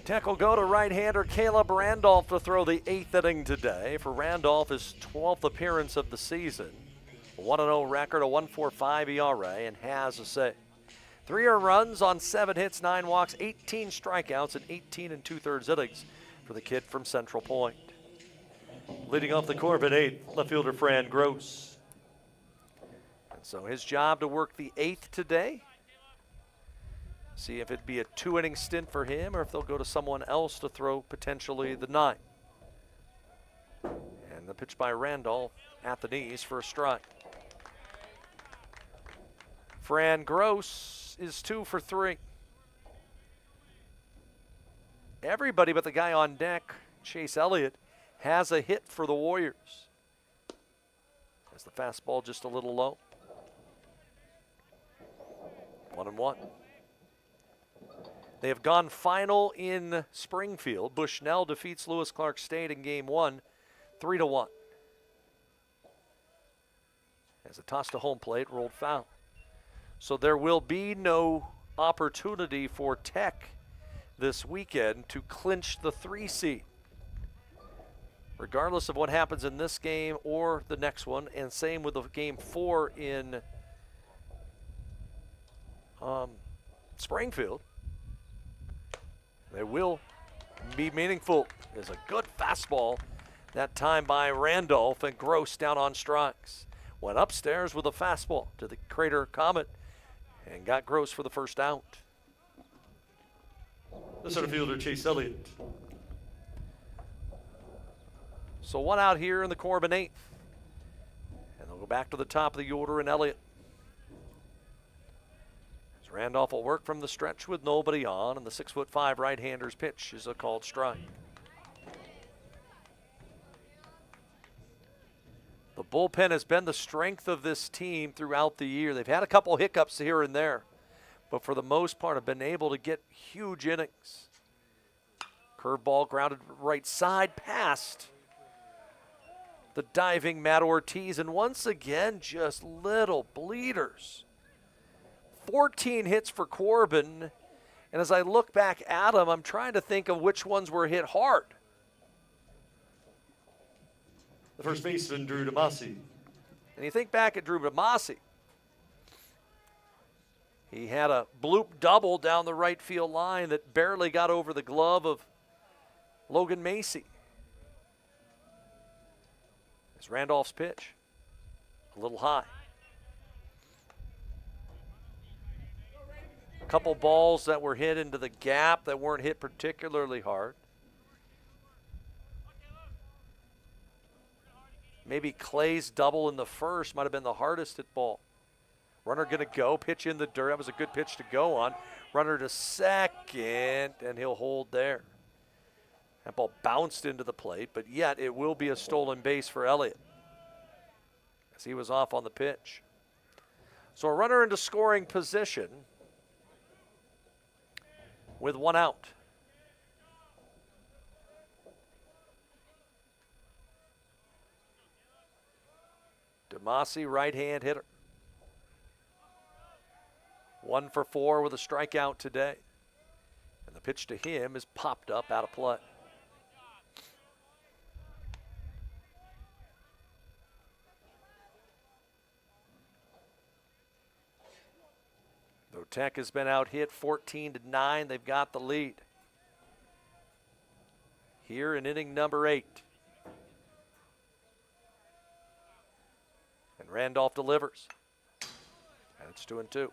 Tech will go to right-hander Caleb Randolph to throw the 8th inning today. For Randolph, his 12th appearance of the season. A 1-0 record, a 1.45 ERA, and has a save. 3 earned runs on 7 hits, 9 walks, 18 strikeouts, and 18 2/3 innings for the kid from Central Point. Leading off the Corbin 8th, left fielder Fran Gross. And so his job to work the 8th today. See if it'd be a 2-inning stint for him or if they'll go to someone else to throw potentially the 9th. And the pitch by Randolph at the knees for a strike. Fran Gross is 2 for 3. Everybody but the guy on deck, Chase Elliott, has a hit for the Warriors. As the fastball just a little low. 1-1. They have gone final in Springfield. Bushnell defeats Lewis Clark State in game 1, 3-1. As a toss to home plate, rolled foul. So there will be no opportunity for Tech this weekend to clinch the 3 seed. Regardless of what happens in this game or the next one, and same with the game 4 in Springfield. They will be meaningful. There's a good fastball that time by Randolph, and Gross down on strikes. Went upstairs with a fastball to the Crater Comet and got Gross for the first out. The center fielder Chase Elliott. So 1 out here in the Corbin 8th. And they'll go back to the top of the order in Elliott. As Randolph will work from the stretch with nobody on, and the 6'5" right-hander's pitch is a called strike. The bullpen has been the strength of this team throughout the year. They've had a couple hiccups here and there, but for the most part have been able to get huge innings. Curveball grounded right side past the diving Matt Ortiz, and once again, just little bleeders. 14 hits for Corbin, and as I look back at them, I'm trying to think of which ones were hit hard. The first baseman, Drew DeMasi. And you think back at Drew DeMasi. He had a bloop double down the right field line that barely got over the glove of Logan Macy. It's Randolph's pitch. A little high. A couple balls that were hit into the gap that weren't hit particularly hard. Maybe Clay's double in the first might have been the hardest hit ball. Runner going to go, pitch in the dirt. That was a good pitch to go on. Runner to second, and he'll hold there. That ball bounced into the plate, but yet it will be a stolen base for Elliott, as he was off on the pitch. So a runner into scoring position with 1 out. DeMasi, right-hand hitter. 1 for 4 with a strikeout today. And the pitch to him is popped up out of play. Though Tech has been out hit 14-9, they've got the lead. Here in inning number 8. And Randolph delivers. And it's 2-2.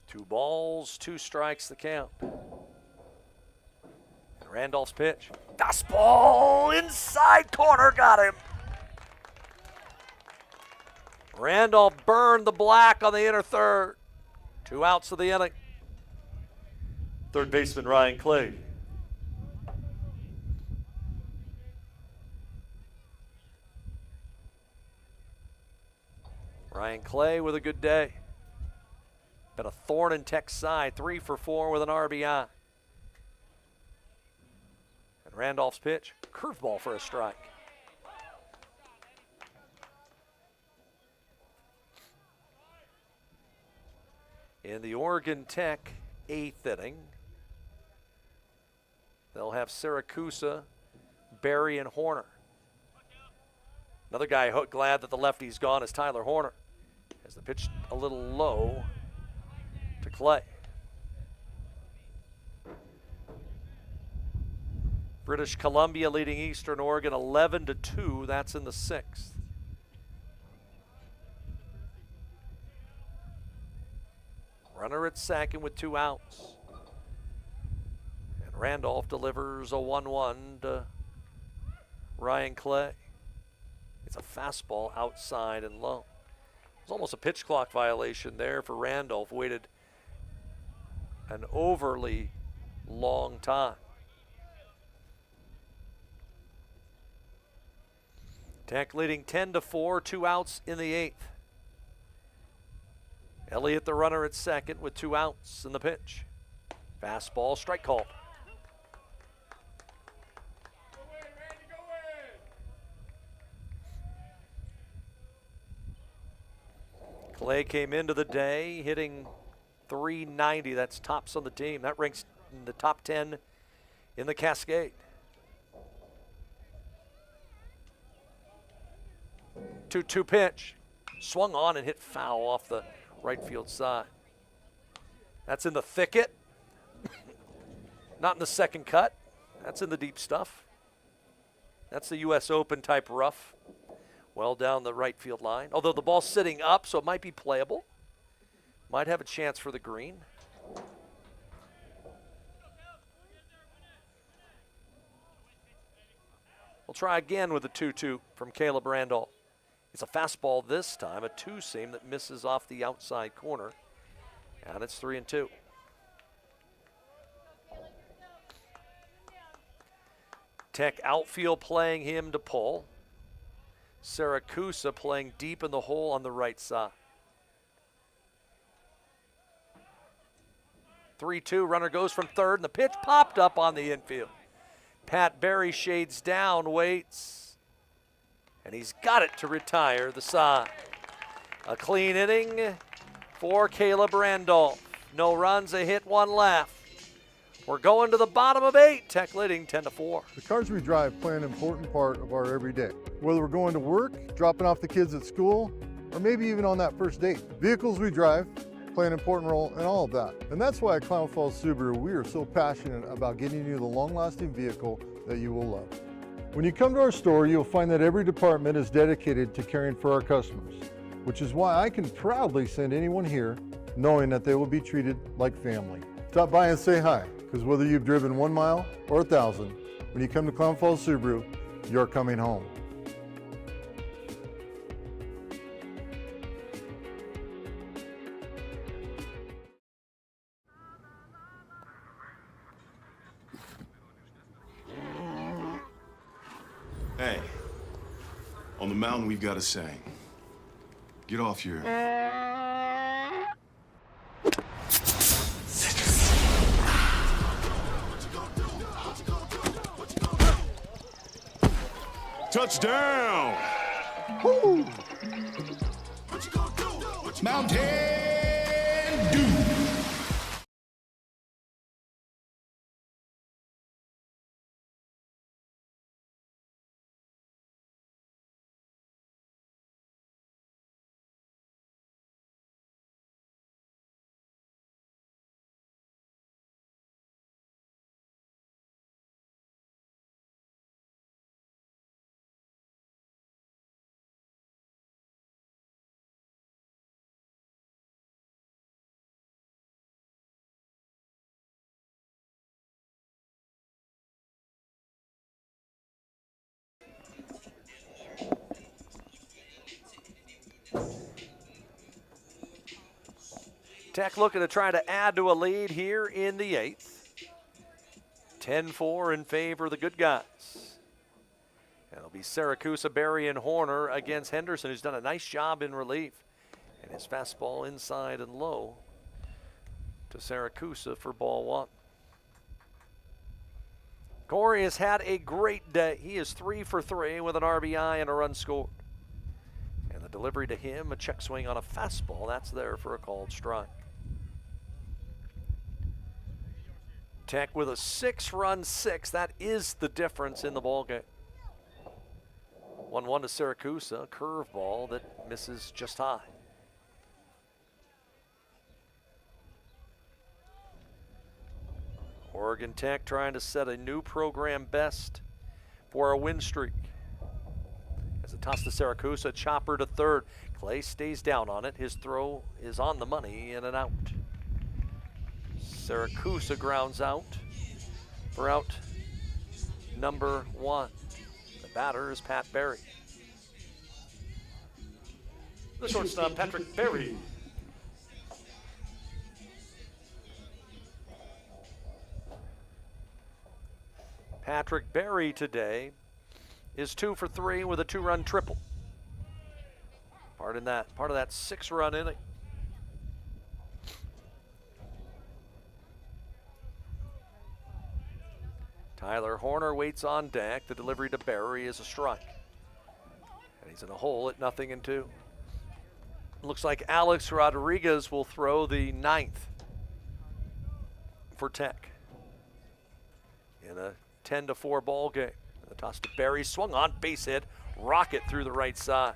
Two balls, 2 strikes the count. And Randolph's pitch. Fastball inside corner, got him. Randolph burned the black on the inner third. 2 outs of the inning. Third baseman Ryan Clay. Ryan Clay with a good day. Been a thorn in Tech's side, 3 for 4 with an RBI. And Randolph's pitch, curveball for a strike. In the Oregon Tech 8th inning, they'll have Siracusa, Berry, and Horner. Another guy glad that the lefty's gone is Tyler Horner. As the pitch a little low to Clay. British Columbia leading Eastern Oregon 11-2. That's in the 6th. Runner at second with 2 outs. And Randolph delivers a 1-1 to Ryan Clay. It's a fastball outside and low. It's almost a pitch clock violation there for Randolph. Waited an overly long time. Tech leading 10-4, 2 outs in the 8th. Elliott, the runner at second with 2 outs in the pitch. Fastball, strike called. Clay came into the day hitting .390. That's tops on the team. That ranks in the top 10 in the Cascade. 2-2 pitch. Swung on and hit foul off the right field side. That's in the thicket. Not in the second cut. That's in the deep stuff. That's the U.S. Open type rough. Well down the right field line. Although the ball's sitting up, so it might be playable. Might have a chance for the green. We'll try again with the 2-2 from Caleb Randolph. It's a fastball this time, a 2-seam that misses off the outside corner. And it's 3-2. Tech outfield playing him to pull. Siracusa playing deep in the hole on the right side. 3-2, runner goes from third, and the pitch popped up on the infield. Pat Berry shades down, waits, and he's got it to retire the side. A clean inning for Caleb Randolph. No runs, a hit, 1 left. We're going to the bottom of 8, Tech leading 10-4. The cars we drive play an important part of our everyday. Whether we're going to work, dropping off the kids at school, or maybe even on that first date. Vehicles we drive play an important role in all of that. And that's why at Klamath Falls Subaru, we are so passionate about getting you the long-lasting vehicle that you will love. When you come to our store, you'll find that every department is dedicated to caring for our customers, which is why I can proudly send anyone here knowing that they will be treated like family. Stop by and say hi, because whether you've driven 1 mile or 1,000, when you come to Klamath Falls Subaru, you're coming home. Hey, on the mountain we've got a saying. Get off your... Touchdown! Woo! Mountain Dew! Tech looking to try to add to a lead here in the 8th. 10-4 in favor of the good guys. And it'll be Siracusa, Berry, and Horner against Henderson, who's done a nice job in relief. And his fastball inside and low Saracusa for ball one. Corey has had a great day. He is 3 for 3 with an RBI and a run scored. And the delivery to him, a check swing on a fastball. That's there for a called strike. Tech with a 6-run six. That is the difference in the ballgame. 1-1 to Saracusa. Curveball that misses just high. Oregon Tech trying to set a new program best for a win streak. As it tosses to Saracusa, chopper to third. Clay stays down on it. His throw is on the money, in and out. Saracusa grounds out for out number 1. The batter is Pat Berry. The shortstop, Patrick Berry. Patrick Berry today is 2 for 3 with a 2-run triple. Part of that 6-run inning. Tyler Horner waits on deck. The delivery to Berry is a strike. And he's in a hole at 0-2. Looks like Alex Rodriguez will throw the 9th for Tech in a 10-4 ball game. The toss to Berry, swung on, base hit, rocket through the right side.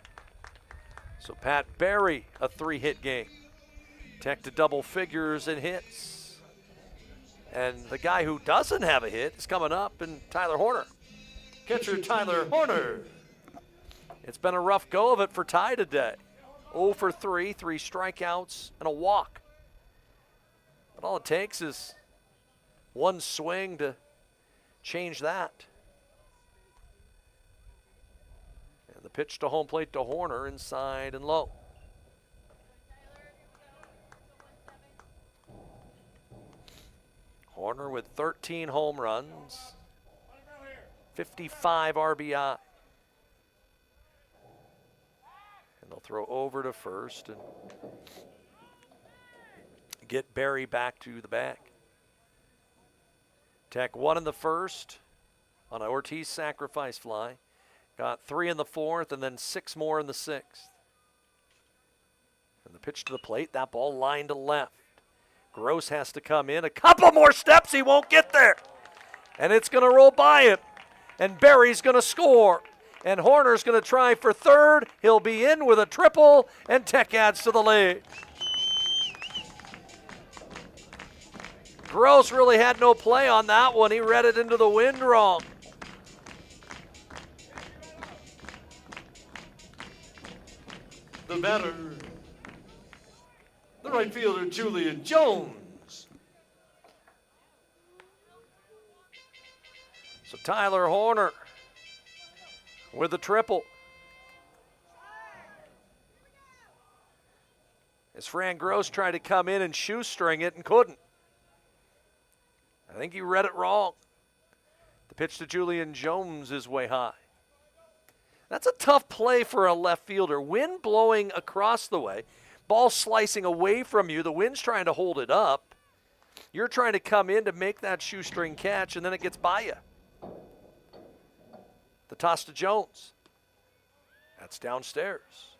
So Pat Berry, a 3-hit game. Tech to double figures in hits. And the guy who doesn't have a hit is coming up, and Tyler Horner. Catcher Tyler Horner. It's been a rough go of it for Ty today. 0 for 3, 3 strikeouts and a walk. But all it takes is one swing to change that. And the pitch to home plate to Horner, inside and low. Horner with 13 home runs, 55 RBI. And they'll throw over to first and get Berry back to the bag. Tech 1 in the first on an Ortiz sacrifice fly. Got 3 in the 4th and then 6 more in the 6th. And the pitch to the plate, that ball lined to left. Gross has to come in. A couple more steps, he won't get there. And it's going to roll by him. And Berry's going to score. And Horner's going to try for third. He'll be in with a triple, and Tech adds to the lead. Gross really had no play on that one. He read it into the wind wrong. The batter, the right fielder, Julian Jones. So Tyler Horner with the triple. As Fran Gross tried to come in and shoestring it and couldn't. I think he read it wrong. The pitch to Julian Jones is way high. That's a tough play for a left fielder. Wind blowing across the way, ball slicing away from you. The wind's trying to hold it up. You're trying to come in to make that shoestring catch, and then it gets by you. The toss to Jones. That's downstairs.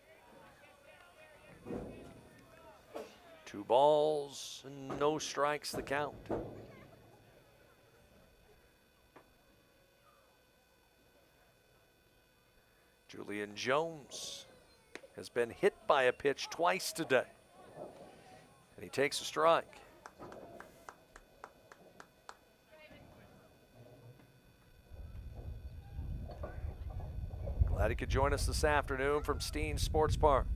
2 balls and no strikes the count. Julian Jones has been hit by a pitch twice today. And he takes a strike. Glad he could join us this afternoon from Steen Sports Park.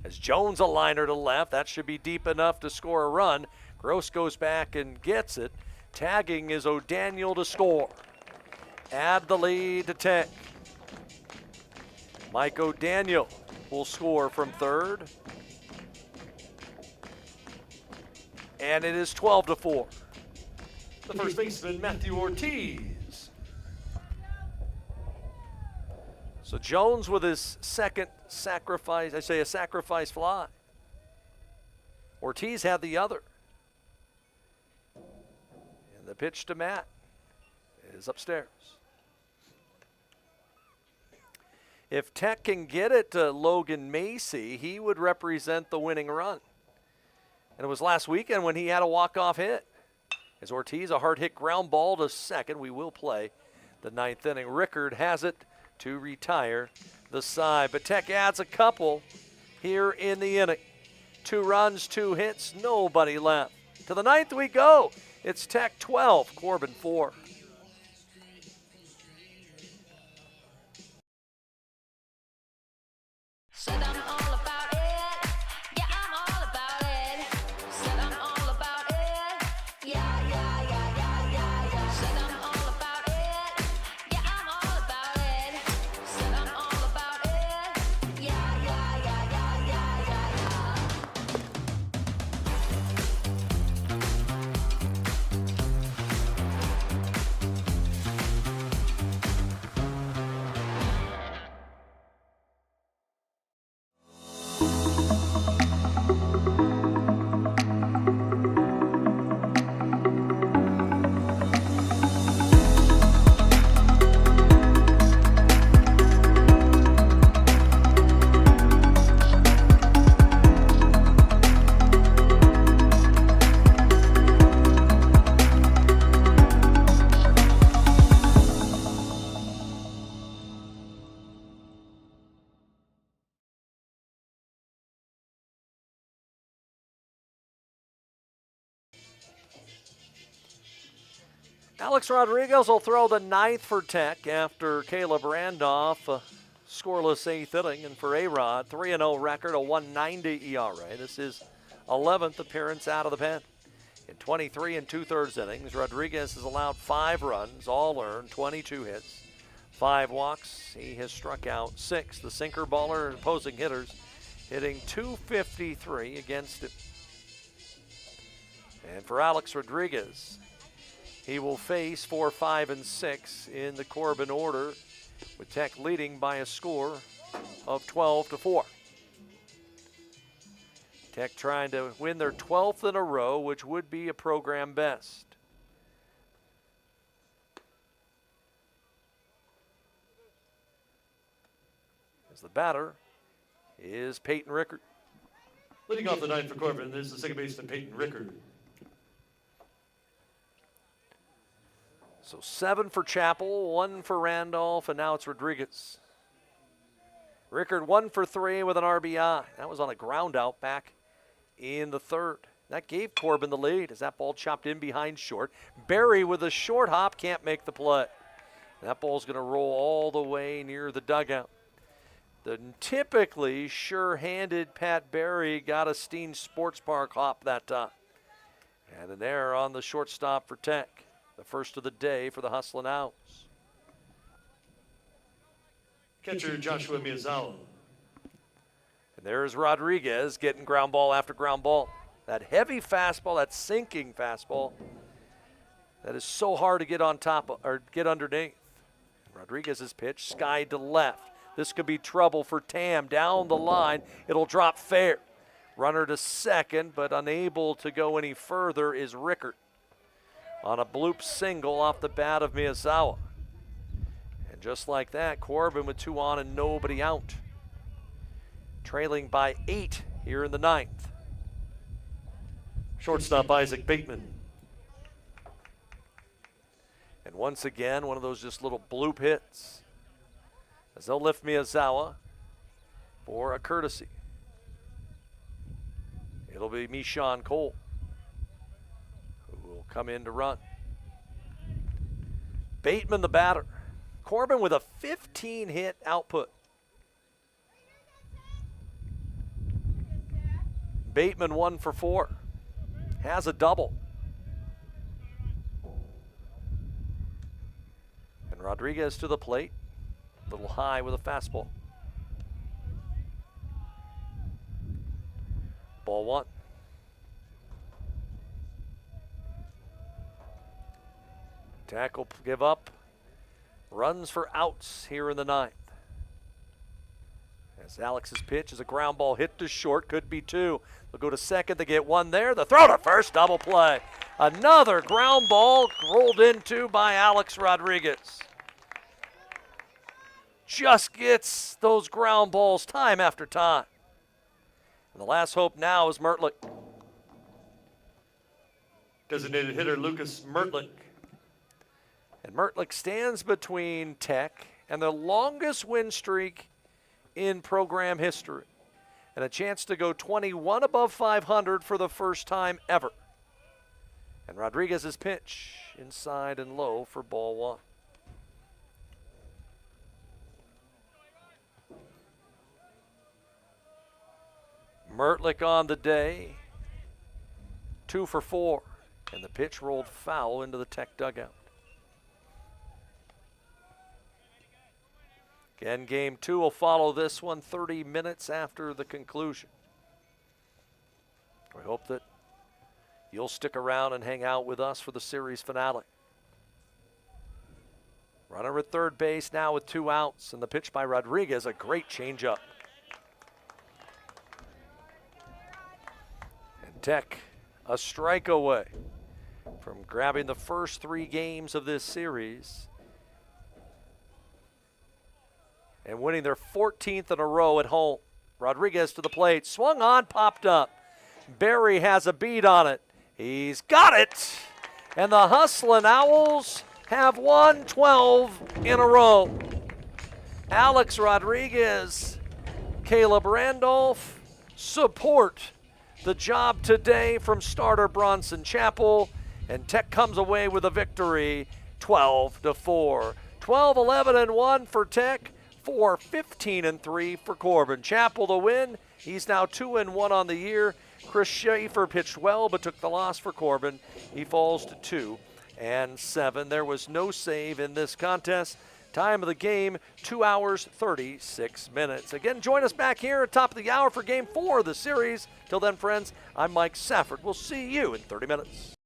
As Jones a liner to left, that should be deep enough to score a run. Gross goes back and gets it. Tagging is O'Daniel to score. Add the lead to Tech. Mike O'Daniel will score from third. And it is 12-4. The first baseman, Matthew Ortiz. So Jones with his second sacrifice, a sacrifice fly. Ortiz had the other. The pitch to Matt is upstairs. If Tech can get it to Logan Macy, he would represent the winning run. And it was last weekend when he had a walk-off hit. As Ortiz, a hard hit ground ball to second. We will play the ninth inning. Rickard has it to retire the side. But Tech adds a couple here in the inning. 2 runs, 2 hits, nobody left. To the ninth we go. It's Tech 12, Corbin 4. Said I'm all about it. Yeah, I'm all about it. Said I'm all about it. Yeah, yeah, yeah, yeah, yeah, yeah. Said I'm all about it. Yeah, I'm all about it. Said I'm all about it. Yeah, yeah, yeah, yeah, yeah, yeah, yeah. Alex Rodriguez will throw the ninth for Tech after Caleb Randolph, a scoreless 8th inning. And for A-Rod, 3-0 record, a 1.90 ERA. This is 11th appearance out of the pen. In 23 and 2/3 innings, Rodriguez has allowed 5 runs, all earned, 22 hits, 5 walks. He has struck out 6. The sinker baller opposing hitters hitting .253 against him. And for Alex Rodriguez, he will face 4, 5, and 6 in the Corbin order, with Tech leading by a score of 12-4. Tech trying to win their 12th in a row, which would be a program best. As the batter is Peyton Rickard. Leading off the ninth for Corbin, there's the second baseman, Peyton Rickard. So 7 for Chappell, 1 for Randolph, and now it's Rodriguez. Rickard 1 for 3 with an RBI. That was on a ground out back in the 3rd. That gave Corbin the lead as that ball chopped in behind short. Barry with a short hop can't make the play. That ball's going to roll all the way near the dugout. The typically sure-handed Pat Barry got a Steen Sports Park hop that time. And an error on the shortstop for Tech. The first of the day for the Hustlin' Owls. Catcher Joshua Miyazawa. And there's Rodriguez getting ground ball after ground ball. That heavy fastball, that sinking fastball, that is so hard to get on top of, or get underneath. Rodriguez's pitch skied to left. This could be trouble for Tam down the line. It'll drop fair. Runner to second, but unable to go any further is Rickard on a bloop single off the bat of Miyazawa. And just like that, Corbin with 2 on and nobody out. Trailing by 8 here in the 9th. Shortstop Isaac Bateman. And once again, one of those just little bloop hits, as they'll lift Miyazawa for a courtesy. It'll be Mishan Cole who will come in to run. Bateman the batter. Corbin with a 15-hit output. Bateman 1 for 4. Has a double. And Rodriguez to the plate. A little high with a fastball. Ball 1. Tackle give up. Runs for outs here in the 9th. As Alex's pitch is a ground ball hit to short, could be 2. They'll go to second, they get 1 there. The throw to first, double play. Another ground ball rolled into by Alex Rodriguez. Just gets those ground balls time after time. And the last hope now is Mertlick. Designated hitter Lucas Mertlick. And Mertlick stands between Tech and the longest win streak in program history, and a chance to go 21 above 500 for the first time ever. And Rodriguez's pitch inside and low for ball one. Mertlick on the day, 2 for 4, and the pitch rolled foul into the Tech dugout. Again, game 2 will follow this one 30 minutes after the conclusion. We hope that you'll stick around and hang out with us for the series finale. Runner at third base now with 2 outs, and the pitch by Rodriguez, a great changeup. And Tech a strike away from grabbing the first 3 games of this series and winning their 14th in a row at home. Rodriguez to the plate, swung on, popped up. Barry has a beat on it. He's got it! And the Hustlin' Owls have won 12 in a row. Alex Rodriguez, Caleb Randolph support the job today from starter Bronson Chappell, and Tech comes away with a victory 12-4. 12-11-1 for Tech. 4-15-3 for Corbin. Chappell the win. He's now 2-1 on the year. Chris Schaefer pitched well but took the loss for Corbin. He falls to 2-7. There was no save in this contest. Time of the game, 2 hours, 36 minutes. Again, join us back here at top of the hour for game 4 of the series. Till then, friends, I'm Mike Safford. We'll see you in 30 minutes.